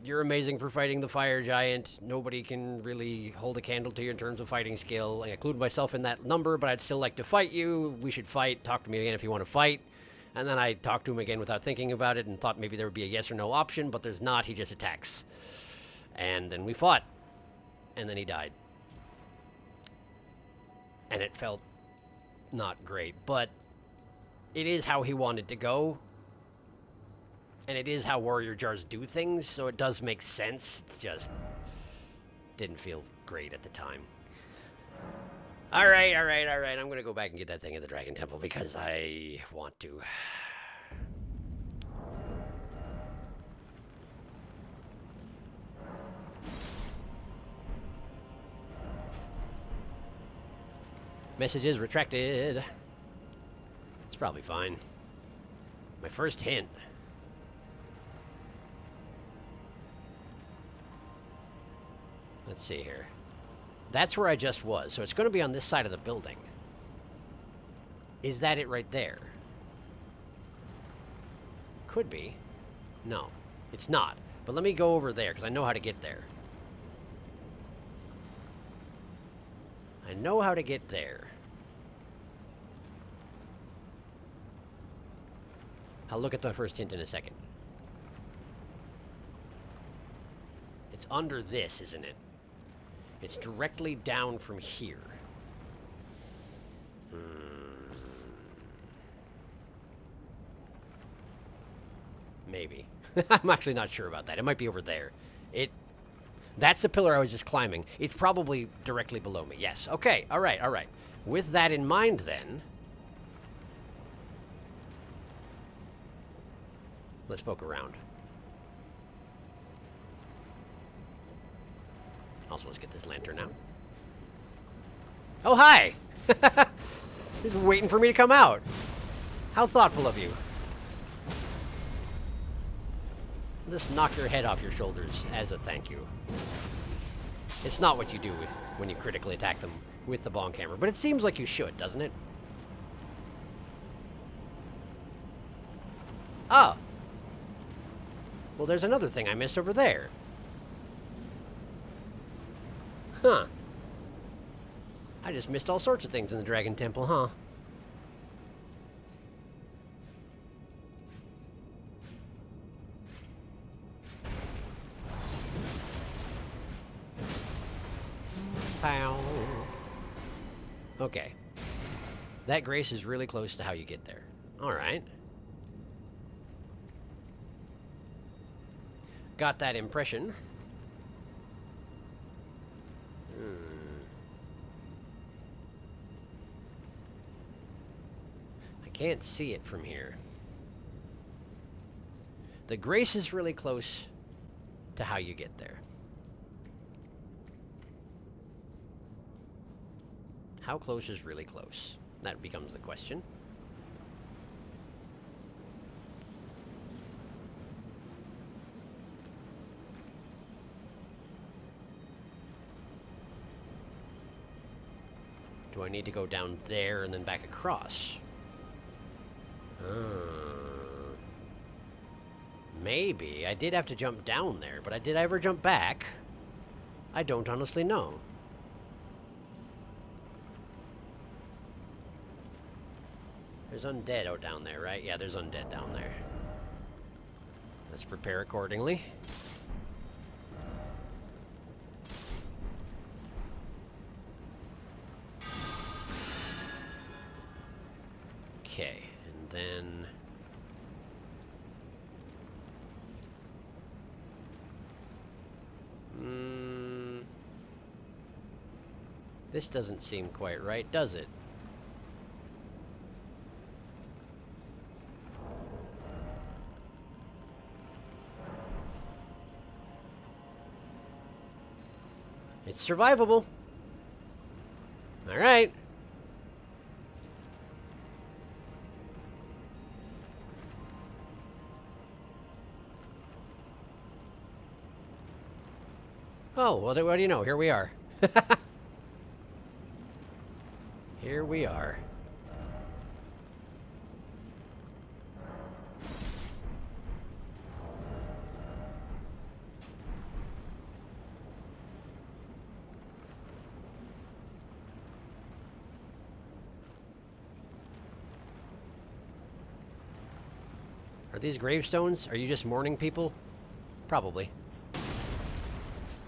you're amazing for fighting the fire giant. Nobody can really hold a candle to you in terms of fighting skill. I include myself in that number, but I'd still like to fight you. We should fight. Talk to me again if you want to fight. And then I talked to him again without thinking about it and thought maybe there would be a yes or no option, but there's not. He just attacks. And then we fought. And then he died. And it felt not great, but it is how he wanted to go. And it is how warrior jars do things, so it does make sense. It's just didn't feel great at the time. All right. I'm going to go back and get that thing at the Dragon Temple because I want to. Messages retracted. It's probably fine. My first hint. Let's see here. That's where I just was, so it's going to be on this side of the building. Is that it right there? Could be. No, it's not. But let me go over there, because I know how to get there. I know how to get there. I'll look at the first hint in a second. It's under this, isn't it? It's directly down from here. Maybe. I'm actually not sure about that. It might be over there. That's the pillar I was just climbing. It's probably directly below me. Yes. Okay. All right. With that in mind, then, let's poke around. Also, let's get this lantern out. Oh, hi! He's waiting for me to come out. How thoughtful of you. I'll just knock your head off your shoulders as a thank you. It's not what you do when you critically attack them with the bonk hammer, but it seems like you should, doesn't it? Oh. Well, there's another thing I missed over there. Huh. I just missed all sorts of things in the Dragon Temple, huh? Pow. Okay. That grace is really close to how you get there. Alright. Got that impression. I can't see it from here. The grace is really close to how you get there. How close is really close? That becomes the question. Do I need to go down there and then back across? Maybe. I did have to jump down there, but did I ever jump back? I don't honestly know. There's undead out down there, right? Yeah, there's undead down there. Let's prepare accordingly. Okay, and then... This doesn't seem quite right, does it? It's survivable. All right. Oh, well, what do you know? Here we are. Here we are. Are these gravestones? Are you just mourning people? Probably.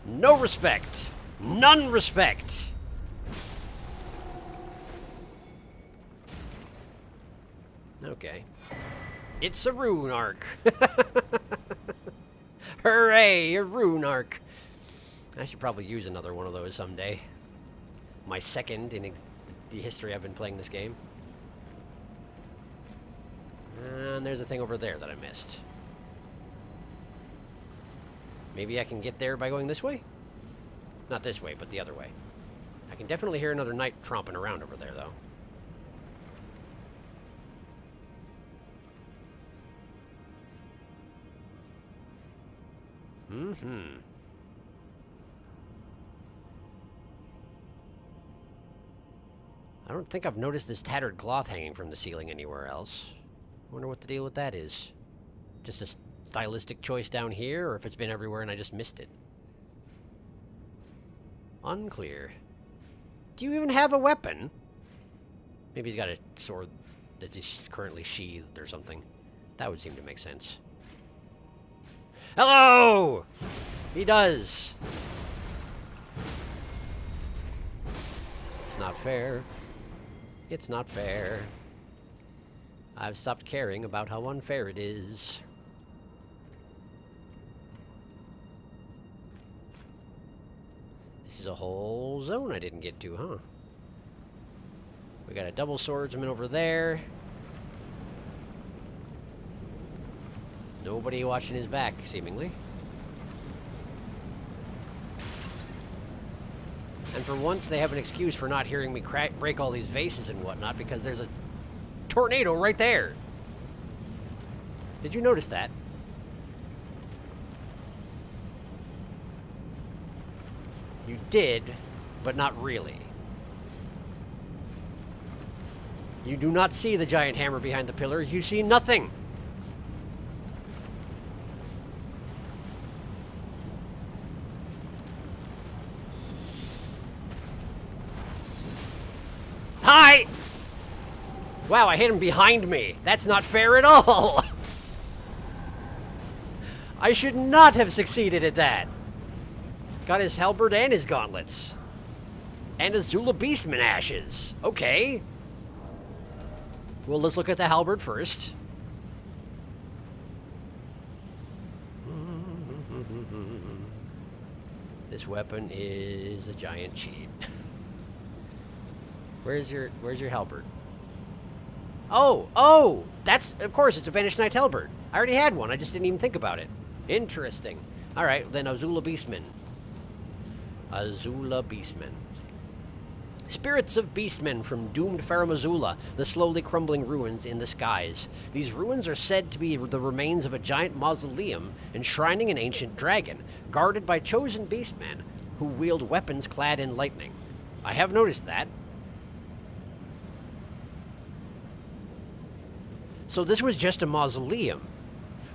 No respect. None respect. Okay. It's a rune arc. Hooray, a rune arc. I should probably use another one of those someday. My second in the history I've been playing this game. And there's a thing over there that I missed. Maybe I can get there by going this way? Not this way, but the other way. I can definitely hear another knight tromping around over there, though. Mm-hmm. I don't think I've noticed this tattered cloth hanging from the ceiling anywhere else. I wonder what the deal with that is. Just a stylistic choice down here, or if it's been everywhere and I just missed it. Unclear. Do you even have a weapon? Maybe he's got a sword that is currently sheathed or something. That would seem to make sense. Hello! He does. It's not fair. It's not fair. I've stopped caring about how unfair it is. This is a whole zone I didn't get to, huh? We got a double swordsman over there. Nobody watching his back, seemingly. And for once, they have an excuse for not hearing me break all these vases and whatnot, because there's a tornado right there. Did you notice that? You did, but not really. You do not see the giant hammer behind the pillar. You see nothing. Hi! Wow, I hit him behind me. That's not fair at all. I should not have succeeded at that. Got his halberd and his gauntlets. And Azula Beastman ashes. Okay. Well, let's look at the halberd first. This weapon is a giant cheat. Where's your halberd? Oh, that's, of course, it's a Banished Knight halberd. I already had one, I just didn't even think about it. Interesting. Alright, then Azula Beastman. Azula Beastman. Spirits of beastmen from doomed Farum Azula, the slowly crumbling ruins in the skies. These ruins are said to be the remains of a giant mausoleum enshrining an ancient dragon, guarded by chosen beastmen who wield weapons clad in lightning. I have noticed that. So this was just a mausoleum.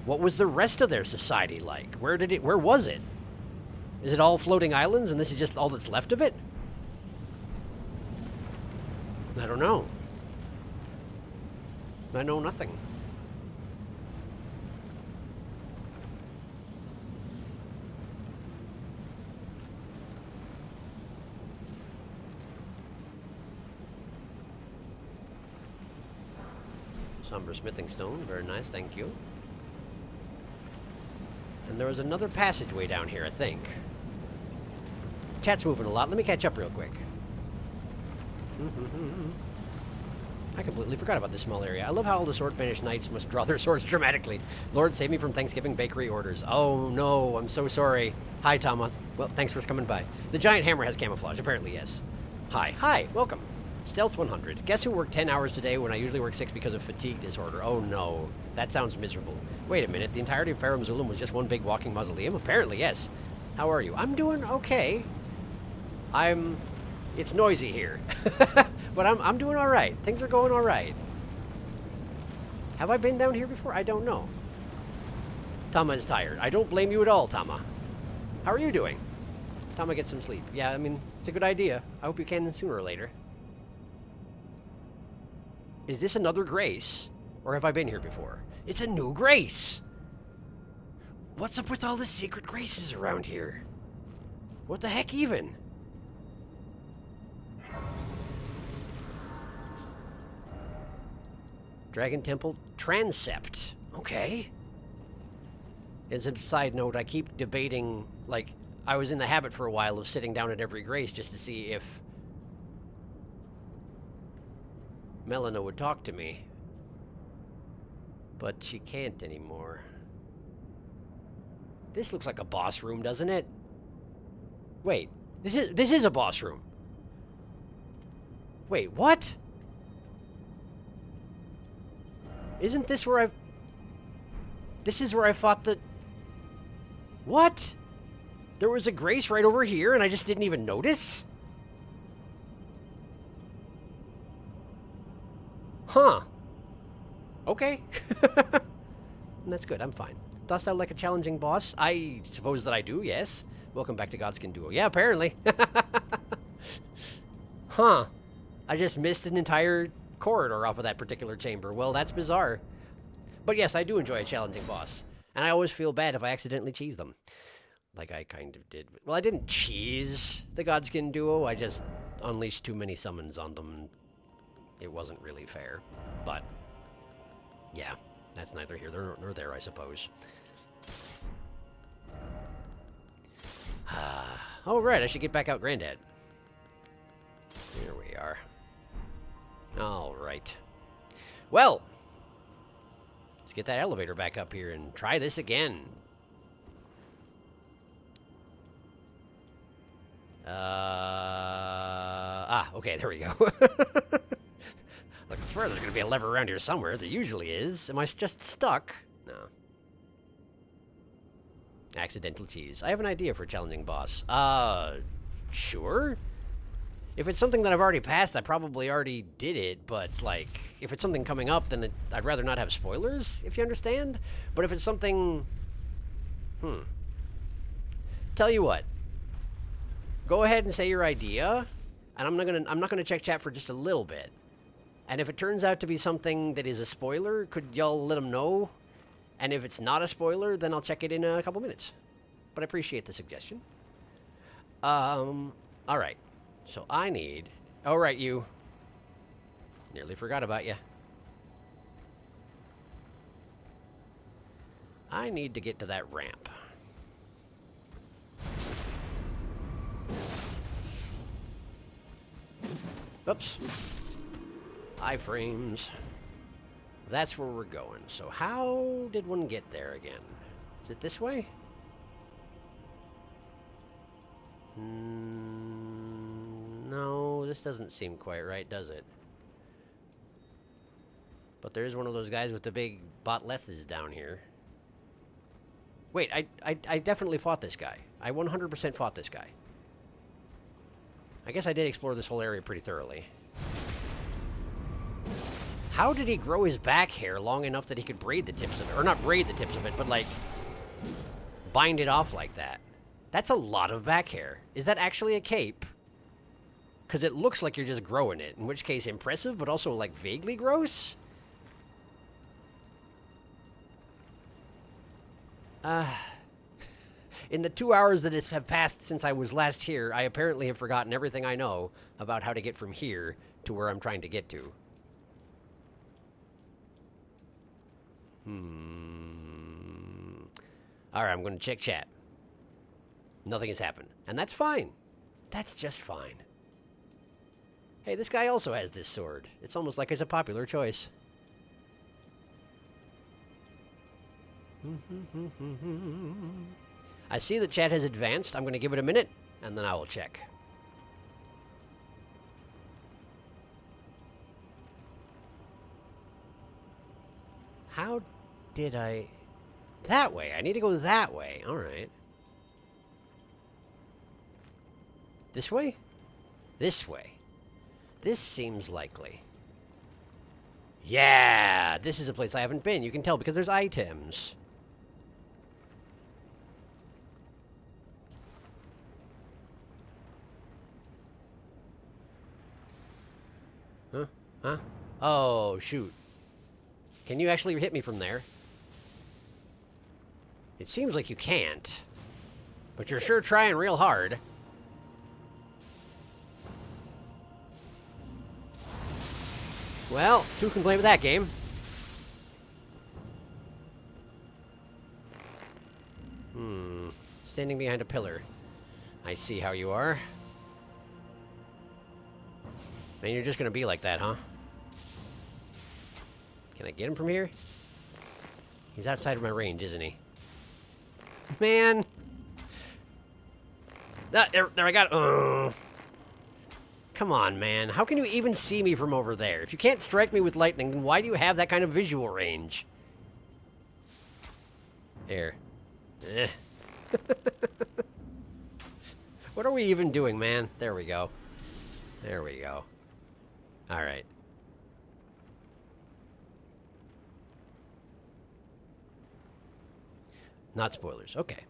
What was the rest of their society like? Where was it? Is it all floating islands and this is just all that's left of it? I don't know. I know nothing. Somber smithing stone, very nice, thank you. And there was another passageway down here, I think. Chat's moving a lot. Let me catch up real quick. I completely forgot about this small area. I love how all the sword-banished knights must draw their swords dramatically. Lord, save me from Thanksgiving bakery orders. Oh no, I'm so sorry. Hi, Tama. Well, thanks for coming by. The giant hammer has camouflage. Apparently, yes. Hi. Hi. Welcome. Stealth 100. Guess who worked 10 hours today when I usually work 6 because of fatigue disorder? Oh, no. That sounds miserable. Wait a minute. The entirety of Farum Zulum was just one big walking mausoleum? Apparently, yes. How are you? I'm doing okay. It's noisy here. But I'm doing all right. Things are going all right. Have I been down here before? I don't know. Tama is tired. I don't blame you at all, Tama. How are you doing? Tama, get some sleep. Yeah, I mean, it's a good idea. I hope you can sooner or later. Is this another Grace? Or have I been here before? It's a new Grace! What's up with all the secret Graces around here? What the heck even? Dragon Temple Transept. Okay. As a side note, I keep debating, like, I was in the habit for a while of sitting down at every Grace just to see if Melina would talk to me. But she can't anymore. This looks like a boss room, doesn't it? Wait, this is a boss room. Wait, what? Isn't this where I've... This is where I fought the... What? There was a Grace right over here and I just didn't even notice? Huh. Okay. That's good, I'm fine. Dost thou like a challenging boss? I suppose that I do, yes. Welcome back to Godskin Duo. Yeah, apparently. Huh. I just missed an entire corridor off of that particular chamber. Well, that's bizarre. But yes, I do enjoy a challenging boss. And I always feel bad if I accidentally cheese them. Like I kind of did. Well, I didn't cheese the Godskin Duo. I just unleashed too many summons on them. It wasn't really fair. But, yeah. That's neither here nor there, I suppose. Oh, right. I should get back out Granddad. Here we are. All right. Well, let's get that elevator back up here and try this again. Okay, there we go. Look, I swear there's going to be a lever around here somewhere. There usually is. Am I just stuck? No. Accidental cheese. I have an idea for a challenging boss. Sure. If it's something that I've already passed, I probably already did it, but, like, if it's something coming up, then I'd rather not have spoilers, if you understand. But if it's something... Tell you what. Go ahead and say your idea, and I'm not gonna check chat for just a little bit. And if it turns out to be something that is a spoiler, could y'all let them know? And if it's not a spoiler, then I'll check it in a couple minutes. But I appreciate the suggestion. Alright. So I need... Oh, right, you. Nearly forgot about you. I need to get to that ramp. Oops. Iframes. That's where we're going. So how did one get there again? Is it this way? No, this doesn't seem quite right, does it? But there is one of those guys with the big botleths down here. Wait, I definitely fought this guy. I 100% fought this guy. I guess I did explore this whole area pretty thoroughly. How did he grow his back hair long enough that he could braid the tips of it? Or not braid the tips of it, but like bind it off like that. That's a lot of back hair. Is that actually a cape? Because it looks like you're just growing it. In which case, impressive, but also like vaguely gross? In the 2 hours that have passed since I was last here, I apparently have forgotten everything I know about how to get from here to where I'm trying to get to. Alright, I'm going to check chat. Nothing has happened. And that's fine. That's just fine. Hey, this guy also has this sword. It's almost like it's a popular choice. I see the chat has advanced. I'm going to give it a minute, and then I will check. How did I... That way. I need to go that way. All right. This way? This way. This seems likely. Yeah! This is a place I haven't been. You can tell because there's items. Huh? Huh? Oh, shoot. Can you actually hit me from there? It seems like you can't. But you're sure trying real hard. Well, who can play with that game? Standing behind a pillar. I see how you are. Man, you're just gonna be like that, huh? Can I get him from here? He's outside of my range, isn't he? Man! Ah, there I got it. Come on, man. How can you even see me from over there? If you can't strike me with lightning, then why do you have that kind of visual range? Here. Eh. What are we even doing, man? There we go. There we go. Alright. Not spoilers. Okay.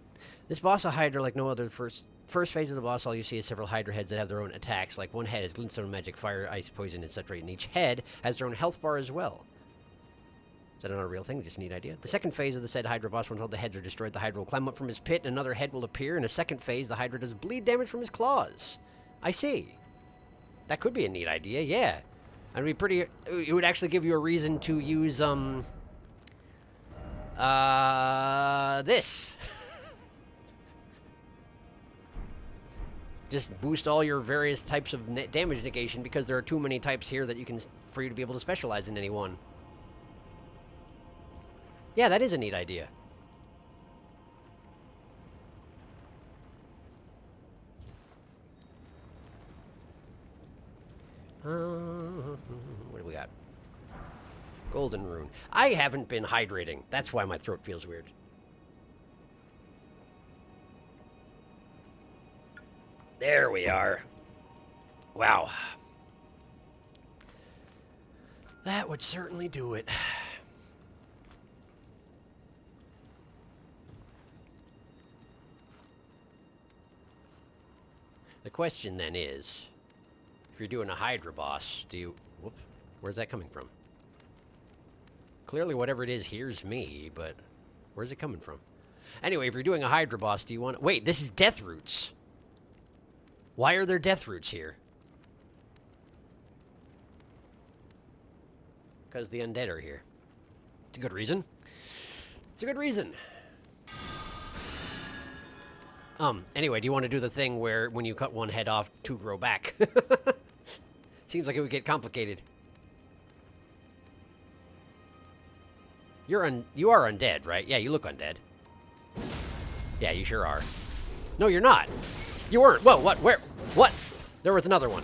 This boss of Hydra, like no other first phase of the boss, all you see is several Hydra heads that have their own attacks. Like one head is glintstone magic, fire, ice, poison, etc. And each head has their own health bar as well. Is that not a real thing? Just a neat idea. The second phase of the said Hydra boss, once all the heads are destroyed, the Hydra will climb up from his pit, and another head will appear. In a second phase, the Hydra does bleed damage from his claws. I see. That could be a neat idea, yeah. I'd be pretty... It would actually give you a reason to use, this. Just boost all your various types of damage negation, because there are too many types here that you can... for you to be able to specialize in any one. Yeah, that is a neat idea. What do we got? Golden rune. I haven't been hydrating. That's why my throat feels weird. There we are. Wow. That would certainly do it. The question then is, if you're doing a Hydra boss, do you... Whoop, where's that coming from? Clearly whatever it is hears me, but where's it coming from? Anyway, if you're doing a Hydra boss, do you want... Wait, this is death roots. Why are there death roots here? Because the undead are here. It's a good reason. It's a good reason. Anyway, do you want to do the thing where when you cut one head off, two grow back? Seems like it would get complicated. You are undead, right? Yeah, you look undead. Yeah, you sure are. No, you're not. You weren't. Whoa, what? Where? What? There was another one.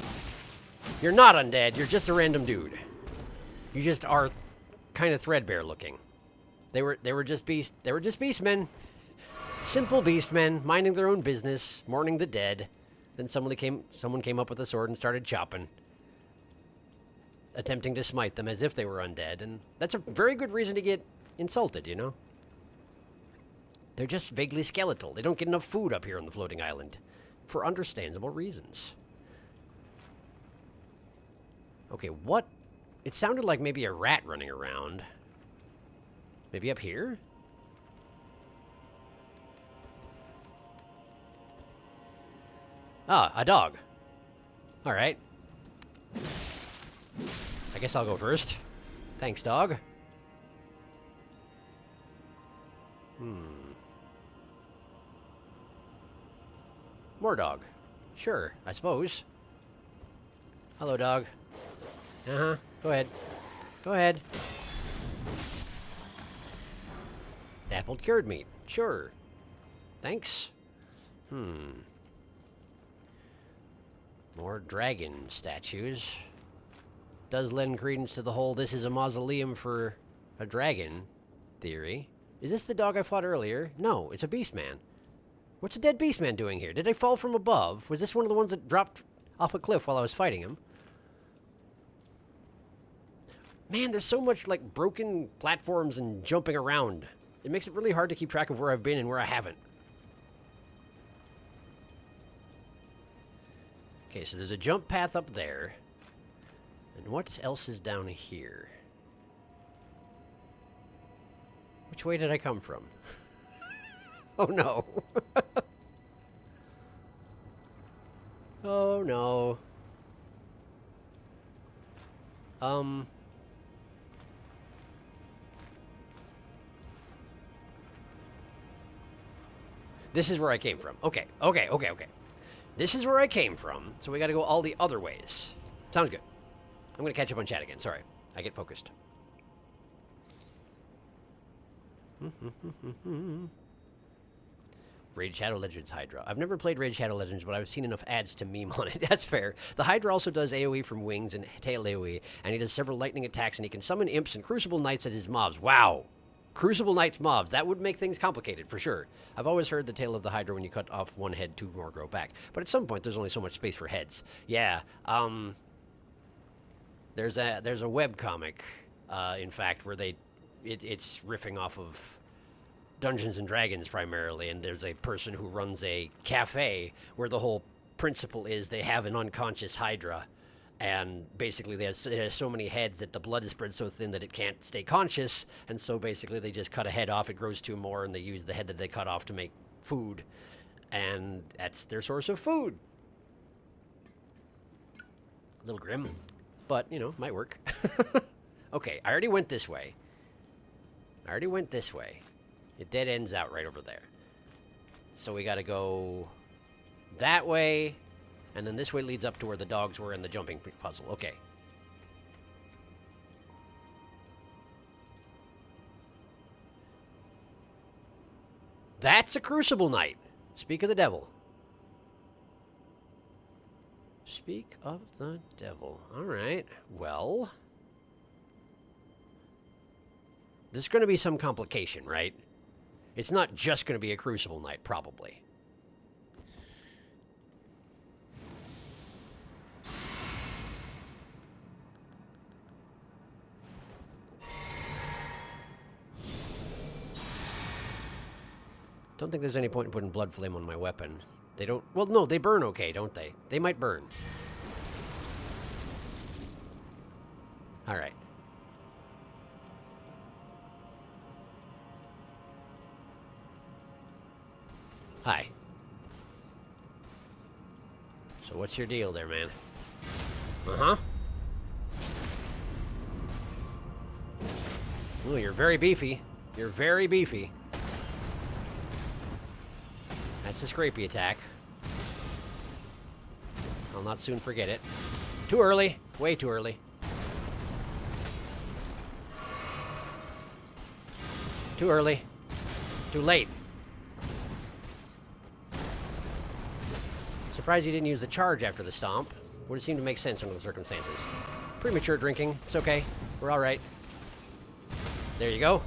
You're not undead. You're just a random dude. You just are kind of threadbare looking. They were just beastmen. Simple beastmen, minding their own business, mourning the dead. Then someone came up with a sword and started chopping. Attempting to smite them as if they were undead, and that's a very good reason to get insulted, you know? They're just vaguely skeletal. They don't get enough food up here on the floating island. For understandable reasons. Okay, what? It sounded like maybe a rat running around. Maybe up here? Ah, a dog. Alright. I guess I'll go first. Thanks, dog. More dog. Sure, I suppose. Hello, dog. Uh-huh. Go ahead. Go ahead. Dappled cured meat. Sure. Thanks. More dragon statues. Does lend credence to the whole this is a mausoleum for a dragon theory. Is this the dog I fought earlier? No, it's a beast man. What's a dead beast man doing here? Did I fall from above? Was this one of the ones that dropped off a cliff while I was fighting him? Man, there's so much, like, broken platforms and jumping around. It makes it really hard to keep track of where I've been and where I haven't. Okay, so there's a jump path up there. And what else is down here? Which way did I come from? Oh, no. Oh, no. This is where I came from. Okay. This is where I came from, so we gotta go all the other ways. Sounds good. I'm gonna catch up on chat again. Sorry. I get focused. Raid Shadow Legends Hydra. I've never played Raid Shadow Legends, but I've seen enough ads to meme on it. That's fair. The Hydra also does AoE from wings and tail AoE, and he does several lightning attacks, and he can summon imps and Crucible Knights as his mobs. Wow! Crucible Knights mobs. That would make things complicated, for sure. I've always heard the tail of the Hydra, when you cut off one head, 2 more grow back. But at some point, there's only so much space for heads. Yeah, there's a webcomic, in fact, where it's riffing off of Dungeons and Dragons primarily, and there's a person who runs a cafe where the whole principle is they have an unconscious Hydra, and basically it has so many heads that the blood is spread so thin that it can't stay conscious, and so basically they just cut a head off, it grows 2 more, and they use the head that they cut off to make food, and that's their source of food. A little grim, but, you know, might work. Okay, I already went this way. It dead ends out right over there. So we gotta go that way, and then this way leads up to where the dogs were in the jumping puzzle. Okay. That's a Crucible Knight. Speak of the devil. Speak of the devil. Alright, well, there's going to be some complication, right? It's not just going to be a Crucible Knight, probably. Don't think there's any point in putting Blood Flame on my weapon. They don't... Well, no, they burn okay, don't they? They might burn. Alright. Hi. So what's your deal there, man? Uh-huh. Ooh, you're very beefy. You're very beefy. That's a scrapey attack. I'll not soon forget it. Too early. Way too early. Too early. Too late. Surprised you didn't use the charge after the stomp. Would have seemed to make sense under the circumstances. Premature drinking. It's okay. We're alright. There you go.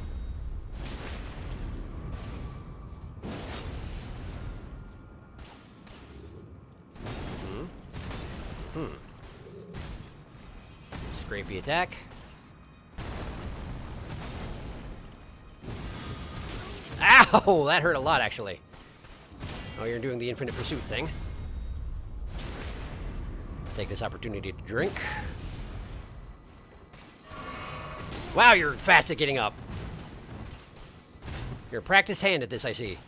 Scrapey attack. Ow! That hurt a lot, actually. Oh, you're doing the infinite pursuit thing. Take this opportunity to drink. Wow, you're fast at getting up. You're a practiced hand at this, I see.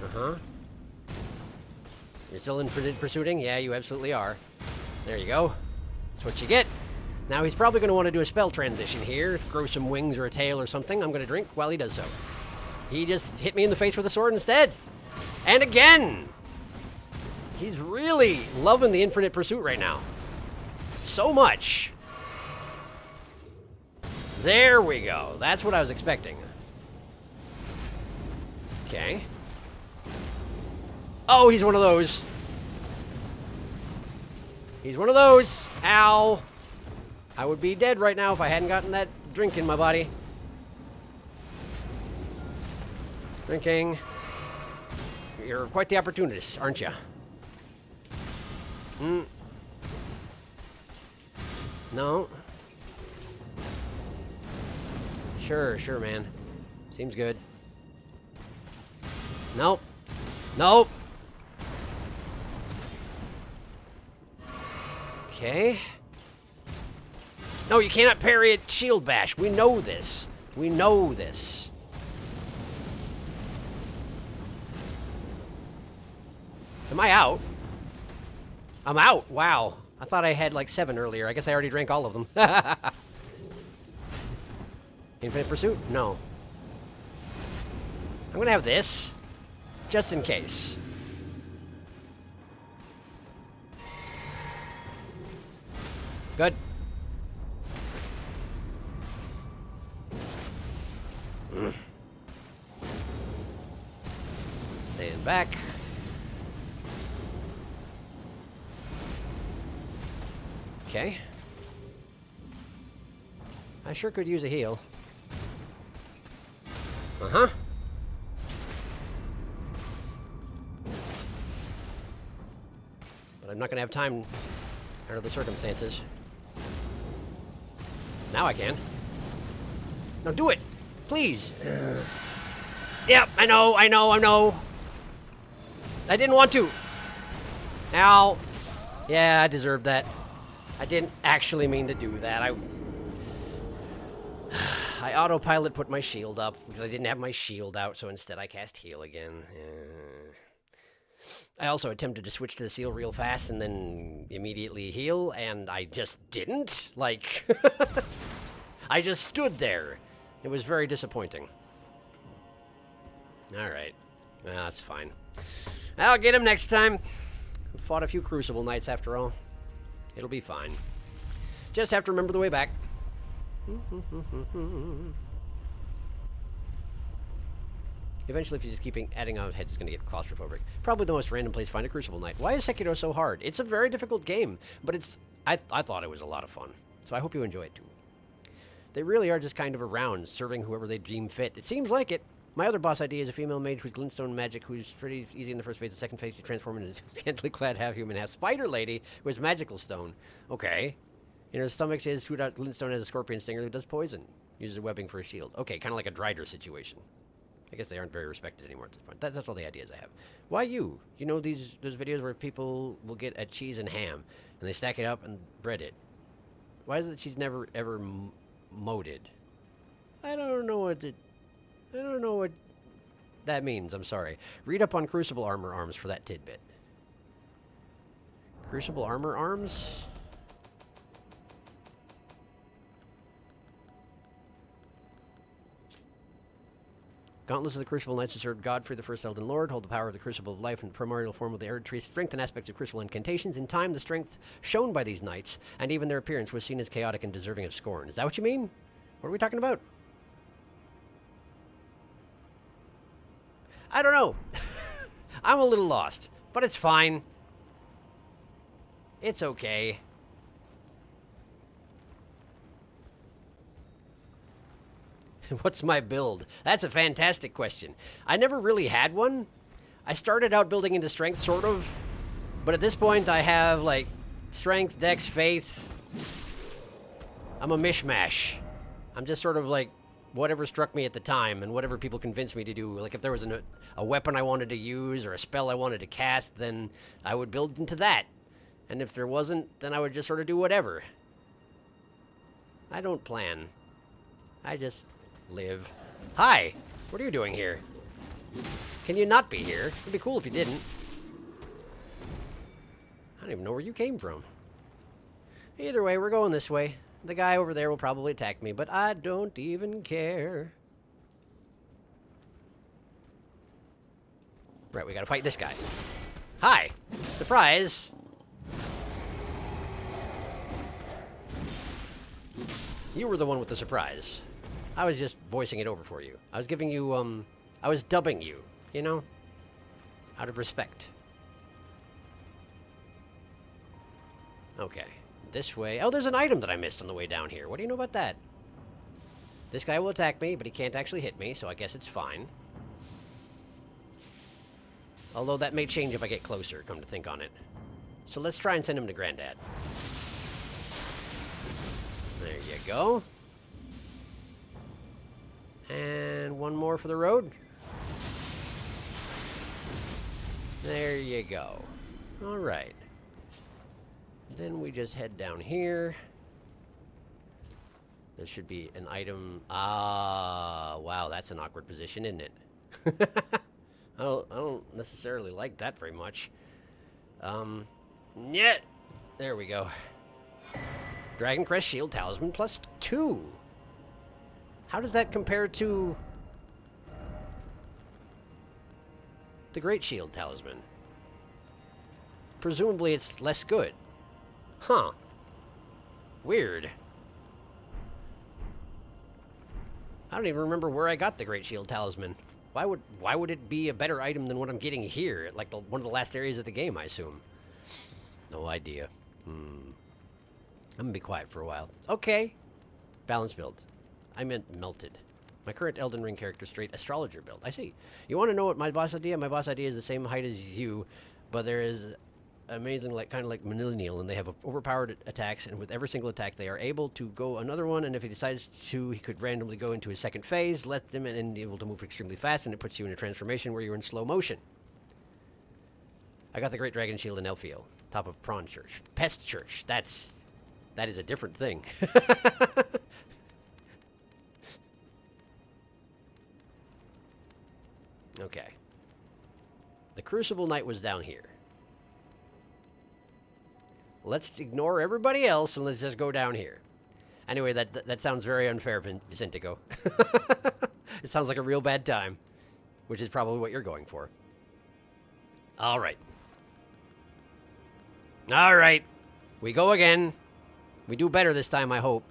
Uh-huh. You're still infinite pursuing? Yeah, you absolutely are. There you go. That's what you get. Now he's probably going to want to do a spell transition here. Grow some wings or a tail or something. I'm going to drink while he does so. He just hit me in the face with a sword instead. And again! He's really loving the infinite pursuit right now. So much. There we go. That's what I was expecting. Okay. Oh, he's one of those. He's one of those. Ow. I would be dead right now if I hadn't gotten that drink in my body. Drinking. You're quite the opportunist, aren't you? No. Sure, man. Seems good. Nope. Nope. Okay. No, you cannot parry a shield bash. We know this. We know this. Am I out? I'm out. Wow. I thought I had like 7 earlier. I guess I already drank all of them. Infinite Pursuit? No. I'm gonna have this. Just in case. Good. Staying back. Okay. I sure could use a heal. Uh-huh. But I'm not gonna have time under the circumstances. Now I can. No, do it! Please! Yep, I know. I didn't want to! Ow! Yeah, I deserved that. I didn't actually mean to do that. I autopilot put my shield up because I didn't have my shield out, so instead I cast heal again. I also attempted to switch to the seal real fast and then immediately heal, and I just didn't. Like, I just stood there. It was very disappointing. Alright. Well, that's fine. I'll get him next time. Fought a few Crucible Knights after all. It'll be fine. Just have to remember the way back. Eventually, if you just keep adding on heads, it's going to get claustrophobic. Probably the most random place to find a Crucible Knight. Why is Sekiro so hard? It's a very difficult game, but it's... I thought it was a lot of fun. So I hope you enjoy it too. They really are just kind of around, serving whoever they deem fit. It seems like it. My other boss idea is a female mage who's glintstone magic, who's pretty easy in the first phase. The second phase, you transform into a scantily clad half-human, half-spider lady who has magical stone. Okay. In her stomach is glintstone has a scorpion stinger who does poison. Uses webbing for a shield. Okay, kind of like a Drider situation. I guess they aren't very respected anymore at this point. That's all the ideas I have. Why you? You know those videos where people will get a cheese and ham, and they stack it up and bread it. Why is it that she's never ever moded? I don't know what that means. I'm sorry. Read up on Crucible Armor Arms for that tidbit. Crucible Armor Arms? Gauntlets of the Crucible Knights who served Godfrey, the first Elden Lord, hold the power of the Crucible of Life in the primordial form of the Arid Tree, strength and aspects of Crucible incantations. In time, the strength shown by these knights, and even their appearance, was seen as chaotic and deserving of scorn. Is that what you mean? What are we talking about? I don't know. I'm a little lost, but it's fine. It's okay. What's my build? That's a fantastic question. I never really had one. I started out building into strength, sort of. But at this point, I have, like, strength, dex, faith. I'm a mishmash. I'm just sort of, like, whatever struck me at the time and whatever people convinced me to do. Like, if there was a weapon I wanted to use or a spell I wanted to cast, then I would build into that. And if there wasn't, then I would just sort of do whatever. I don't plan. I just... live. Hi! What are you doing here? Can you not be here? It'd be cool if you didn't. I don't even know where you came from. Either way, we're going this way. The guy over there will probably attack me, but I don't even care. Right, we gotta fight this guy. Hi! Surprise! You were the one with the surprise. I was just voicing it over for you. I was giving you, I was dubbing you You know? Out of respect. Okay. This way. Oh, there's an item that I missed on the way down here. What do you know about that? This guy will attack me, but he can't actually hit me, so I guess it's fine. Although that may change if I get closer, come to think on it. So let's try and send him to Granddad. There you go. And one more for the road. There you go. Alright. Then we just head down here. There should be an item. Ah, wow, that's an awkward position, isn't it? I don't necessarily like that very much. Yeah. There we go. Dragon Crest Shield Talisman +2. How does that compare to the Great Shield Talisman? Presumably it's less good. Huh. Weird. I don't even remember where I got the Great Shield Talisman. Why would it be a better item than what I'm getting here? Like one of the last areas of the game, I assume. No idea. I'm gonna be quiet for a while. Okay. Balanced build. I meant melted. My current Elden Ring character, straight astrologer build. I see. You want to know what my boss idea? My boss idea is the same height as you, but there is amazing, like kind of like millennial, and they have overpowered attacks, and with every single attack they are able to go another one, and if he decides to, he could randomly go into his second phase, let them, and able to move extremely fast, and it puts you in a transformation where you're in slow motion. I got the Great Dragon Shield in Elfiel, top of Prawn Church. Pest Church. That is a different thing. Okay. The Crucible Knight was down here. Let's ignore everybody else and let's just go down here. Anyway, that sounds very unfair, Vicentico. It sounds like a real bad time, which is probably what you're going for. All right. All right. We go again. We do better this time, I hope.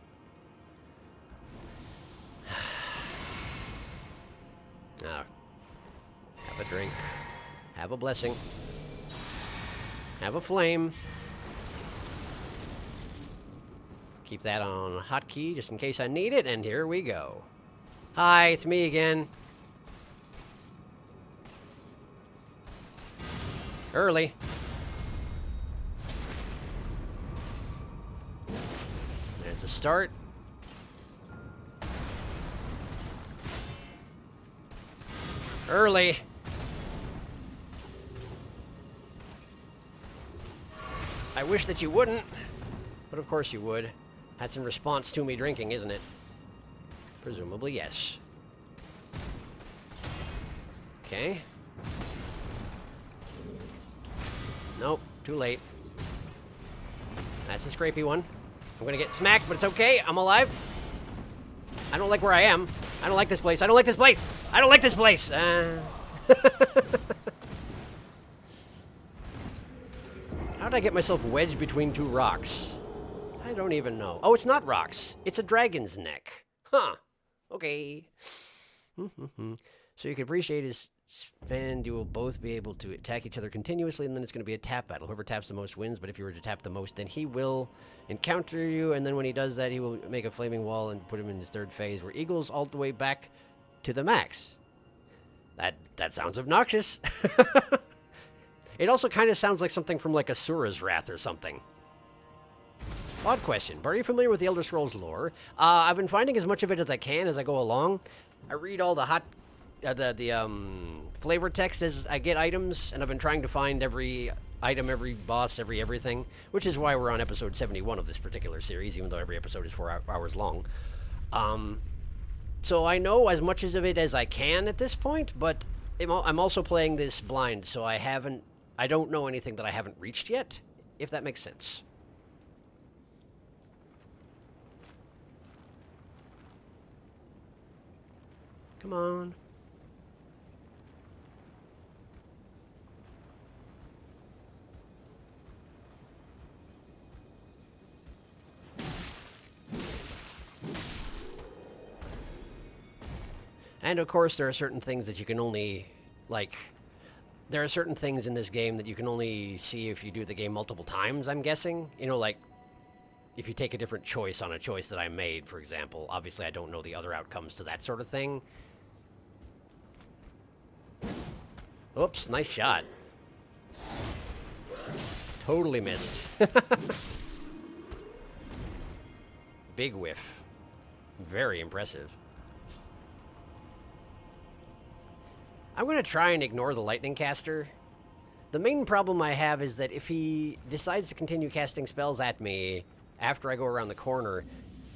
Now, have a drink. Have a blessing. Have a flame. Keep that on hotkey just in case I need it, and here we go. Hi, it's me again. Early. There's a start. Early. I wish that you wouldn't, but of course you would. That's in response to me drinking, isn't it? Presumably, yes. Okay. Nope, too late. That's a scrapey one. I'm gonna get smacked, but it's okay. I'm alive. I don't like where I am. I don't like this place. I don't like this place. I don't like this place. How did I get myself wedged between two rocks? I don't even know. Oh, it's not rocks. It's a dragon's neck. Huh. Okay. So you can appreciate his spend. You will both be able to attack each other continuously, and then it's going to be a tap battle. Whoever taps the most wins, but if you were to tap the most, then he will encounter you, and then when he does that, he will make a flaming wall and put him in his third phase, where eagles all the way back to the max. That sounds obnoxious. It also kind of sounds like something from like Asura's Wrath or something. Odd question. Are you familiar with the Elder Scrolls lore? I've been finding as much of it as I can as I go along. I read all the flavor text as I get items, and I've been trying to find every item, every boss, everything, which is why we're on episode 71 of this particular series, even though every episode is 4 hours long. So I know as much of it as I can at this point, but I'm also playing this blind, so I don't know anything that I haven't reached yet, if that makes sense. Come on. And of course, there are certain things that you can only Like, there are certain things in this game that you can only see if you do the game multiple times, I'm guessing. You know, like, if you take a different choice on a choice that I made, for example. Obviously, I don't know the other outcomes to that sort of thing. Oops, nice shot. Totally missed. Big whiff. Very impressive. I'm going to try and ignore the lightning caster. The main problem I have is that if he decides to continue casting spells at me after I go around the corner,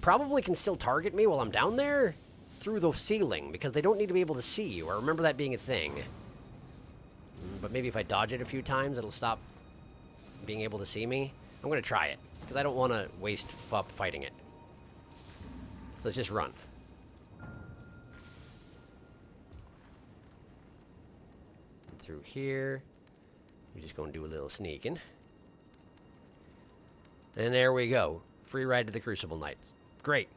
probably can still target me while I'm down there through the ceiling, because they don't need to be able to see you. I remember that being a thing. But maybe if I dodge it a few times, it'll stop being able to see me. I'm going to try it, because I don't want to waste up fighting it. Let's just run. Through here. We're just going to do a little sneaking. And there we go. Free ride to the Crucible Knight. Great.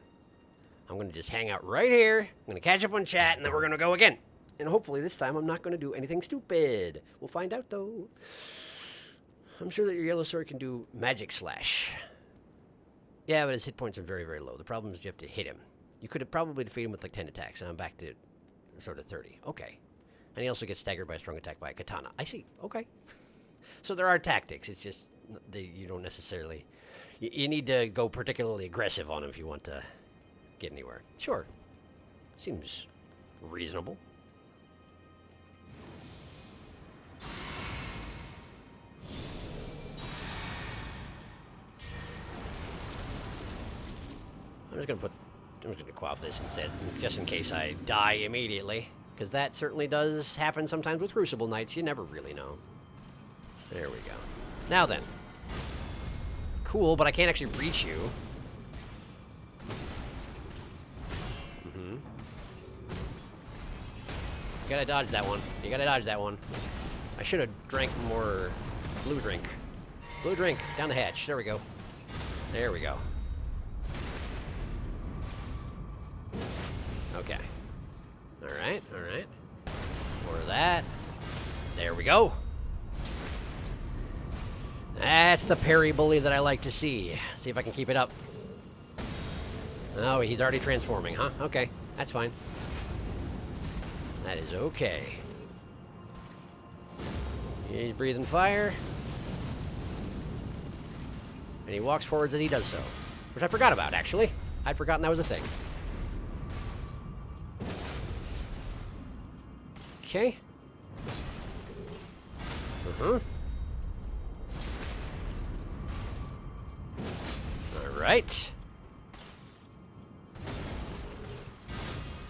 I'm going to just hang out right here. I'm going to catch up on chat, and then we're going to go again. And hopefully this time I'm not going to do anything stupid. We'll find out, though. I'm sure that your yellow sword can do magic slash. Yeah, but his hit points are very, very low. The problem is you have to hit him. You could have probably defeated him with like 10 attacks, and I'm back to sort of 30. Okay. And he also gets staggered by a strong attack by a katana. I see. Okay. So there are tactics. It's just you don't necessarily... You need to go particularly aggressive on him if you want to get anywhere. Sure. Seems reasonable. I'm just gonna quaff this instead, just in case I die immediately, because that certainly does happen sometimes with Crucible Knights. You never really know. There we go. Now then. Cool, but I can't actually reach you. You gotta dodge that one. You gotta dodge that one. I should have drank more blue drink. Blue drink, down the hatch. There we go. There we go. Okay. Alright, alright. More of that. There we go. That's the parry bully that I like to see. See if I can keep it up. Oh, he's already transforming, huh? Okay, that's fine. That is okay. He's breathing fire. And he walks forwards as he does so. Which I forgot about, actually. I'd forgotten that was a thing. Okay. Alright.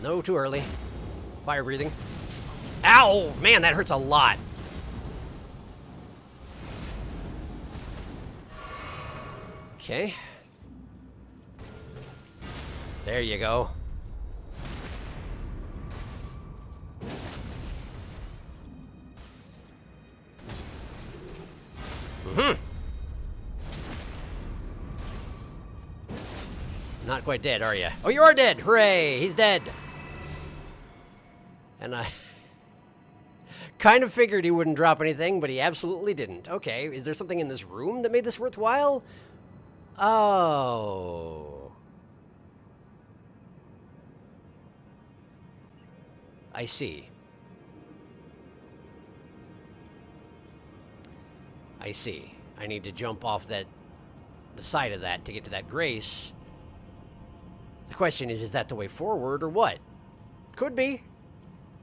No, too early. Fire breathing. Ow! Man, that hurts a lot. Okay. There you go. Not quite dead, are you? Oh, you are dead! Hooray! He's dead! And I kind of figured he wouldn't drop anything, but he absolutely didn't. Okay, is there something in this room that made this worthwhile? Oh. I see. I see. I need to jump off the side of that to get to that grace. The question is that the way forward or what? Could be.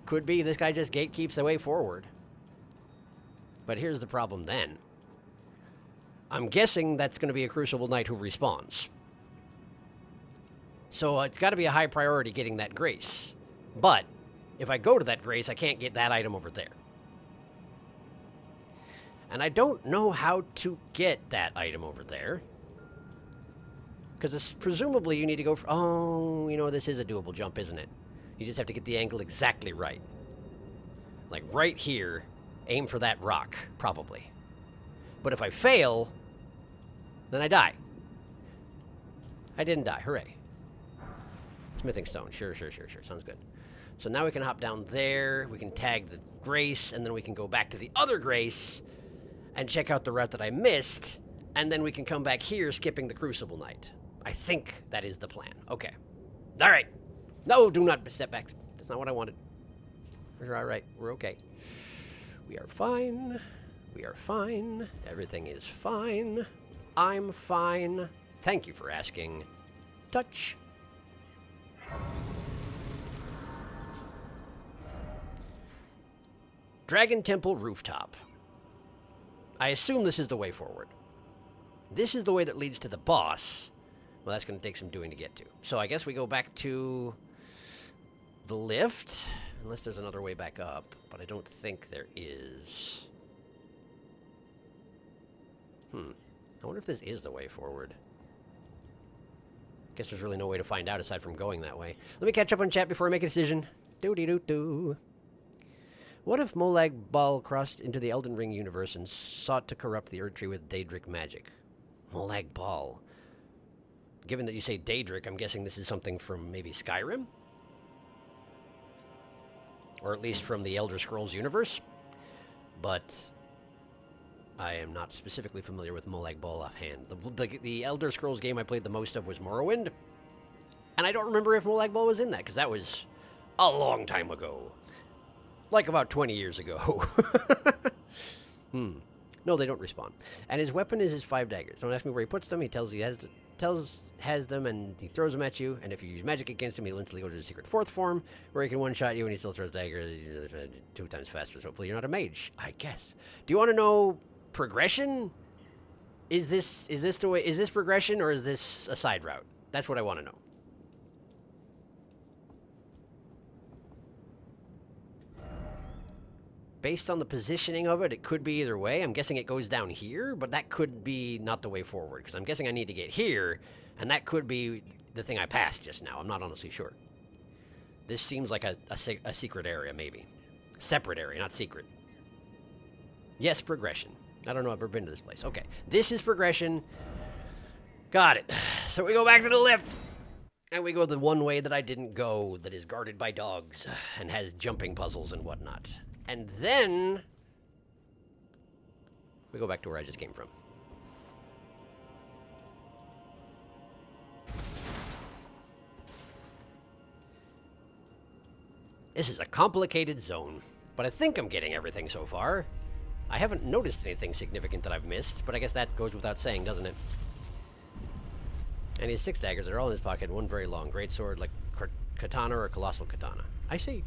Could be this guy just gatekeeps the way forward. But here's the problem then. I'm guessing that's going to be a Crucible Knight who respawns. So it's got to be a high priority getting that grace. But if I go to that grace, I can't get that item over there. And I don't know how to get that item over there. Because presumably you need to go for... Oh, you know, this is a doable jump, isn't it? You just have to get the angle exactly right. Like right here, aim for that rock, probably. But if I fail, then I die. I didn't die, hooray. Smithing stone, sure. Sounds good. So now we can hop down there, we can tag the Grace, and then we can go back to the other Grace and check out the route that I missed, and then we can come back here skipping the Crucible Night. I think that is the plan. Okay. All right. No, do not step back. That's not what I wanted. We're all right. We're okay. We are fine. We are fine. Everything is fine. I'm fine. Thank you for asking. Touch. Dragon Temple Rooftop. I assume this is the way forward. This is the way that leads to the boss. Well, that's going to take some doing to get to. So I guess we go back to the lift, unless there's another way back up, but I don't think there is. I wonder if this is the way forward. Guess there's really no way to find out aside from going that way. Let me catch up on chat before I make a decision. Doo-dee-doo-doo. What if Molag Bal crossed into the Elden Ring universe and sought to corrupt the Erdtree with Daedric magic? Molag Bal. Given that you say Daedric, I'm guessing this is something from maybe Skyrim? Or at least from the Elder Scrolls universe? But I am not specifically familiar with Molag Bal offhand. The Elder Scrolls game I played the most of was Morrowind. And I don't remember if Molag Bal was in that, because that was a long time ago. Like about 20 years ago. No, they don't respawn. And his weapon is his 5 daggers. Don't ask me where he puts them. He tells you has them, and he throws them at you. And if you use magic against him, he'll instantly go to the secret 4th form, where he can one-shot you, and he still throws daggers 2 times faster. So hopefully you're not a mage, I guess. Do you want to know progression? Is this the way? Is this progression, or is this a side route? That's what I want to know. Based on the positioning of it, it could be either way. I'm guessing it goes down here, but that could be not the way forward, because I'm guessing I need to get here, and that could be the thing I passed just now. I'm not honestly sure. This seems like a secret area, maybe. Separate area, not secret. Yes, progression. I don't know if I've ever been to this place. Okay, this is progression. Got it. So we go back to the lift, and we go the one way that I didn't go, that is guarded by dogs, and has jumping puzzles and whatnot. And then we go back to where I just came from. This is a complicated zone, but I think I'm getting everything so far. I haven't noticed anything significant that I've missed, but I guess that goes without saying, doesn't it? And he has 6 daggers. They're all in his pocket. One very long greatsword, like katana or colossal katana. I see.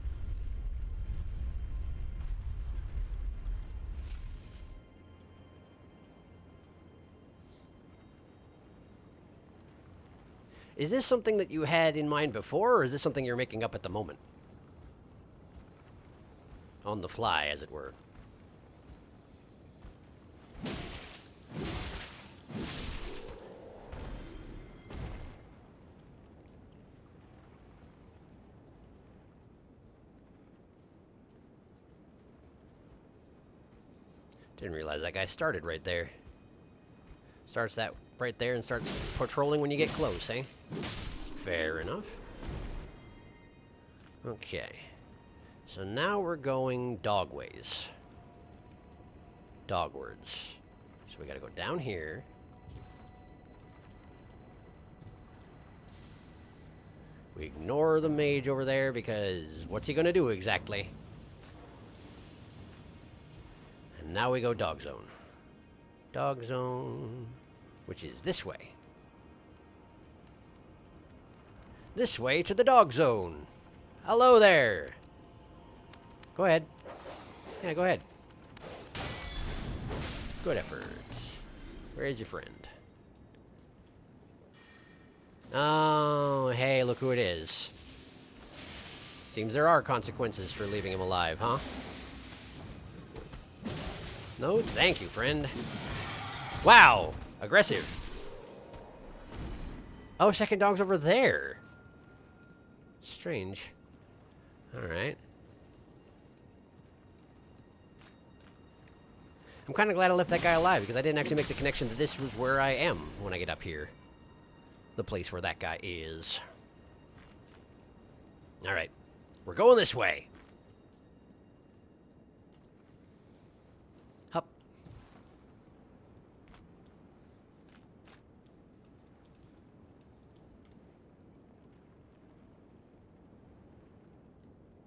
Is this something that you had in mind before, or is this something you're making up at the moment? On the fly, as it were. Didn't realize that guy started right there. Starts that right there and starts patrolling when you get close, eh? Fair enough. Okay. So now we're going dogways. Dogwards. So we gotta go down here. We ignore the mage over there because what's he gonna do exactly? And now we go dog zone. Dog zone, which is this way. This way to the dog zone. Hello there. Go ahead. Yeah, go ahead. Good effort. Where is your friend? Oh, hey, look who it is. Seems there are consequences for leaving him alive, huh? No, thank you, friend. Wow, aggressive. Oh, second dog's over there. Strange. Alright. I'm kind of glad I left that guy alive, because I didn't actually make the connection that this was where I am when I get up here. The place where that guy is. Alright. We're going this way. Hup.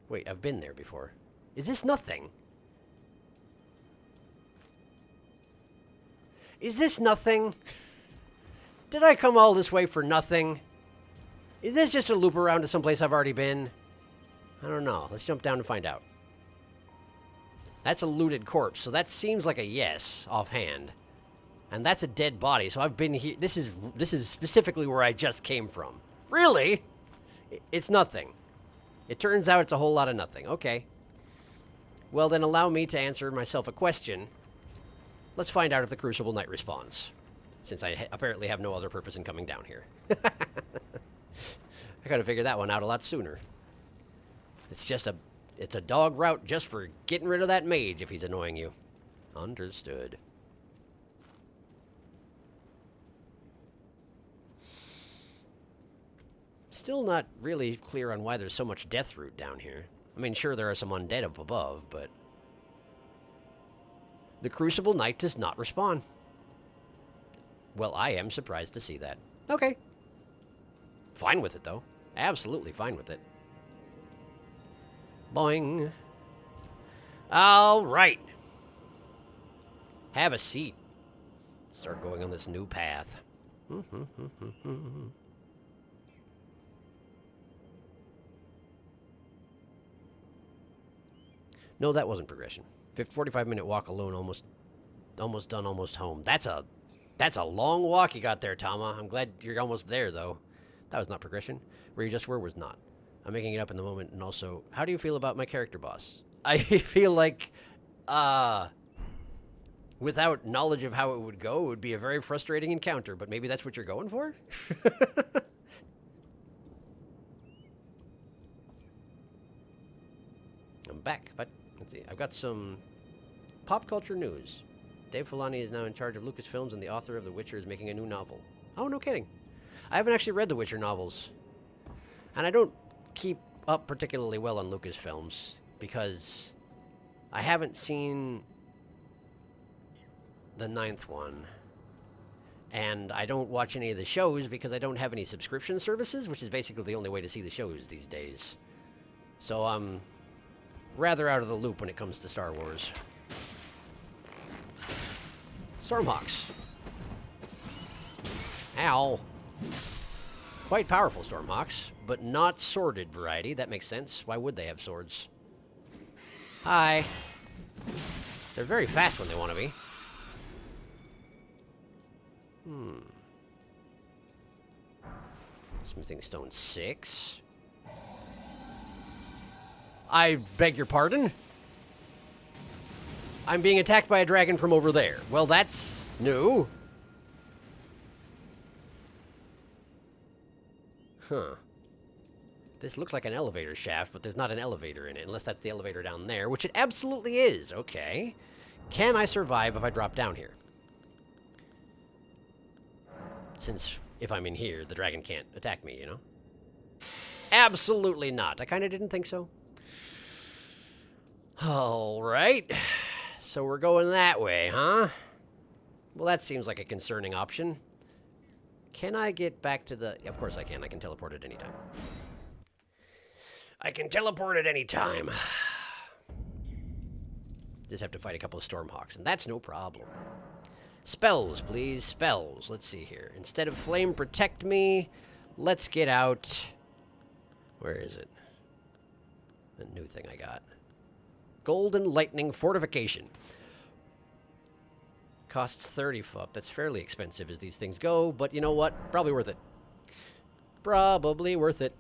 Wait, I've been there before. Is this nothing? Is this nothing? Did I come all this way for nothing? Is this just a loop around to someplace I've already been? I don't know. Let's jump down and find out. That's a looted corpse, so that seems like a yes offhand. And that's a dead body, so I've been here. This is specifically where I just came from. Really? It's nothing. It turns out it's a whole lot of nothing. Okay. Well, then allow me to answer myself a question. Let's find out if the Crucible Knight responds, since I apparently have no other purpose in coming down here. I gotta figure that one out a lot sooner. It's a dog route just for getting rid of that mage if he's annoying you. Understood. Still not really clear on why there's so much death root down here. I mean, sure, there are some undead up above, but... The Crucible Knight does not respond. Well, I am surprised to see that. Okay. Fine with it, though. Absolutely fine with it. Boing. All right. Have a seat. Start going on this new path. No, that wasn't progression. 45-minute walk alone, almost done, almost home. That's a long walk you got there, Tama. I'm glad you're almost there, though. That was not progression. Where you just were was not. I'm making it up in the moment, and also, how do you feel about my character boss? I feel like, without knowledge of how it would go, it would be a very frustrating encounter, but maybe that's what you're going for? I'm back, but let's see. I've got some pop culture news. Dave Filoni is now in charge of Lucasfilms, and the author of The Witcher is making a new novel. Oh, no kidding. I haven't actually read the Witcher novels. And I don't keep up particularly well on Lucasfilms, because I haven't seen the 9th one. And I don't watch any of the shows because I don't have any subscription services, which is basically the only way to see the shows these days. So I'm rather out of the loop when it comes to Star Wars. Stormhawks. Ow. Quite powerful Stormhawks, but not sworded variety. That makes sense. Why would they have swords? Hi. They're very fast when they want to be. Smithing stone 6. I beg your pardon? I'm being attacked by a dragon from over there. Well, that's new. Huh. This looks like an elevator shaft, but there's not an elevator in it, unless that's the elevator down there, which it absolutely is. Okay. Can I survive if I drop down here? Since, if I'm in here, the dragon can't attack me, you know? Absolutely not. I kind of didn't think so. All right. So we're going that way, huh? Well, that seems like a concerning option. Can I get back to the... Of course I can. I can teleport at any time. I can teleport at any time. Just have to fight a couple of Stormhawks, and that's no problem. Spells, please. Spells. Let's see here. Instead of Flame Protect Me, let's get out... Where is it? The new thing I got. Golden Lightning Fortification. Costs 30 fuck. That's fairly expensive as these things go, but you know what? Probably worth it. Probably worth it.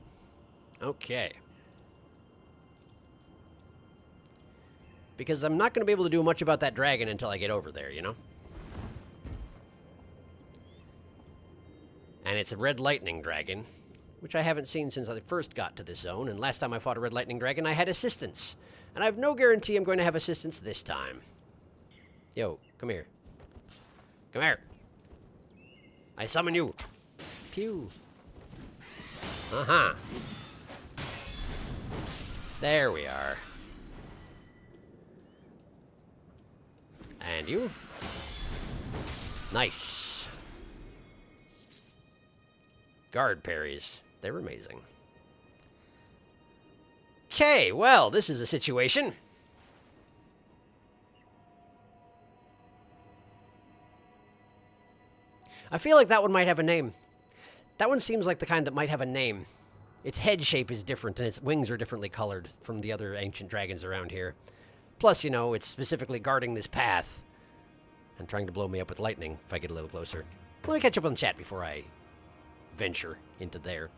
Okay. Because I'm not going to be able to do much about that dragon until I get over there, you know? And it's a red lightning dragon, which I haven't seen since I first got to this zone, and last time I fought a red lightning dragon, I had assistance. And I have no guarantee I'm going to have assistance this time. Yo, come here. Come here. I summon you. Pew. Uh-huh. There we are. And you? Nice. Guard parries. They're amazing. Okay, well, this is a situation. I feel like that one might have a name. That one seems like the kind that might have a name. Its head shape is different, and its wings are differently colored from the other ancient dragons around here. Plus, you know, it's specifically guarding this path and trying to blow me up with lightning if I get a little closer. Let me catch up on chat before I venture into there.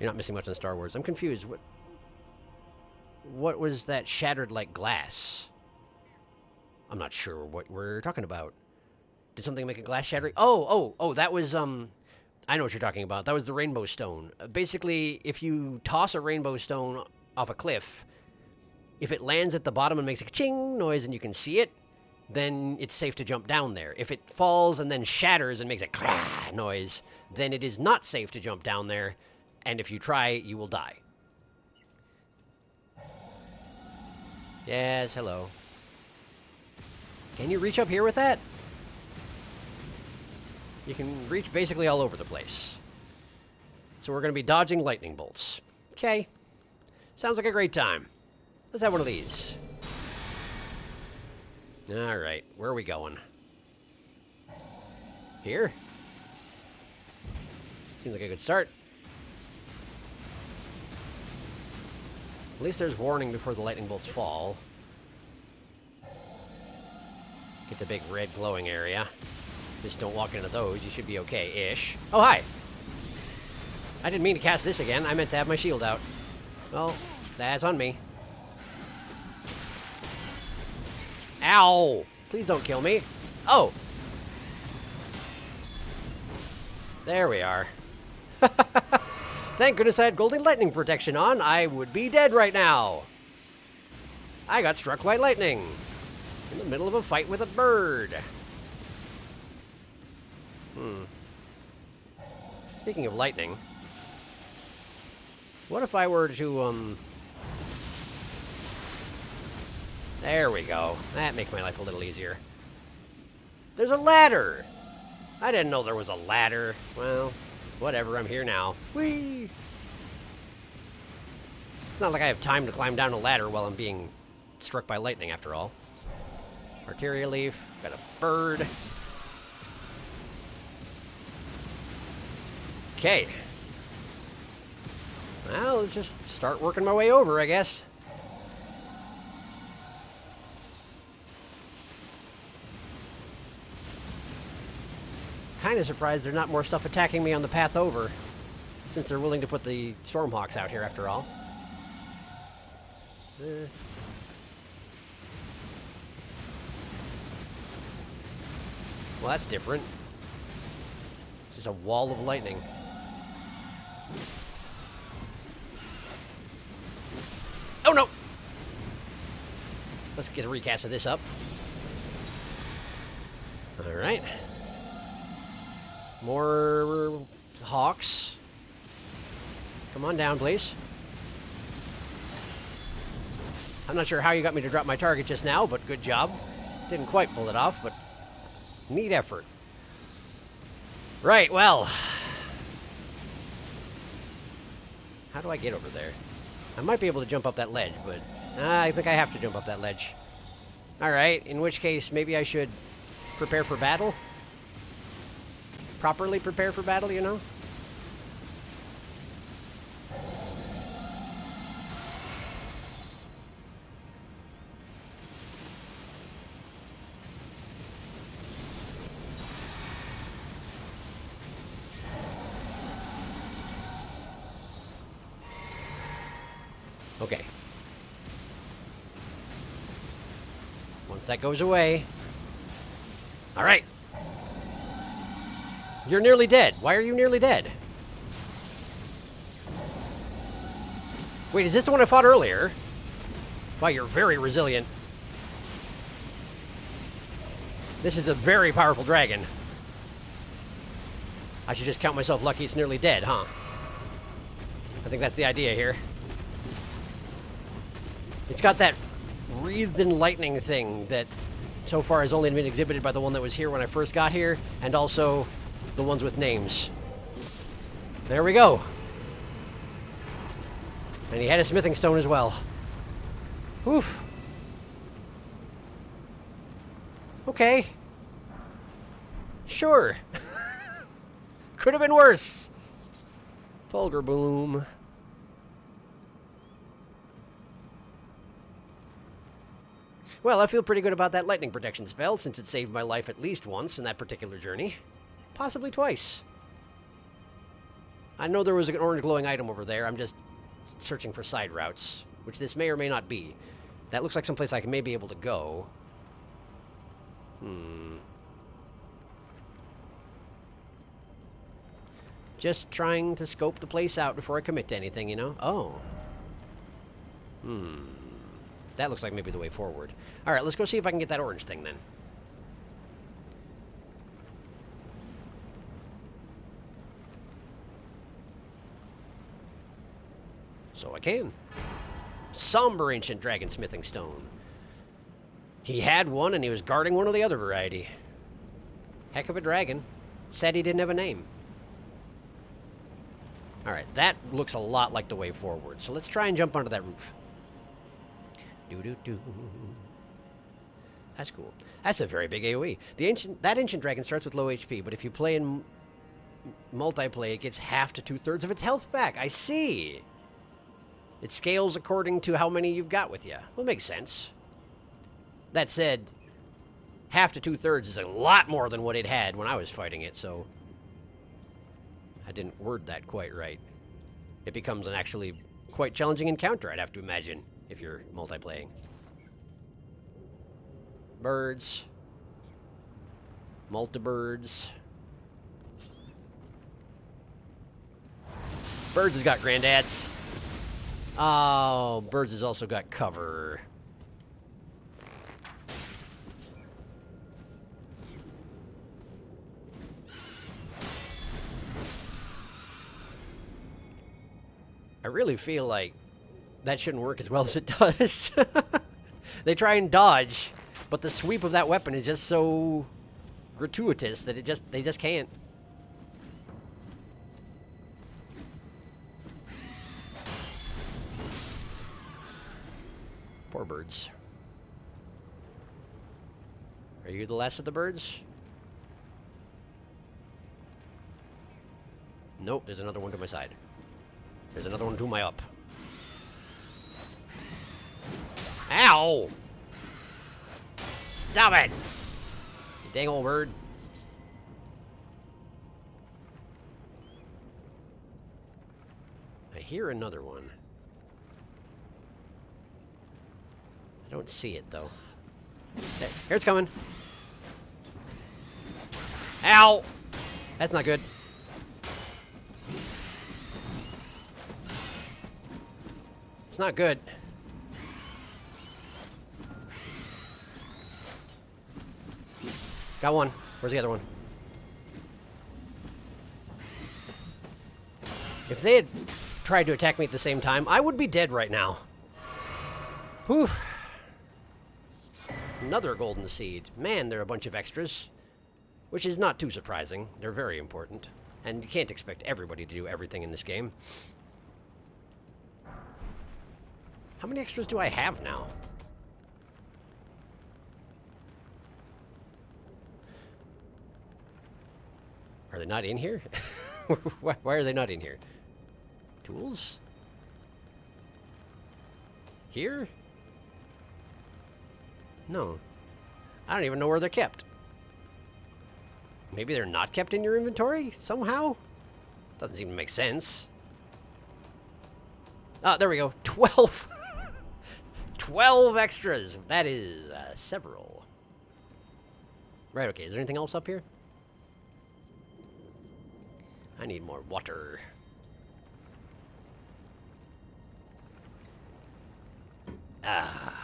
You're not missing much on Star Wars. I'm confused. What was that shattered like glass? I'm not sure what we're talking about. Did something make a glass shattering? Oh, that was, I know what you're talking about. That was the rainbow stone. Basically, if you toss a rainbow stone off a cliff, if it lands at the bottom and makes a ching noise and you can see it, then it's safe to jump down there. If it falls and then shatters and makes a clah noise, then it is not safe to jump down there, and if you try, you will die. Yes, hello. Can you reach up here with that? You can reach basically all over the place. So we're going to be dodging lightning bolts. Okay. Sounds like a great time. Let's have one of these. Alright, where are we going? Here? Seems like a good start. At least there's warning before the lightning bolts fall. Get the big red glowing area. Just don't walk into those. You should be okay-ish. Oh, hi! I didn't mean to cast this again. I meant to have my shield out. Well, that's on me. Ow! Please don't kill me. Oh! There we are. Thank goodness I had golden lightning protection on. I would be dead right now. I got struck by lightning. In the middle of a fight with a bird. Speaking of lightning, what if I were to, There we go. That makes my life a little easier. There's a ladder! I didn't know there was a ladder. Well, whatever, I'm here now. Whee! It's not like I have time to climb down a ladder while I'm being struck by lightning, after all. Arteria leaf, got a bird. Okay. Well, let's just start working my way over, I guess. Kind of surprised there's not more stuff attacking me on the path over, since they're willing to put the Stormhawks out here after all. Well, that's different. Just a wall of lightning. Oh no! Let's get a recast of this up. Alright. More hawks. Come on down, please. I'm not sure how you got me to drop my target just now, but good job. Didn't quite pull it off, but neat effort. Right, well. How do I get over there? I might be able to jump up that ledge, but I think I have to jump up that ledge. Alright, in which case, maybe I should prepare for battle? Properly prepare for battle, you know? Okay. Once that goes away... Alright! You're nearly dead. Why are you nearly dead? Wait, is this the one I fought earlier? Wow, you're very resilient. This is a very powerful dragon. I should just count myself lucky it's nearly dead, huh? I think that's the idea here. It's got that wreathed-in lightning thing that so far has only been exhibited by the one that was here when I first got here, and also the ones with names. There we go. And he had a smithing stone as well. Oof. Okay. Sure. Could have been worse. Fulgur Bloom. Well, I feel pretty good about that lightning protection spell, since it saved my life at least once in that particular journey. Possibly twice. I know there was an orange glowing item over there. I'm just searching for side routes, which this may or may not be. That looks like someplace I may be able to go. Just trying to scope the place out before I commit to anything, you know? Oh. That looks like maybe the way forward. Alright, let's go see if I can get that orange thing then. So I can. Somber Ancient Dragon Smithing Stone. He had one and he was guarding one of the other variety. Heck of a dragon. Said he didn't have a name. Alright, that looks a lot like the way forward. So let's try and jump onto that roof. Doo-doo-doo. That's cool. That's a very big AoE. That ancient dragon starts with low HP, but if you play in multiplayer, it gets half to 2/3 of its health back. I see. It scales according to how many you've got with you. Well, it makes sense. That said, half to 2/3 is a lot more than what it had when I was fighting it, so I didn't word that quite right. It becomes an actually quite challenging encounter, I'd have to imagine, if you're multiplaying. Birds. Multi-birds. Birds has got granddads. Oh, Birds has also got cover. I really feel like that shouldn't work as well as it does. They try and dodge, but the sweep of that weapon is just so gratuitous that they just can't. Poor birds. Are you the last of the birds? Nope, there's another one to my side. There's another one to my up. Ow! Stop it! You dang old bird. I hear another one. I don't see it, though. There, here it's coming. Ow! That's not good. It's not good. Got one. Where's the other one? If they had tried to attack me at the same time, I would be dead right now. Whew. Another golden seed. Man, they're a bunch of extras. Which is not too surprising. They're very important. And you can't expect everybody to do everything in this game. How many extras do I have now? Are they not in here? Why are they not in here? Tools? Here? No. I don't even know where they're kept. Maybe they're not kept in your inventory somehow? Doesn't seem to make sense. Ah, there we go. 12. 12 extras. That is several. Right, okay. Is there anything else up here? I need more water. Ah.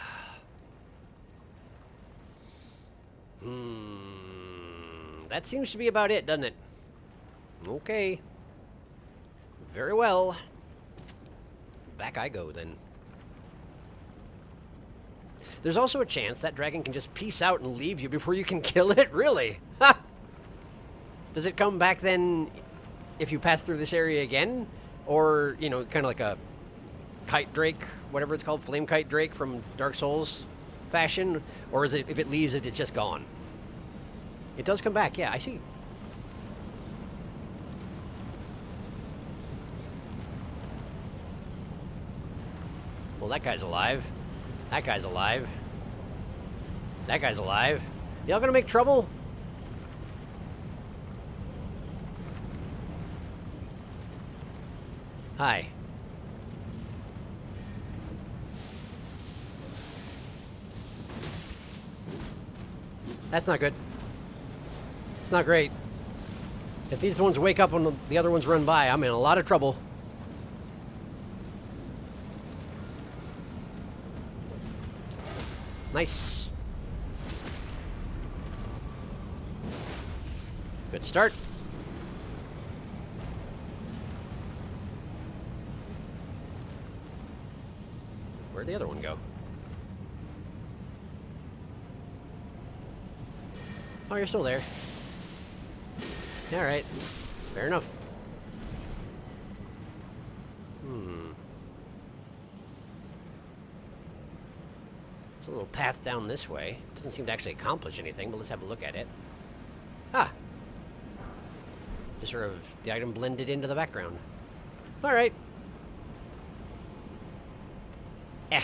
That seems to be about it, doesn't it? Okay. Very well. Back I go, then. There's also a chance that dragon can just peace out and leave you before you can kill it. Really? Ha! Does it come back then if you pass through this area again? Or, you know, kind of like a kite drake, whatever it's called, flame kite drake from Dark Souls fashion? Or is it, if it leaves it, it's just gone? It does come back, yeah, I see. Well, that guy's alive. That guy's alive. That guy's alive. Y'all gonna make trouble? Hi. That's not good. It's not great. If these ones wake up when the other ones run by, I'm in a lot of trouble. Nice. Good start. Where'd the other one go? Oh, you're still there. Alright. Fair enough. There's a little path down this way. Doesn't seem to actually accomplish anything, but let's have a look at it. Ah! Just sort of, the item blended into the background. Alright. Eh.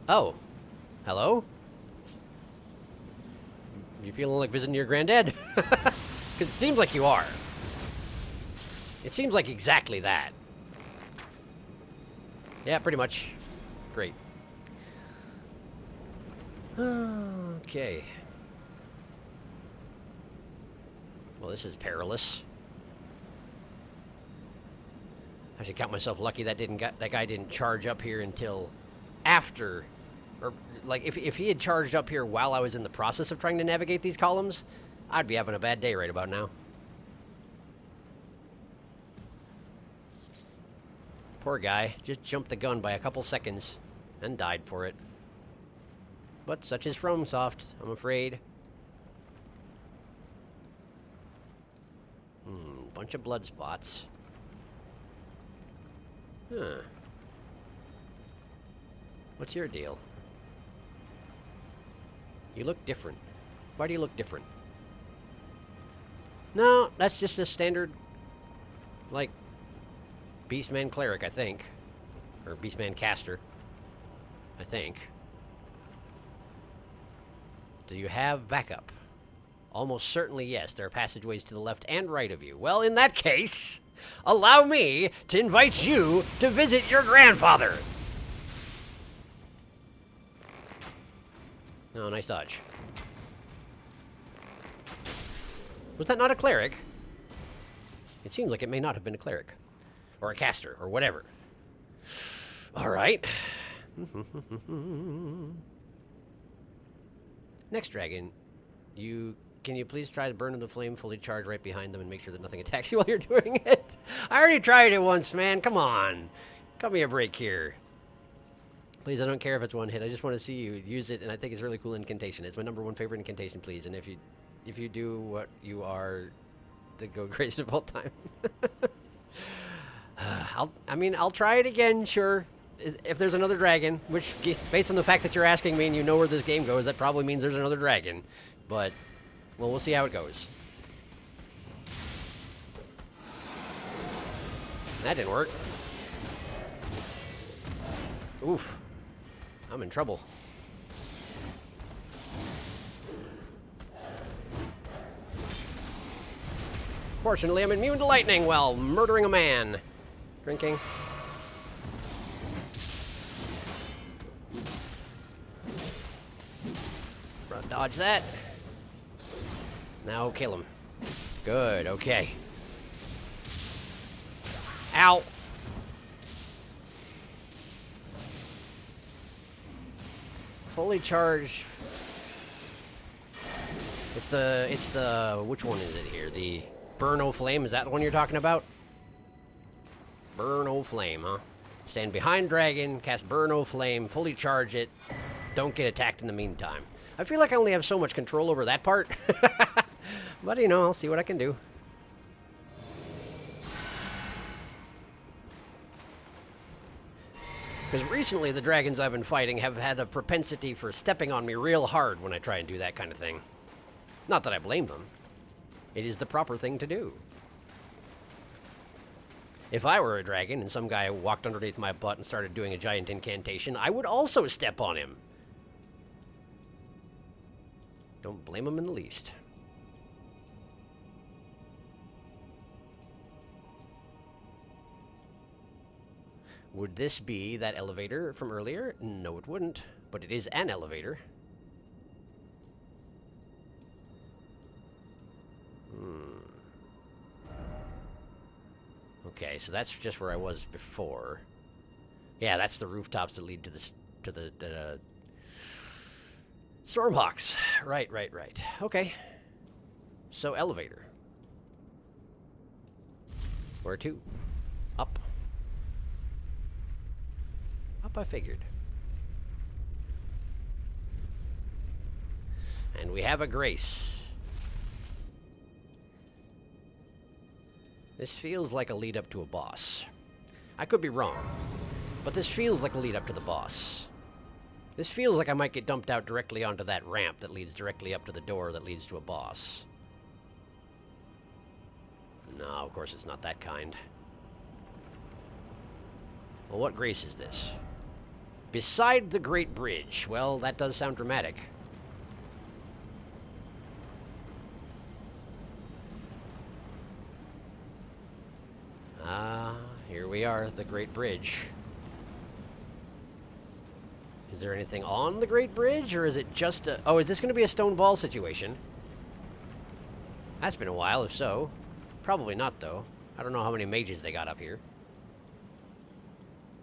Oh. Hello? You feeling like visiting your granddad? Because it seems like you are. It seems like exactly that. Yeah, pretty much. Great. Okay. Well, this is perilous. I should count myself lucky that that guy didn't charge up here until after, or like if he had charged up here while I was in the process of trying to navigate these columns, I'd be having a bad day right about now. Poor guy, just jumped the gun by a couple seconds and died for it. But such is FromSoft, I'm afraid. Bunch of blood spots. Huh. What's your deal? You look different. Why do you look different? No, that's just a standard, like, Beastman Cleric, I think. Or Beastman Caster, I think. Do you have backup? Almost certainly yes. There are passageways to the left and right of you. Well, in that case, allow me to invite you to visit your grandfather. Oh, nice dodge. Was that not a cleric? It seems like it may not have been a cleric. Or a caster, or whatever. Alright. Next dragon. Can you please try the burn of the flame fully charged right behind them and make sure that nothing attacks you while you're doing it? I already tried it once, man. Come on. Cut me a break here. Please, I don't care if it's one hit. I just want to see you use it, and I think it's a really cool incantation. It's my #1 favorite incantation, please. And if you do what you are, the go crazy of all time. I'll try it again, sure. If there's another dragon, which, based on the fact that you're asking me and you know where this game goes, that probably means there's another dragon. But, well, we'll see how it goes. That didn't work. Oof. I'm in trouble. Fortunately, I'm immune to lightning while murdering a man. Drinking. Dodge that. Now kill him. Good, okay. Ow. Fully charged. It's the which one is it here? Burn O Flame, is that the one you're talking about? Burn O Flame, huh? Stand behind dragon, cast Burn O Flame, fully charge it. Don't get attacked in the meantime. I feel like I only have so much control over that part. But, you know, I'll see what I can do. Because recently the dragons I've been fighting have had a propensity for stepping on me real hard when I try and do that kind of thing. Not that I blame them. It is the proper thing to do. If I were a dragon and some guy walked underneath my butt and started doing a giant incantation, I would also step on him. Don't blame him in the least. Would this be that elevator from earlier? No, it wouldn't. But it is an elevator. Okay, so that's just where I was before. Yeah, that's the rooftops that lead to the Stormhawks. Right. Okay. So elevator. Where to? Up. Up, I figured. And we have a Grace. This feels like a lead up to a boss. I could be wrong, but this feels like a lead up to the boss. This feels like I might get dumped out directly onto that ramp that leads directly up to the door that leads to a boss. No, of course it's not that kind. Well, what Grace is this? Beside the Great Bridge. Well, that does sound dramatic. Here we are, the Great Bridge. Is there anything on the Great Bridge, or is it just a... Oh, is this going to be a stone ball situation? That's been a while, if so. Probably not, though. I don't know how many mages they got up here.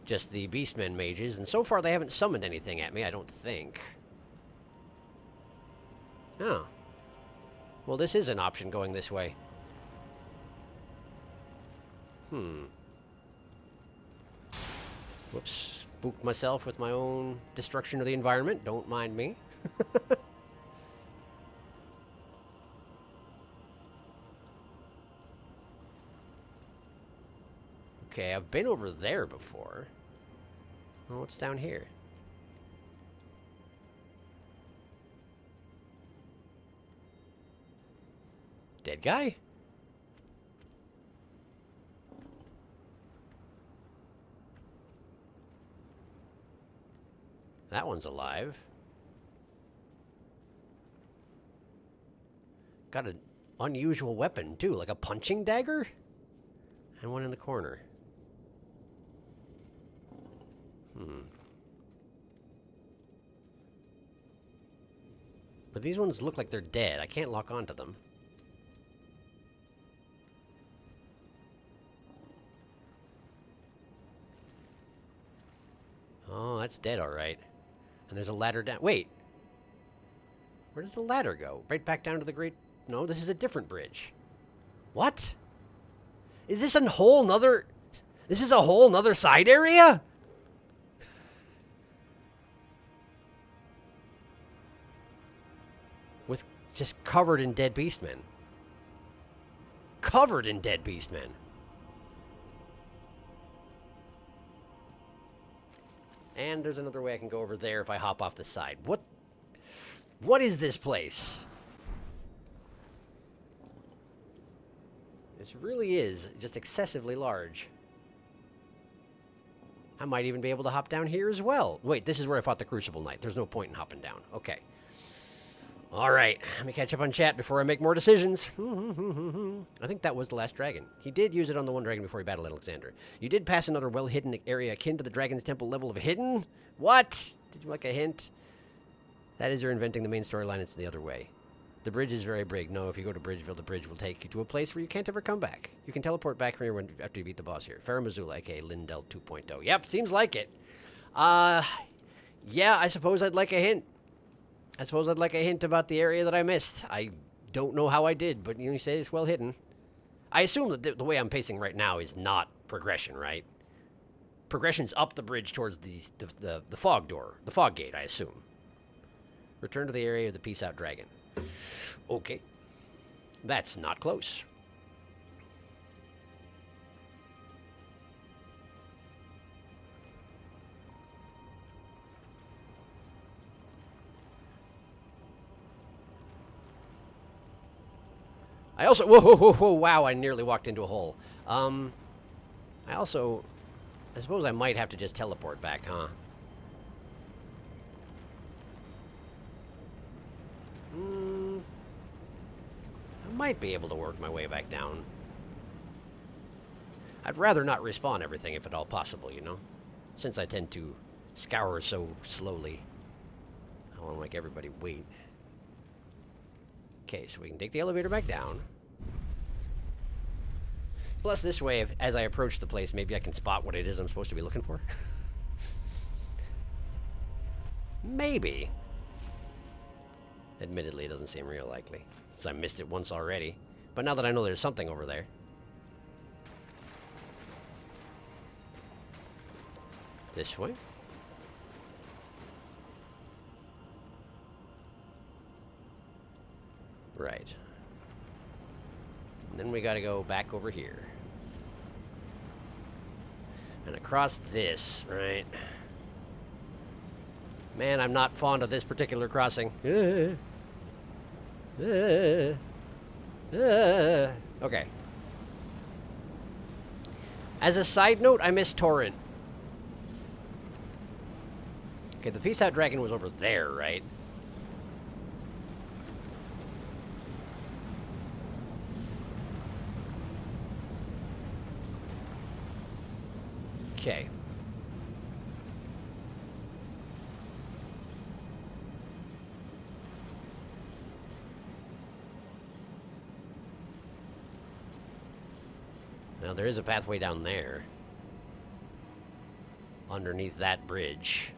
Just the Beastmen mages, and so far they haven't summoned anything at me, I don't think. Oh. Well, this is an option going this way. Whoops. Spooked myself with my own destruction of the environment. Don't mind me. Okay, I've been over there before. Well, what's down here? Dead guy? That one's alive. Got an unusual weapon, too, like a punching dagger? And one in the corner. But these ones look like they're dead. I can't lock onto them. Oh, that's dead, all right. And there's a ladder down. Wait. Where does the ladder go? Right back down to the great... No, this is a different bridge. What? Is this a whole nother... This is a whole nother side area? With just covered in dead beastmen. Covered in dead beastmen. And there's another way I can go over there if I hop off the side. What is this place? This really is just excessively large. I might even be able to hop down here as well. Wait, this is where I fought the Crucible Knight. There's no point in hopping down. Okay. All right. Let me catch up on chat before I make more decisions. I think that was the last dragon. He did use it on the one dragon before he battled Alexander. You did pass another well-hidden area akin to the Dragon's Temple level of hidden? What? Did you like a hint? That is, you're inventing the main storyline. It's the other way. The bridge is very big. No, if you go to Bridgeville, the bridge will take you to a place where you can't ever come back. You can teleport back from here after you beat the boss here. Faramazula, aka Lindell 2.0. Yep, seems like it. Yeah, I suppose I'd like a hint. I suppose I'd like a hint about the area that I missed. I don't know how I did, but you say it's well hidden. I assume that the way I'm pacing right now is not progression, right? Progression's up the bridge towards the fog door, the fog gate, I assume. Return to the area of the Peace Out Dragon. Okay. That's not close. I also... Whoa, wow, I nearly walked into a hole. I suppose I might have to just teleport back, huh? I might be able to work my way back down. I'd rather not respawn everything if at all possible, you know? Since I tend to scour so slowly. I don't want to make everybody wait. Okay, so we can take the elevator back down. Plus, this way, as I approach the place, maybe I can spot what it is I'm supposed to be looking for. Maybe. Admittedly, it doesn't seem real likely, since I missed it once already. But now that I know there's something over there. This way. Right. And then we gotta go back over here. And across this, right? Man, I'm not fond of this particular crossing. Okay. As a side note, I miss Torrent. Okay, the Peace Out Dragon was over there, right? Okay. Now, there is a pathway down there. Underneath that bridge.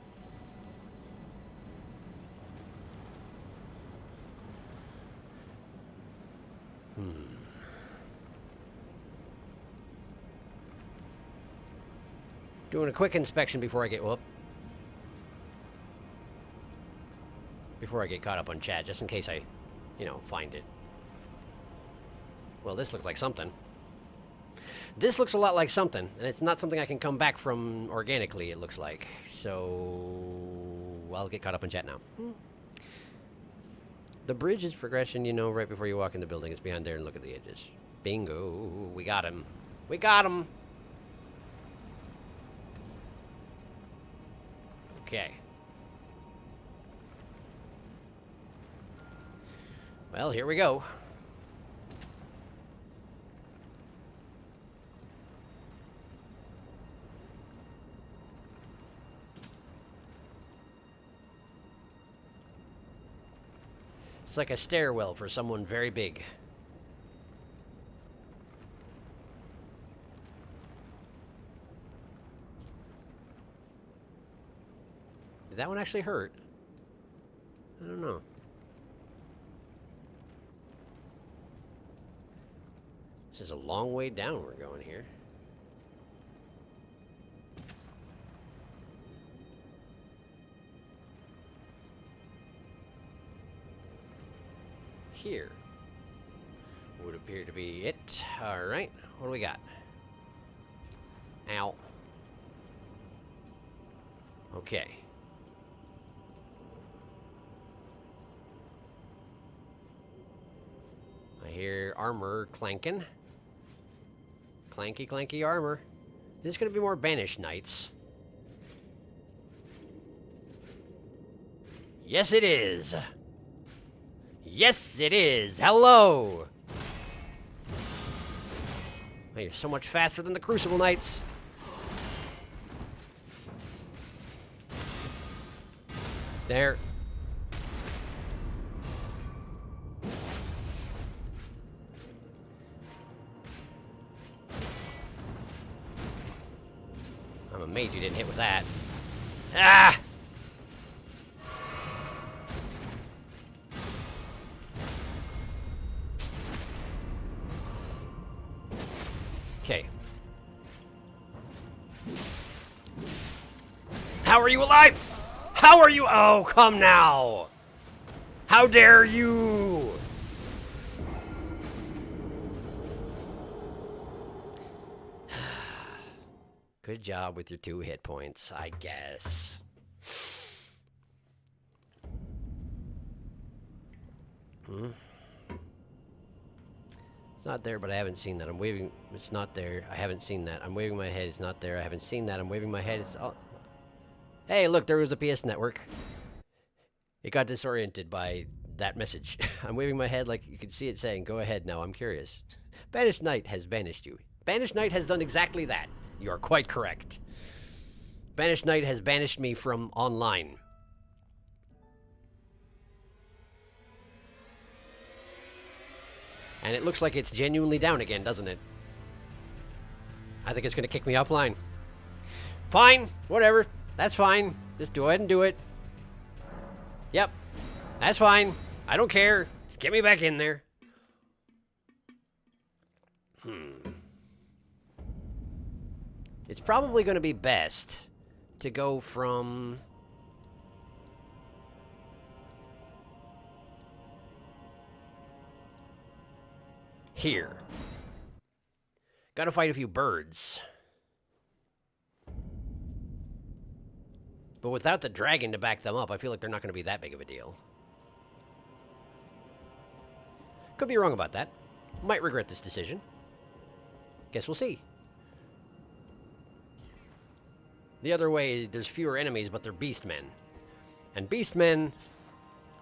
Doing a quick inspection before I get... Whoop. Before I get caught up on chat, just in case I, find it. Well, this looks like something. This looks a lot like something, and it's not something I can come back from organically, it looks like. So... I'll get caught up on chat now. The bridge is progression, right before you walk in the building. It's behind there and look at the edges. Bingo. We got him. We got him! Okay. Well, here we go. It's like a stairwell for someone very big. Did that one actually hurt? I don't know. This is a long way down we're going here. Here would appear to be it. Alright, what do we got? Ow. Okay. I hear armor clanking. Clanky, clanky armor. Is this going to be more Banished Knights? Yes, it is. Yes, it is. Hello. Oh, you're so much faster than the Crucible Knights. There. I'm amazed you didn't hit with that. Ah! are you alive? How are you? Oh, come now. How dare you? Good job with your 2 hit points, I guess. It's not there, but I haven't seen that. I'm waving. It's not there. I haven't seen that. I'm waving my head. It's not there. I haven't seen that. I'm waving my head. It's all... Hey, look, there was a PS network. It got disoriented by that message. I'm waving my head like you can see it saying, go ahead now, I'm curious. Banished Knight has banished you. Banished Knight has done exactly that. You are quite correct. Banished Knight has banished me from online. And it looks like it's genuinely down again, doesn't it? I think it's going to kick me offline. Fine, whatever. That's fine. Just go ahead and do it. Yep, that's fine. I don't care. Just get me back in there. It's probably going to be best to go from... here. Gotta fight a few birds. But without the dragon to back them up, I feel like they're not going to be that big of a deal. Could be wrong about that. Might regret this decision. Guess we'll see. The other way, there's fewer enemies, but they're beastmen. And beastmen,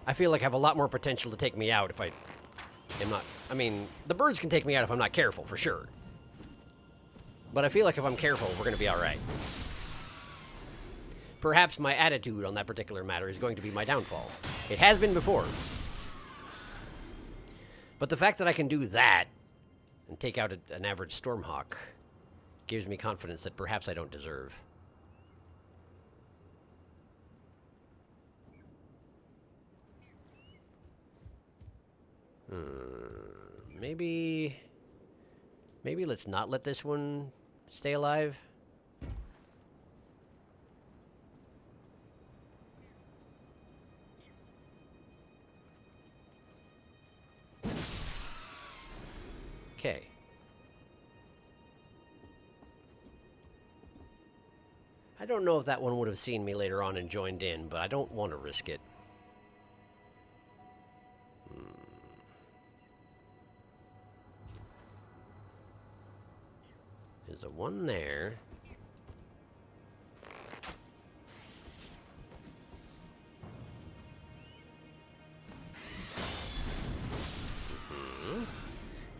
I feel like have a lot more potential to take me out if I am not... I mean, the birds can take me out if I'm not careful, for sure. But I feel like if I'm careful, we're going to be alright. Perhaps my attitude on that particular matter is going to be my downfall. It has been before. But the fact that I can do that and take out an average Stormhawk gives me confidence that perhaps I don't deserve. Maybe let's not let this one stay alive. Okay. I don't know if that one would have seen me later on and joined in, but I don't want to risk it. There's a one there.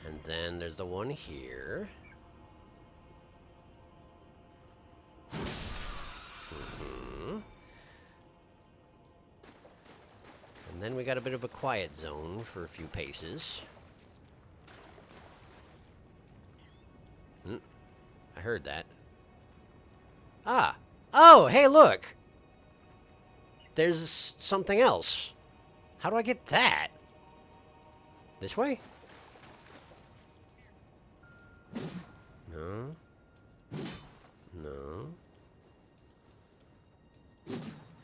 And then there's the one here. And then we got a bit of a quiet zone for a few paces. I heard that. Ah! Oh, hey, look! There's something else. How do I get that? This way? No. No.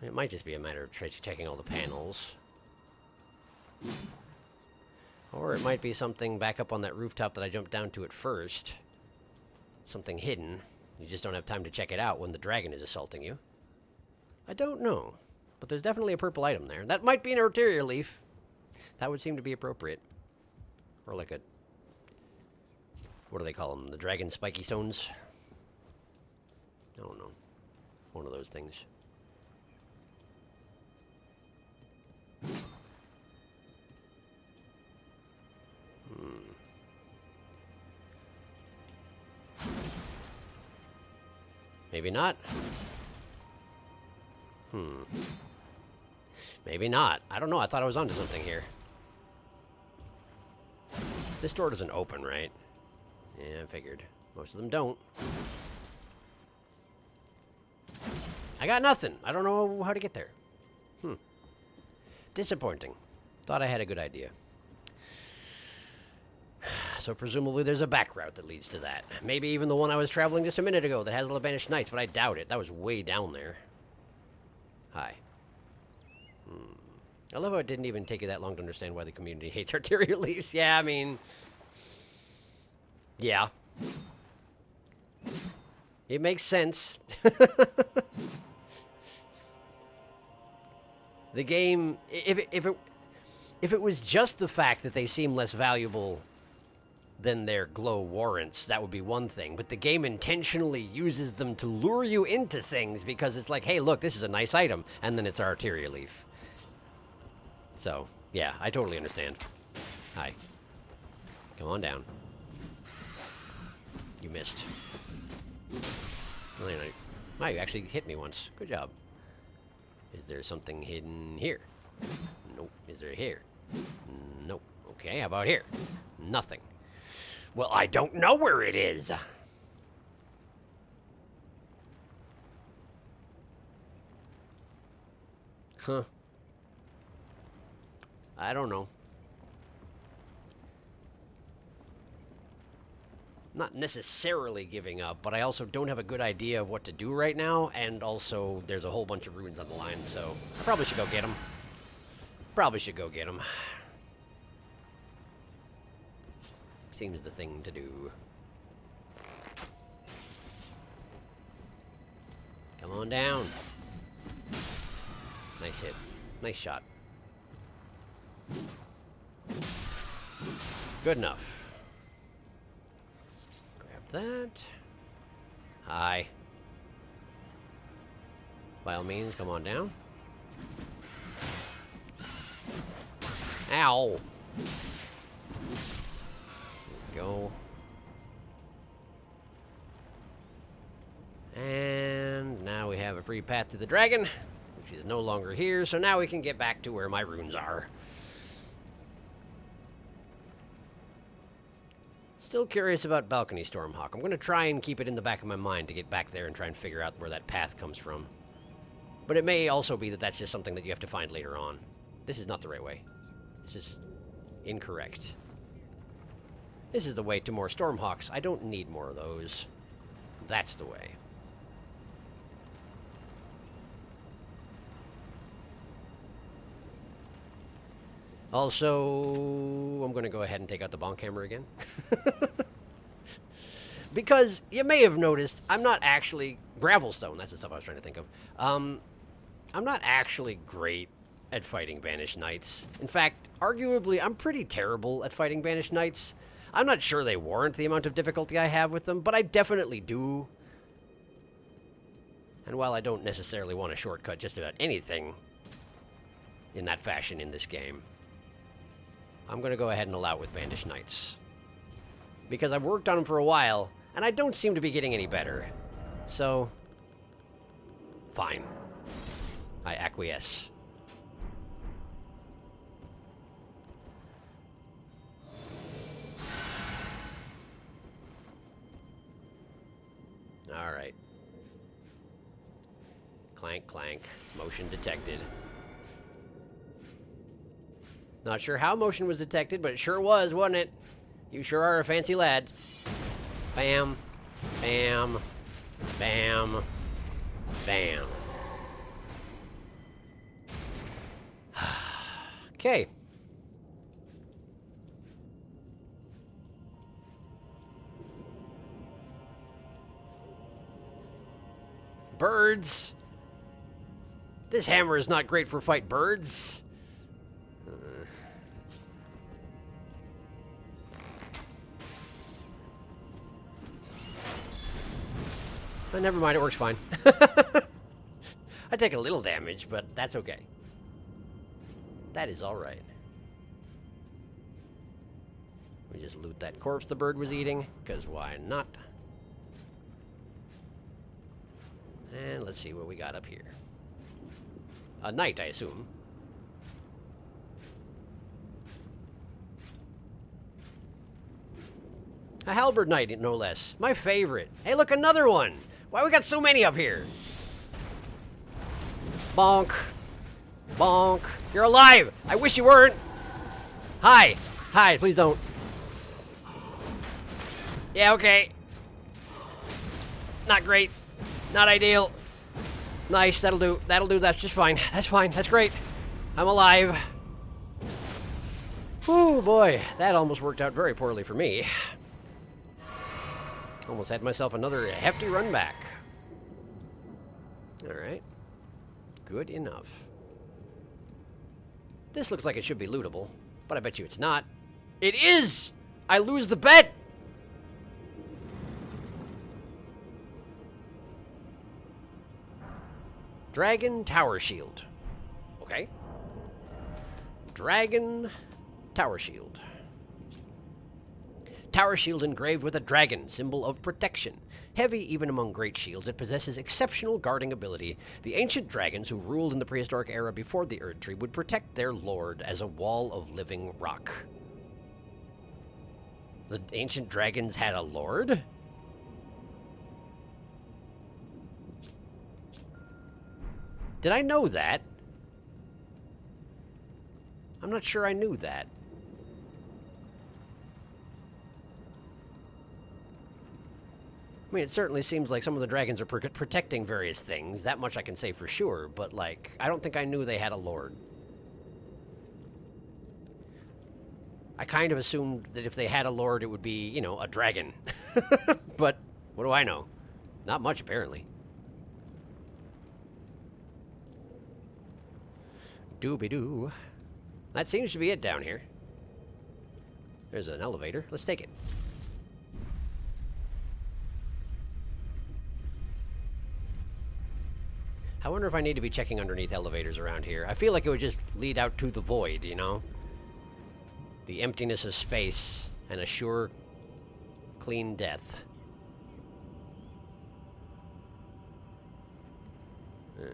It might just be a matter of checking all the panels. Or it might be something back up on that rooftop that I jumped down to at first. Something hidden. You just don't have time to check it out when the dragon is assaulting you. I don't know. But there's definitely a purple item there. That might be an arterial leaf. That would seem to be appropriate. Or like a... what do they call them? The dragon spiky stones? I don't know. One of those things. Maybe not. Maybe not. I don't know. I thought I was onto something here. This door doesn't open, right? Yeah, I figured. Most of them don't. I got nothing. I don't know how to get there. Disappointing. Thought I had a good idea. So presumably there's a back route that leads to that. Maybe even the one I was traveling just a minute ago that has all the Banished Knights, but I doubt it. That was way down there. Hi. I love how it didn't even take you that long to understand why the community hates arterial leaves. Yeah, I mean... Yeah. It makes sense. The game... If it was just the fact that they seem less valuable than their glow warrants, that would be one thing. But the game intentionally uses them to lure you into things because it's like, hey, look, this is a nice item. And then it's our arterial leaf. So, yeah, I totally understand. Hi. Come on down. You missed. Wow, you actually hit me once. Good job. Is there something hidden here? Nope. Is there here? Nope. Okay, how about here? Nothing. Well, I don't know where it is. Huh. I don't know. Not necessarily giving up, but I also don't have a good idea of what to do right now, and also there's a whole bunch of ruins on the line, so I probably should go get them. Probably should go get them. Seems the thing to do. Come on down. Nice hit. Nice shot. Good enough. Grab that. Hi. By all means, come on down. Ow. Go. And now we have a free path to the dragon, which is no longer here, so now we can get back to where my runes are. Still curious about Balcony Stormhawk. I'm going to try and keep it in the back of my mind to get back there and try and figure out where that path comes from. But it may also be that that's just something that you have to find later on. This is not the right way. This is incorrect. This is the way to more Stormhawks. I don't need more of those. That's the way. Also, I'm going to go ahead and take out the bonk hammer again. Because you may have noticed, I'm not actually... Gravelstone, that's the stuff I was trying to think of. I'm not actually great at fighting Banished Knights. In fact, arguably, I'm pretty terrible at fighting Banished Knights. I'm not sure they warrant the amount of difficulty I have with them, but I definitely do. And while I don't necessarily want to shortcut just about anything in that fashion in this game, I'm going to go ahead and allow it with Banished Knights. Because I've worked on them for a while, and I don't seem to be getting any better. So, fine. I acquiesce. Alright. Clank, clank. Motion detected. Not sure how motion was detected, but it sure was, wasn't it? You sure are a fancy lad. Bam. Bam. Bam. Bam. Okay. Birds. This hammer is not great for fight birds. But never mind, it works fine. I take a little damage, but that's okay. That is alright. We just loot that corpse the bird was eating, because why not? And let's see what we got up here. A knight, I assume. A halberd knight, no less. My favorite. Hey, look, another one! Why we got so many up here? Bonk. Bonk. You're alive! I wish you weren't! Hi! Hi, please don't. Yeah, okay. Not great. Not ideal. Nice, that'll do. That'll do. That's just fine. That's fine. That's great. I'm alive. Whew, boy. That almost worked out very poorly for me. Almost had myself another hefty run back. Alright. Good enough. This looks like it should be lootable, but I bet you it's not. It is! I lose the bet! Dragon Tower Shield. Okay. Dragon Tower Shield. Tower shield engraved with a dragon, symbol of protection. Heavy even among great shields, it possesses exceptional guarding ability. The ancient dragons who ruled in the prehistoric era before the Erd Tree would protect their lord as a wall of living rock. The ancient dragons had a lord? Did I know that? I'm not sure I knew that. I mean, it certainly seems like some of the dragons are protecting various things. That much I can say for sure, but, like, I don't think I knew they had a lord. I kind of assumed that if they had a lord, it would be, you know, a dragon. But what do I know? Not much, apparently. Doobie-doo. That seems to be it down here. There's an elevator. Let's take it. I wonder if I need to be checking underneath elevators around here. I feel like it would just lead out to the void, you know? The emptiness of space and a sure, clean death. I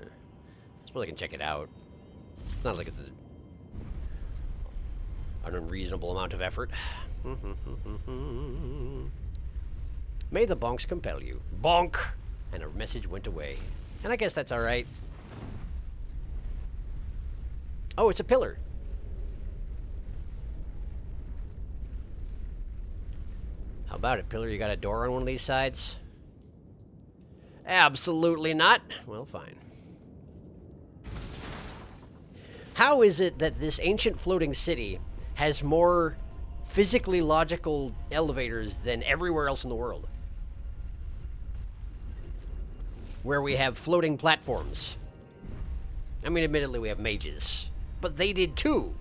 suppose I can check it out. It's not like it's an unreasonable amount of effort. May the bonks compel you. Bonk! And a message went away. And I guess that's alright. Oh, it's a pillar. How about it, pillar? You got a door on one of these sides? Absolutely not. Well, fine. How is it that this ancient floating city has more physically logical elevators than everywhere else in the world? Where we have floating platforms. I mean, admittedly, we have mages. But they did too.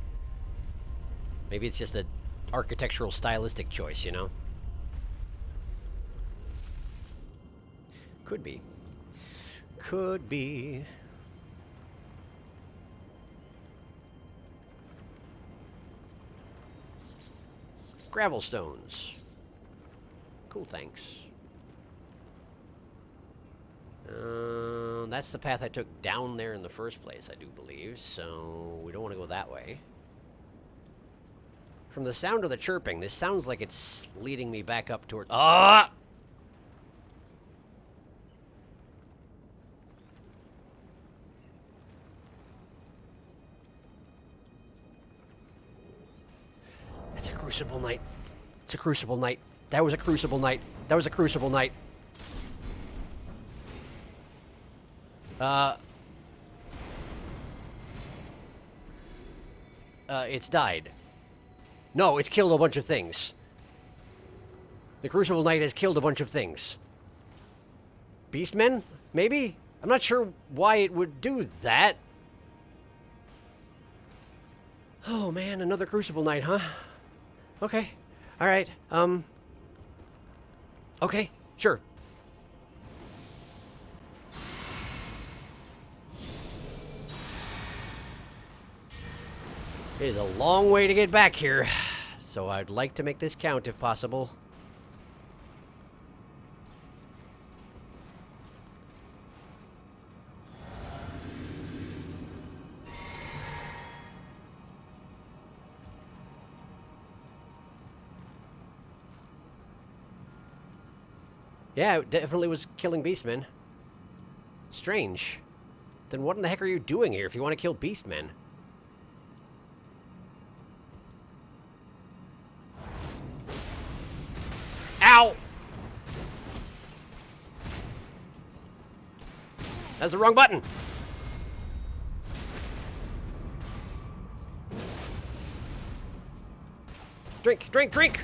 Maybe it's just an architectural stylistic choice, you know? Could be. Could be. Gravel stones. Cool, thanks. That's the path I took down there in the first place, I do believe, so we don't want to go that way. From the sound of the chirping, this sounds like it's leading me back up toward... Ah! It's a crucible knight. It's a crucible knight. That was a crucible knight. That was a crucible knight. It's died. No, it's killed a bunch of things. The Crucible Knight has killed a bunch of things. Beastmen? Maybe? I'm not sure why it would do that. Oh man, another Crucible Knight, huh? Okay. Alright, okay, sure. It is a long way to get back here, so I'd like to make this count if possible. Yeah, it definitely was killing beastmen. Strange. Then what in the heck are you doing here if you want to kill beastmen? Ow! That's the wrong button. Drink, drink, drink!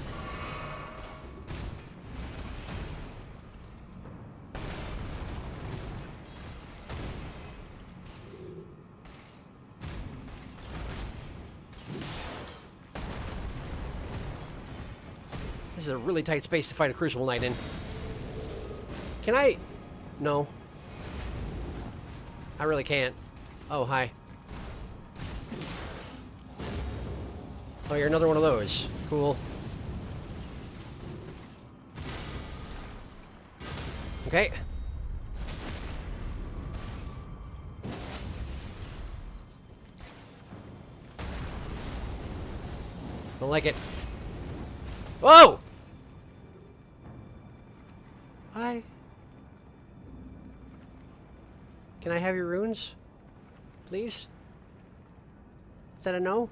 This is a really tight space to fight a Crucible Knight in. Can I? No. I really can't. Oh, hi. Oh, you're another one of those. Cool. Okay. Don't like it. Whoa! Hi. Can I have your runes? Please? Is that a no?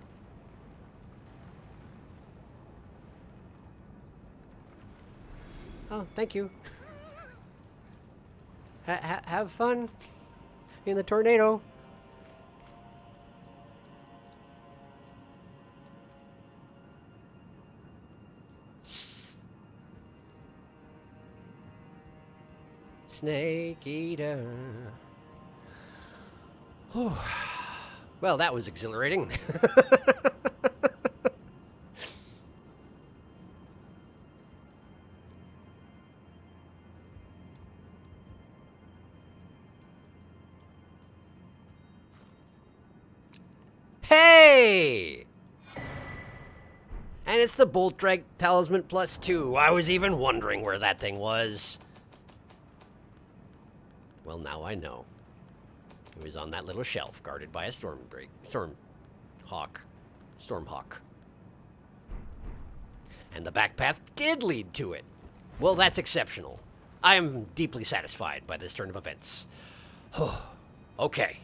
Oh, thank you. Have fun in the tornado. Snake eater. Whew. Well, that was exhilarating. Hey! And it's the Bolt Drag Talisman +2. I was even wondering where that thing was. Well, now I know. It was on that little shelf, guarded by a Stormhawk. And the back path did lead to it. Well, that's exceptional. I am deeply satisfied by this turn of events. Okay.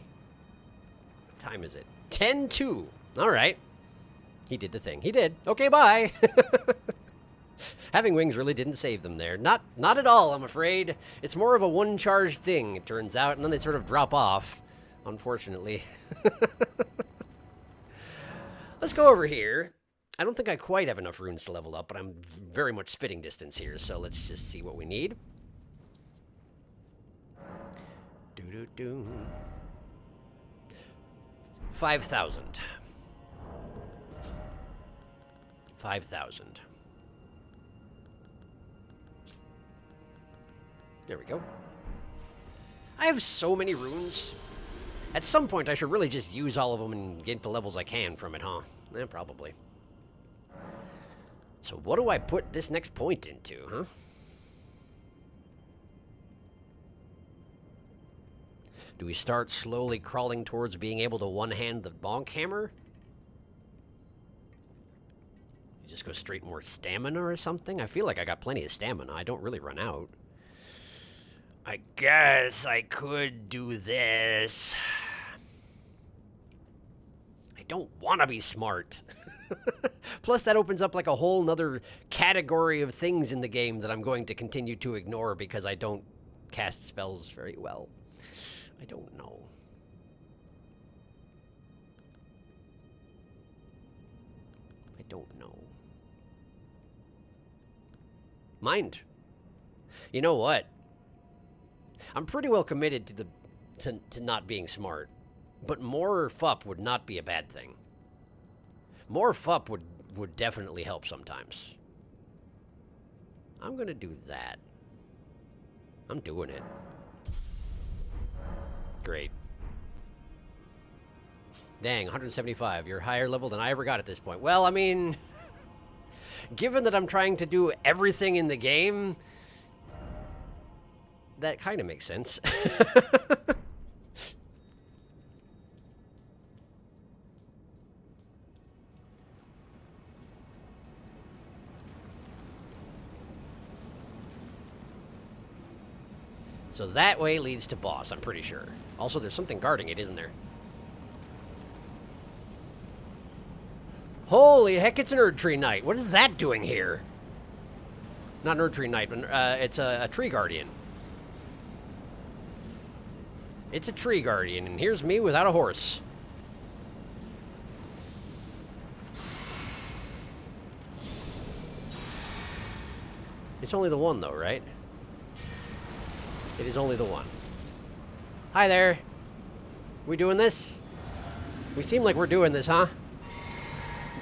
What time is it? 10:02. All right. He did the thing. He did. Okay, bye. Having wings really didn't save them there. Not at all, I'm afraid. It's more of a one-charge thing, it turns out, and then they sort of drop off, unfortunately. Let's go over here. I don't think I quite have enough runes to level up, but I'm very much spitting distance here, so let's just see what we need. 5,000. 5,000. There we go. I have so many runes. At some point, I should really just use all of them and get the levels I can from it, huh? Eh, probably. So what do I put this next point into, huh? Do we start slowly crawling towards being able to one-hand the bonk hammer? You just go straight more stamina or something? I feel like I got plenty of stamina. I don't really run out. I guess I could do this. I don't want to be smart. Plus, that opens up like a whole nother category of things in the game that I'm going to continue to ignore because I don't cast spells very well. I don't know. I don't know. Mind. You know what? I'm pretty well committed to not being smart, but more FUP would not be a bad thing. More FUP would definitely help sometimes. I'm gonna do that. I'm doing it. Great. Dang, 175. You're higher level than I ever got at this point. Well, I mean, given that I'm trying to do everything in the game, that kind of makes sense. So that way leads to boss, I'm pretty sure. Also, there's something guarding it, isn't there? Holy heck, it's an Erdtree Knight. What is that doing here? Not an Erdtree Knight, but it's a tree guardian. It's a tree guardian, and here's me without a horse. It's only the one, though, right? It is only the one. Hi there. We doing this? We seem like we're doing this, huh?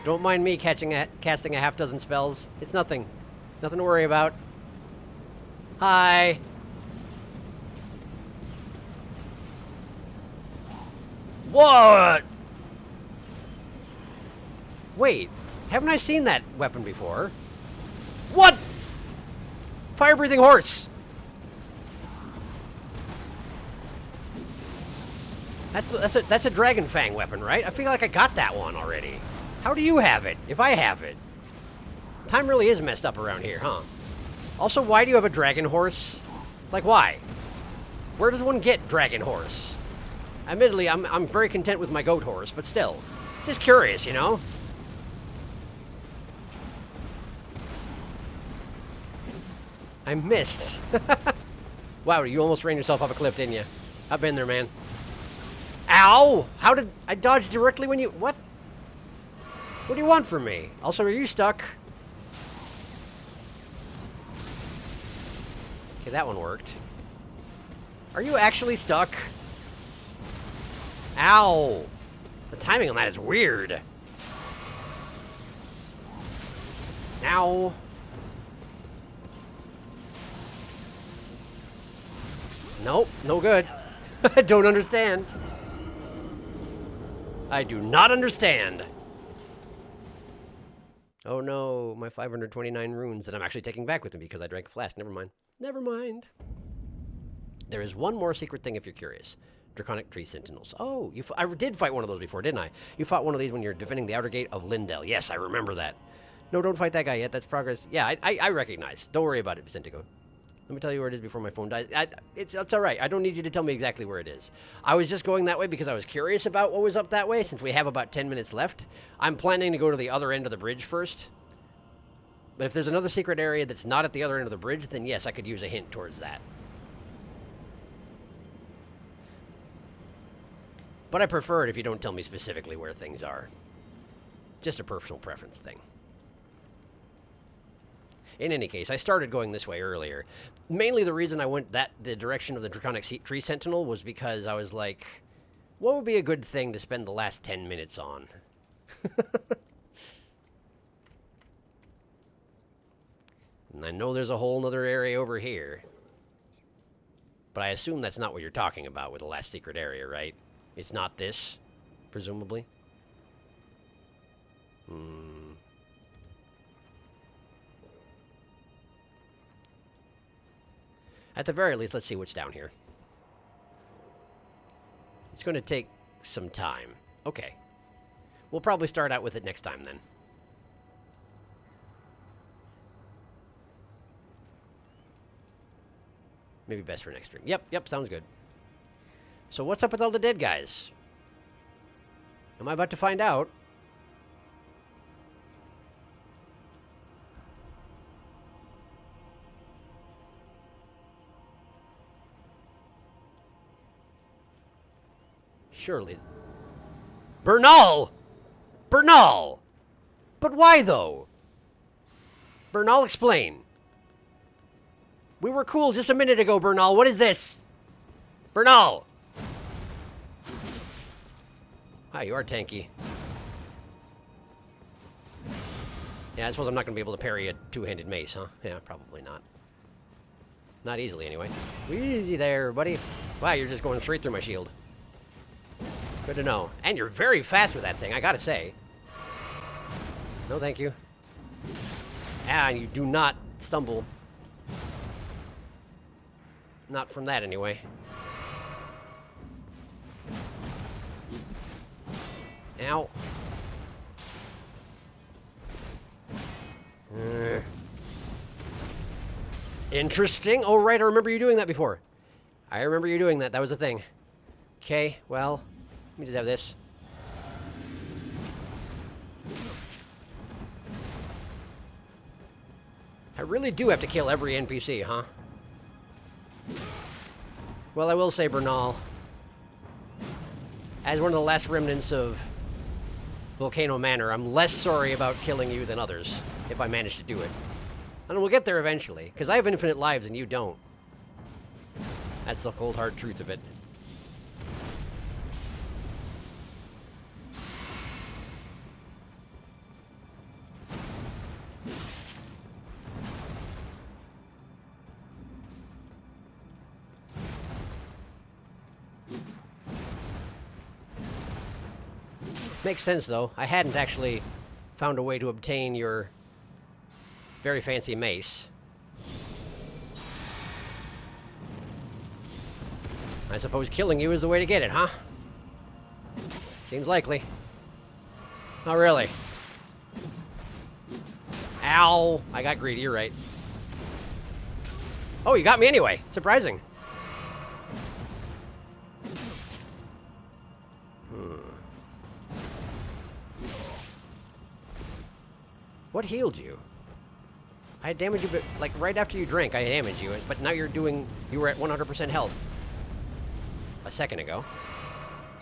Don't mind me casting a half dozen spells. It's nothing. Nothing to worry about. Hi. What? Wait, haven't I seen that weapon before? What? Fire-breathing horse. That's a dragon fang weapon, right? I feel like I got that one already. How do you have it, if I have it? Time really is messed up around here, huh? Also, why do you have a dragon horse? Like, why? Where does one get dragon horse? Admittedly, I'm very content with my goat horse, but still. Just curious, you know? I missed. Wow, you almost ran yourself off a cliff, didn't you? I've been there, man. Ow! How did I dodge directly when you... What? What do you want from me? Also, are you stuck? Okay, that one worked. Are you actually stuck? Ow! The timing on that is weird. Ow. Nope, no good. I don't understand. I do not understand. Oh no, my 529 runes that I'm actually taking back with me because I drank a flask. Never mind. Never mind. There is one more secret thing if you're curious. Draconic Tree Sentinels. Oh, I did fight one of those before, didn't I? You fought one of these when you're defending the outer gate of Lindell. Yes, I remember that. No, don't fight that guy yet. That's progress. Yeah, I recognize. Don't worry about it, Vicentico. Let me tell you where it is before my phone dies. It's all right. I don't need you to tell me exactly where it is. I was just going that way because I was curious about what was up that way, since we have about 10 minutes left. I'm planning to go to the other end of the bridge first. But if there's another secret area that's not at the other end of the bridge, then yes, I could use a hint towards that. But I prefer it if you don't tell me specifically where things are. Just a personal preference thing. In any case, I started going this way earlier. Mainly the reason I went the direction of the Draconic Tree Sentinel was because I was like, what would be a good thing to spend the last 10 minutes on? And I know there's a whole nother area over here. But I assume that's not what you're talking about with the last secret area, right? It's not this, presumably? At the very least, let's see what's down here. It's going to take some time. Okay. We'll probably start out with it next time, then. Maybe best for next stream. Yep, sounds good. So what's up with all the dead guys? Am I about to find out? Surely. Bernal! Bernal! But why, though? Bernal, explain. We were cool just a minute ago, Bernal. What is this? Bernal! Hi, you are tanky. Yeah, I suppose I'm not going to be able to parry a two-handed mace, huh? Yeah, probably not. Not easily, anyway. Easy there, buddy. Wow, you're just going straight through my shield. Good to know. And you're very fast with that thing, I gotta say. No, thank you. Ah, you do not stumble. Not from that, anyway. Ow. Interesting. Oh, right, I remember you doing that before. I remember you doing that. That was a thing. Okay, well, let me just have this. I really do have to kill every NPC, huh? Well, I will say, Bernal, As one of the last remnants of Volcano Manor, I'm less sorry about killing you than others, if I manage to do it. And we'll get there eventually, because I have infinite lives and you don't. That's the cold, hard truth of it. Makes sense, though. I hadn't actually found a way to obtain your very fancy mace. I suppose killing you is the way to get it, huh? Seems likely. Not really. Ow! I got greedy, you're right. Oh, you got me anyway. Surprising. What healed you? I had damaged you, but like right after you drank, I damaged you. But now you were at 100% health a second ago.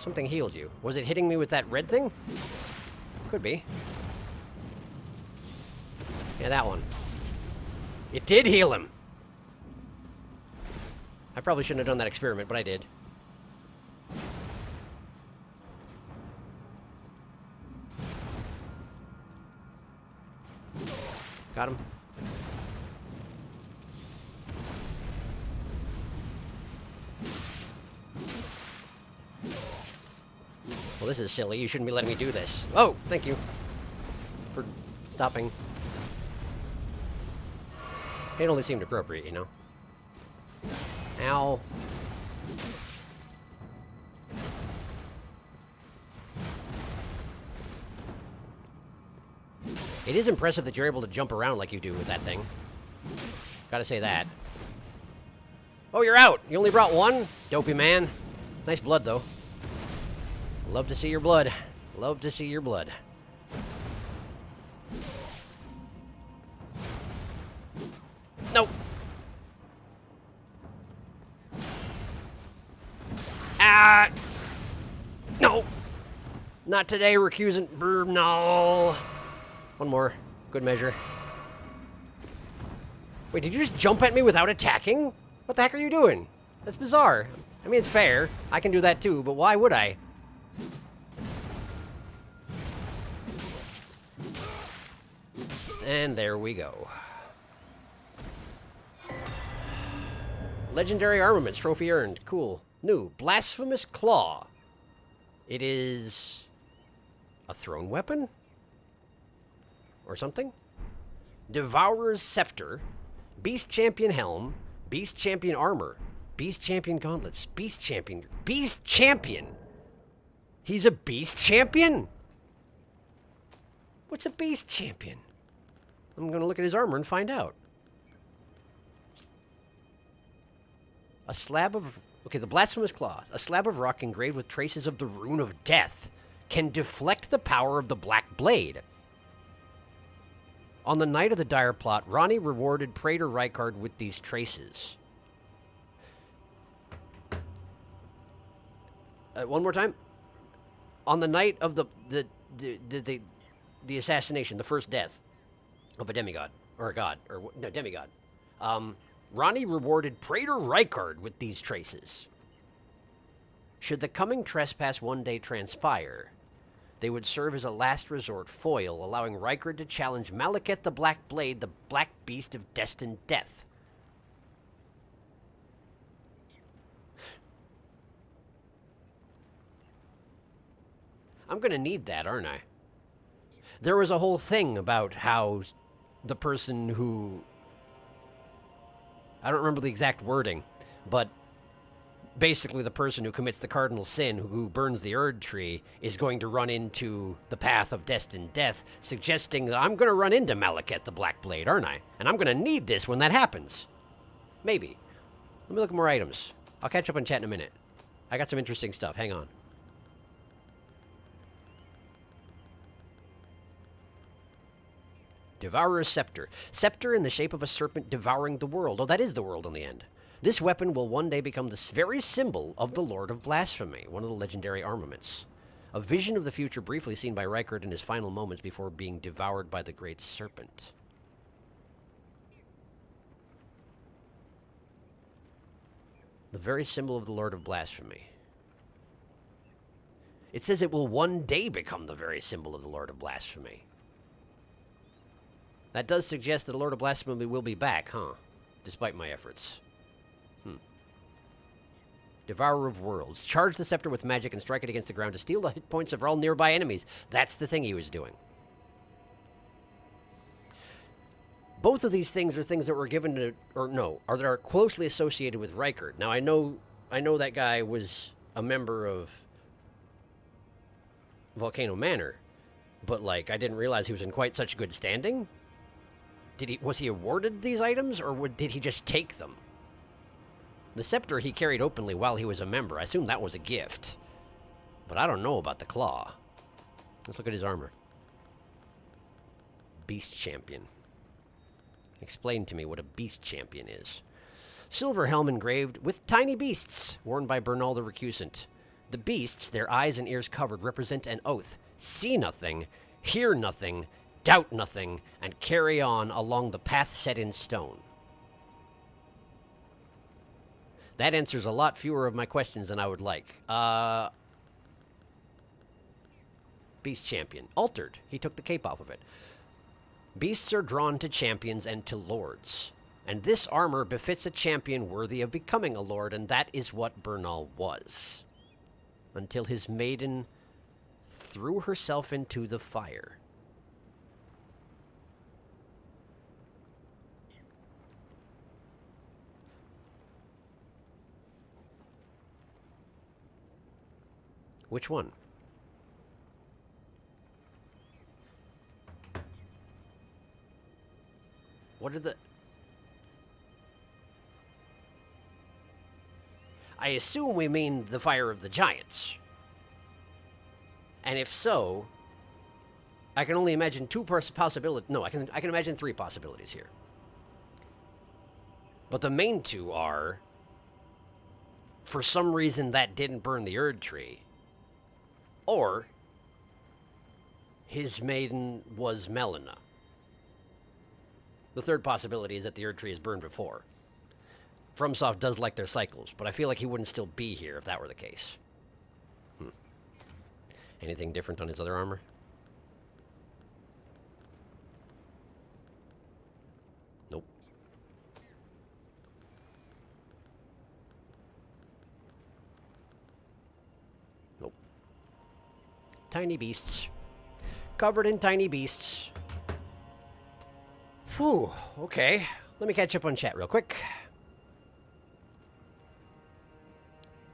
Something healed you. Was it hitting me with that red thing? Could be. Yeah, that one. It did heal him. I probably shouldn't have done that experiment, but I did. Got him. Well, this is silly. You shouldn't be letting me do this. Oh, thank you for stopping. It only seemed appropriate, you know. Ow. It is impressive that you're able to jump around like you do with that thing. Gotta say that. Oh, you're out! You only brought one? Dopey man. Nice blood, though. Love to see your blood. Love to see your blood. Nope. Ah! No! Not today, recusant. No! One more. Good measure. Wait, did you just jump at me without attacking? What the heck are you doing? That's bizarre. I mean, it's fair. I can do that too, but why would I? And there we go. Legendary armaments. Trophy earned. Cool. New. Blasphemous Claw. It is a thrown weapon? Or something? Devourer's Scepter, Beast Champion Helm, Beast Champion Armor, Beast Champion Gauntlets, Beast Champion... Beast Champion! He's a Beast Champion? What's a Beast Champion? I'm gonna look at his armor and find out. A slab of... Okay, the Blasphemous Claw. A slab of rock engraved with traces of the Rune of Death can deflect the power of the Black Blade. On the night of the dire plot, Ronnie rewarded Praetor Rykard with these traces. One more time. On the night of the assassination, the first death of a demigod or a god or no demigod, Ronnie rewarded Praetor Rykard with these traces. Should the coming trespass one day transpire, they would serve as a last resort foil, allowing Rykard to challenge Malekith the Black Blade, the Black Beast of Destined Death. I'm gonna need that, aren't I? There was a whole thing about how the person who... I don't remember the exact wording, but basically the person who commits the cardinal sin, who burns the Erd tree, is going to run into the path of destined death, suggesting that I'm going to run into Malekith the Black Blade, aren't I? And I'm going to need this when that happens. Maybe. Let me look at more items. I'll catch up on chat in a minute. I got some interesting stuff. Hang on. Devourer's Scepter. Scepter in the shape of a serpent devouring the world. Oh, that is the world in the end. This weapon will one day become the very symbol of the Lord of Blasphemy, one of the legendary armaments. A vision of the future briefly seen by Rykard in his final moments before being devoured by the great serpent. The very symbol of the Lord of Blasphemy. It says it will one day become the very symbol of the Lord of Blasphemy. That does suggest that the Lord of Blasphemy will be back, huh? Despite my efforts. Devourer of Worlds. Charge the scepter with magic and strike it against the ground to steal the hit points of all nearby enemies. That's the thing he was doing. Both of these things are things that were given to, that are closely associated with Rykard. Now, I know that guy was a member of Volcano Manor, but, like, I didn't realize he was in quite such good standing. Was he awarded these items, or did he just take them? The scepter he carried openly while he was a member. I assume that was a gift. But I don't know about the claw. Let's look at his armor. Beast Champion. Explain to me what a Beast Champion is. Silver helm engraved with tiny beasts, worn by Bernal the Recusant. The beasts, their eyes and ears covered, represent an oath. See nothing, hear nothing, doubt nothing, and carry on along the path set in stone. That answers a lot fewer of my questions than I would like. Beast Champion. Altered. He took the cape off of it. Beasts are drawn to champions and to lords. And this armor befits a champion worthy of becoming a lord, and that is what Bernal was. Until his maiden threw herself into the fire. Which one? What are the... I assume we mean the fire of the giants. And if so, I can only imagine two possibilities. No, I can imagine three possibilities here. But the main two are, for some reason that didn't burn the Erd tree. Or, his maiden was Melina. The third possibility is that the Erd tree is burned before. FromSoft does like their cycles, but I feel like he wouldn't still be here if that were the case. Anything different on his other armor? Nope. Nope. Tiny beasts. Covered in tiny beasts. Whew, okay. Let me catch up on chat real quick.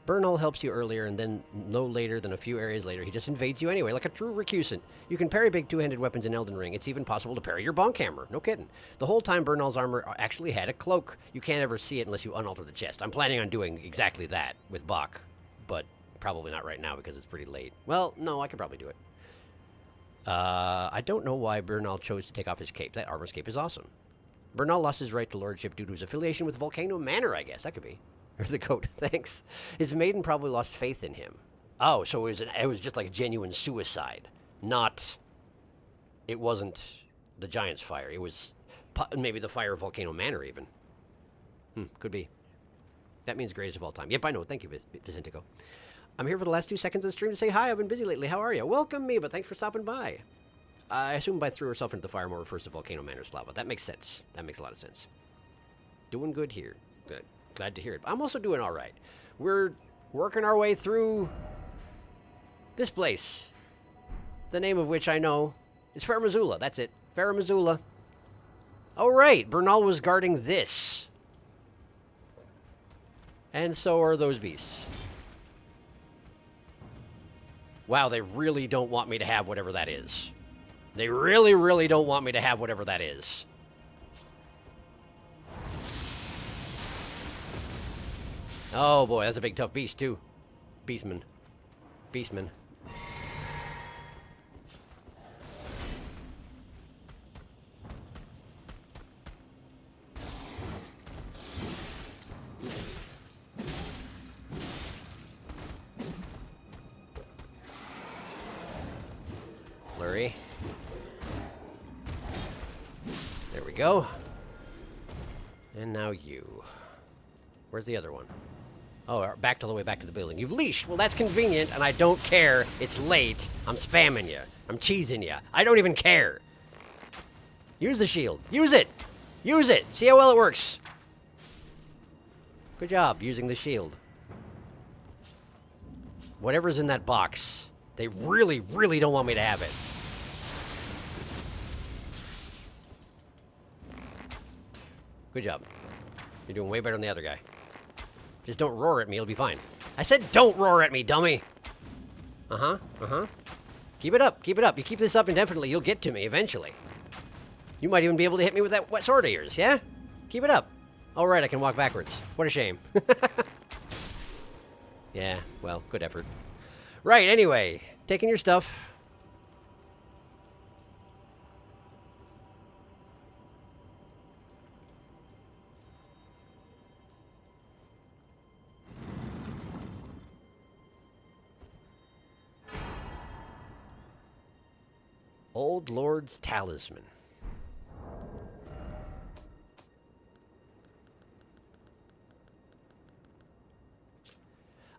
Bernal helps you earlier, and then no later than a few areas later, he just invades you anyway, like a true recusant. You can parry big two-handed weapons in Elden Ring. It's even possible to parry your bonk hammer. No kidding. The whole time, Bernal's armor actually had a cloak. You can't ever see it unless you unalter the chest. I'm planning on doing exactly that with Bach, but probably not right now because it's pretty late. Well, no, I could probably do it. I don't know why Bernal chose to take off his cape. That armor's cape is awesome. Bernal lost his right to lordship due to his affiliation with Volcano Manor, I guess. That could be. Or the goat, thanks. His maiden probably lost faith in him. Oh, so it was just like a genuine suicide. Not, it wasn't the giant's fire. It was maybe the fire of Volcano Manor even. Could be. That means greatest of all time. Yep, I know. Thank you, Vicentico. I'm here for the last 2 seconds of the stream to say hi. I've been busy lately. How are you? Welcome me, but thanks for stopping by. I assume by threw herself into the fire more refers to Volcano Manor's lava. That makes sense. That makes a lot of sense. Doing good here. Good. Glad to hear it. I'm also doing all right. We're working our way through this place, the name of which I know is Fair Missoula. That's it. Fair Missoula. Oh, right. Bernal was guarding this. And so are those beasts. Wow, they really don't want me to have whatever that is. They really, really don't want me to have whatever that is. Oh boy, that's a big tough beast too. Beastman. Beastman. Flurry. There we go. And now you. Where's the other one? Oh, back all the way back to the building. You've leashed. Well, that's convenient, and I don't care. It's late. I'm spamming you. I'm cheesing you. I don't even care. Use the shield. Use it. Use it. See how well it works. Good job using the shield. Whatever's in that box, they really, really don't want me to have it. Good job. You're doing way better than the other guy. Just don't roar at me, it'll be fine. I said don't roar at me, dummy! Uh-huh, uh-huh. Keep it up, keep it up. You keep this up indefinitely, you'll get to me eventually. You might even be able to hit me with that wet sword of yours, yeah? Keep it up. All right, I can walk backwards. What a shame. Yeah, well, good effort. Right, anyway. Taking your stuff. Old Lord's Talisman.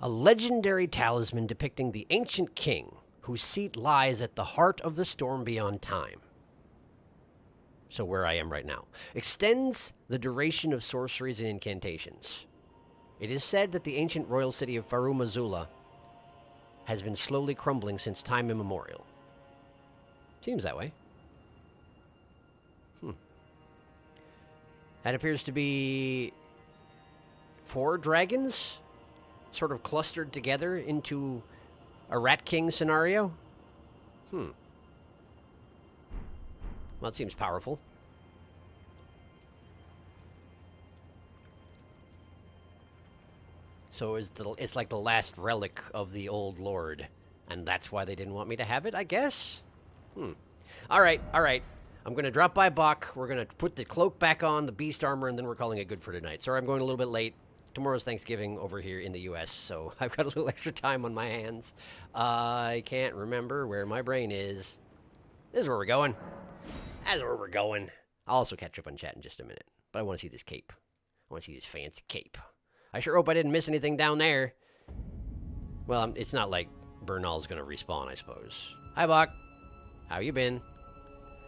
A legendary talisman depicting the ancient king whose seat lies at the heart of the storm beyond time. So where I am right now. Extends the duration of sorceries and incantations. It is said that the ancient royal city of Farum Azula has been slowly crumbling since time immemorial. Seems that way. That appears to be 4 dragons sort of clustered together into a Rat King scenario. Well, it seems powerful. So it's like the last relic of the old lord, and that's why they didn't want me to have it, I guess? All right. I'm going to drop by Bach. We're going to put the cloak back on, the beast armor, and then we're calling it good for tonight. Sorry I'm going a little bit late. Tomorrow's Thanksgiving over here in the U.S., so I've got a little extra time on my hands. I can't remember where my brain is. This is where we're going. That's where we're going. I'll also catch up on chat in just a minute, but I want to see this cape. I want to see this fancy cape. I sure hope I didn't miss anything down there. Well, it's not like Bernal's going to respawn, I suppose. Hi, Bach. How you been?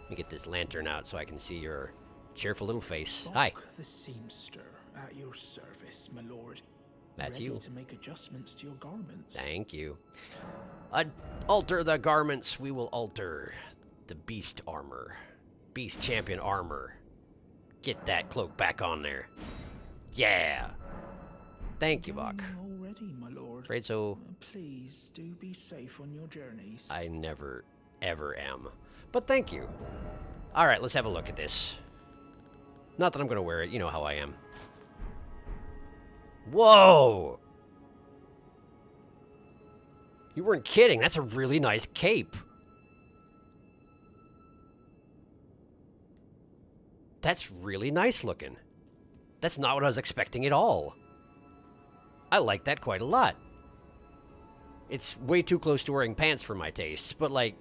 Let me get this lantern out so I can see your cheerful little face. Bach, hi. The seamster at your service, my lord. That's Ready you. to make adjustments to your garments. Thank you. Alter the garments, we will alter the beast armor. Beast champion armor. Get that cloak back on there. Yeah. Thank you, Bach. Already, my lord. Afraid so. Please do be safe on your journeys. I never, ever am. But thank you. All right, let's have a look at this. Not that I'm going to wear it. You know how I am. Whoa! You weren't kidding. That's a really nice cape. That's really nice looking. That's not what I was expecting at all. I like that quite a lot. It's way too close to wearing pants for my tastes, but like,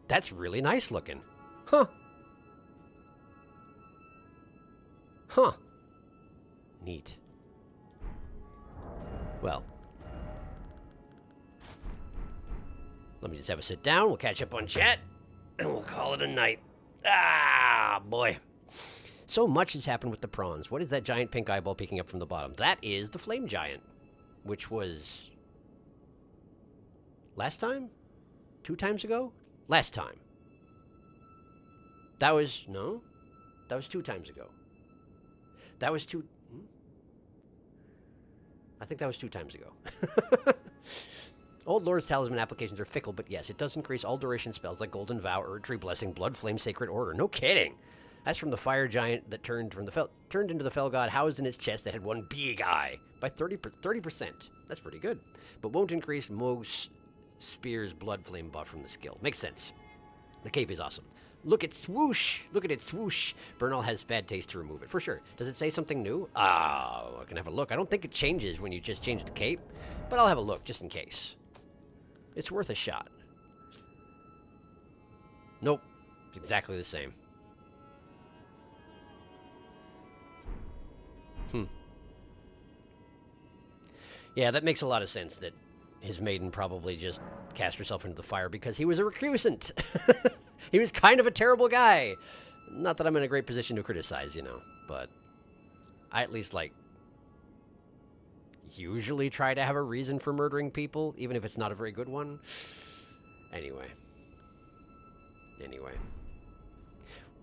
that's really nice looking. Huh. Huh. Neat. Well. Let me just have a sit down. We'll catch up on chat. And we'll call it a night. Ah, boy. So much has happened with the prawns. What is that giant pink eyeball peeking up from the bottom? That is the flame giant. Which was... last time? 2 times ago? Last time. That was... no? That was 2 times ago. That was 2... I think that was 2 times ago. Old Lord's Talisman applications are fickle, but yes, it does increase all duration spells like Golden Vow, Erdtree Blessing, Blood Flame, Sacred Order. No kidding! That's from the fire giant that turned into the fell god housed in its chest that had one big eye by 30%. That's pretty good. But won't increase Mohg's Spear's Blood Flame buff from the skill. Makes sense. The cape is awesome. Look at swoosh! Look at it swoosh! Bernal has bad taste to remove it, for sure. Does it say something new? I can have a look. I don't think it changes when you just change the cape, but I'll have a look just in case. It's worth a shot. Nope. It's exactly the same. Yeah, that makes a lot of sense that his maiden probably just cast herself into the fire because he was a recusant. He was kind of a terrible guy. Not that I'm in a great position to criticize, you know, but I at least, like, usually try to have a reason for murdering people, even if it's not a very good one. Anyway.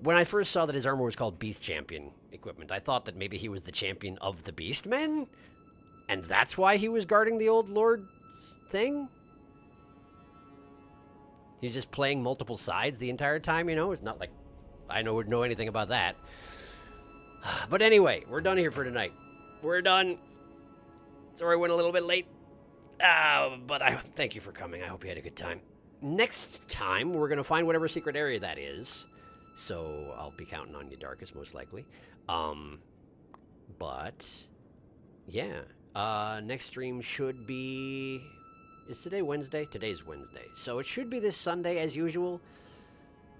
When I first saw that his armor was called Beast Champion equipment, I thought that maybe he was the champion of the Beastmen? And that's why he was guarding the old lord thing? He's just playing multiple sides the entire time, you know? It's not like I would know anything about that. But anyway, we're done here for tonight. We're done. Sorry I went a little bit late. But thank you for coming. I hope you had a good time. Next time, we're going to find whatever secret area that is. So I'll be counting on you, Darkus, most likely. But yeah. Next stream should be... Is today Wednesday? Today's Wednesday. So it should be this Sunday as usual.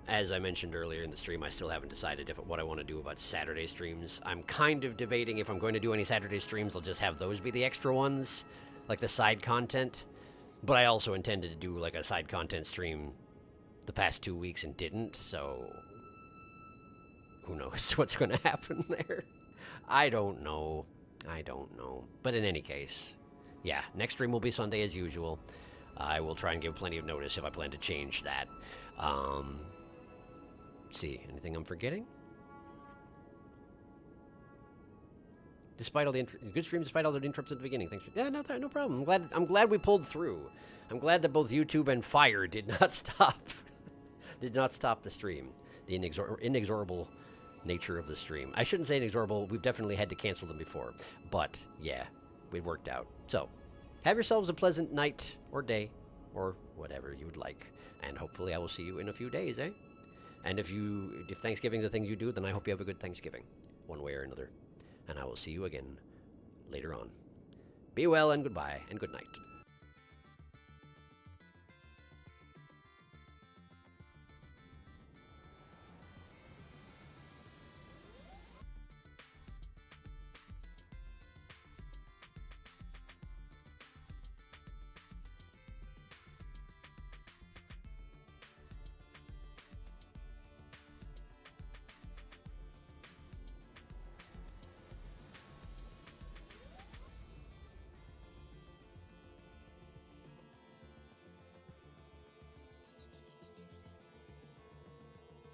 As I mentioned earlier in the stream, I still haven't decided what I want to do about Saturday streams. I'm kind of debating if I'm going to do any Saturday streams, I'll just have those be the extra ones, like the side content. But I also intended to do like a side content stream the past 2 weeks and didn't, so who knows what's going to happen there. I don't know. But in any case, yeah, next stream will be Sunday as usual. I will try and give plenty of notice if I plan to change that. See, anything I'm forgetting? Despite all the good stream, despite all the interrupts at the beginning. Thanks. Yeah, no problem. I'm glad we pulled through. I'm glad that both YouTube and Fire did not stop. Did not stop the stream. The inexorable nature of the stream. I shouldn't say inexorable. We've definitely had to cancel them before. But yeah, it worked out. So, have yourselves a pleasant night or day or whatever you would like. And hopefully I will see you in a few days, eh? And if Thanksgiving's a thing you do, then I hope you have a good Thanksgiving, one way or another. And I will see you again later on. Be well and goodbye and good night.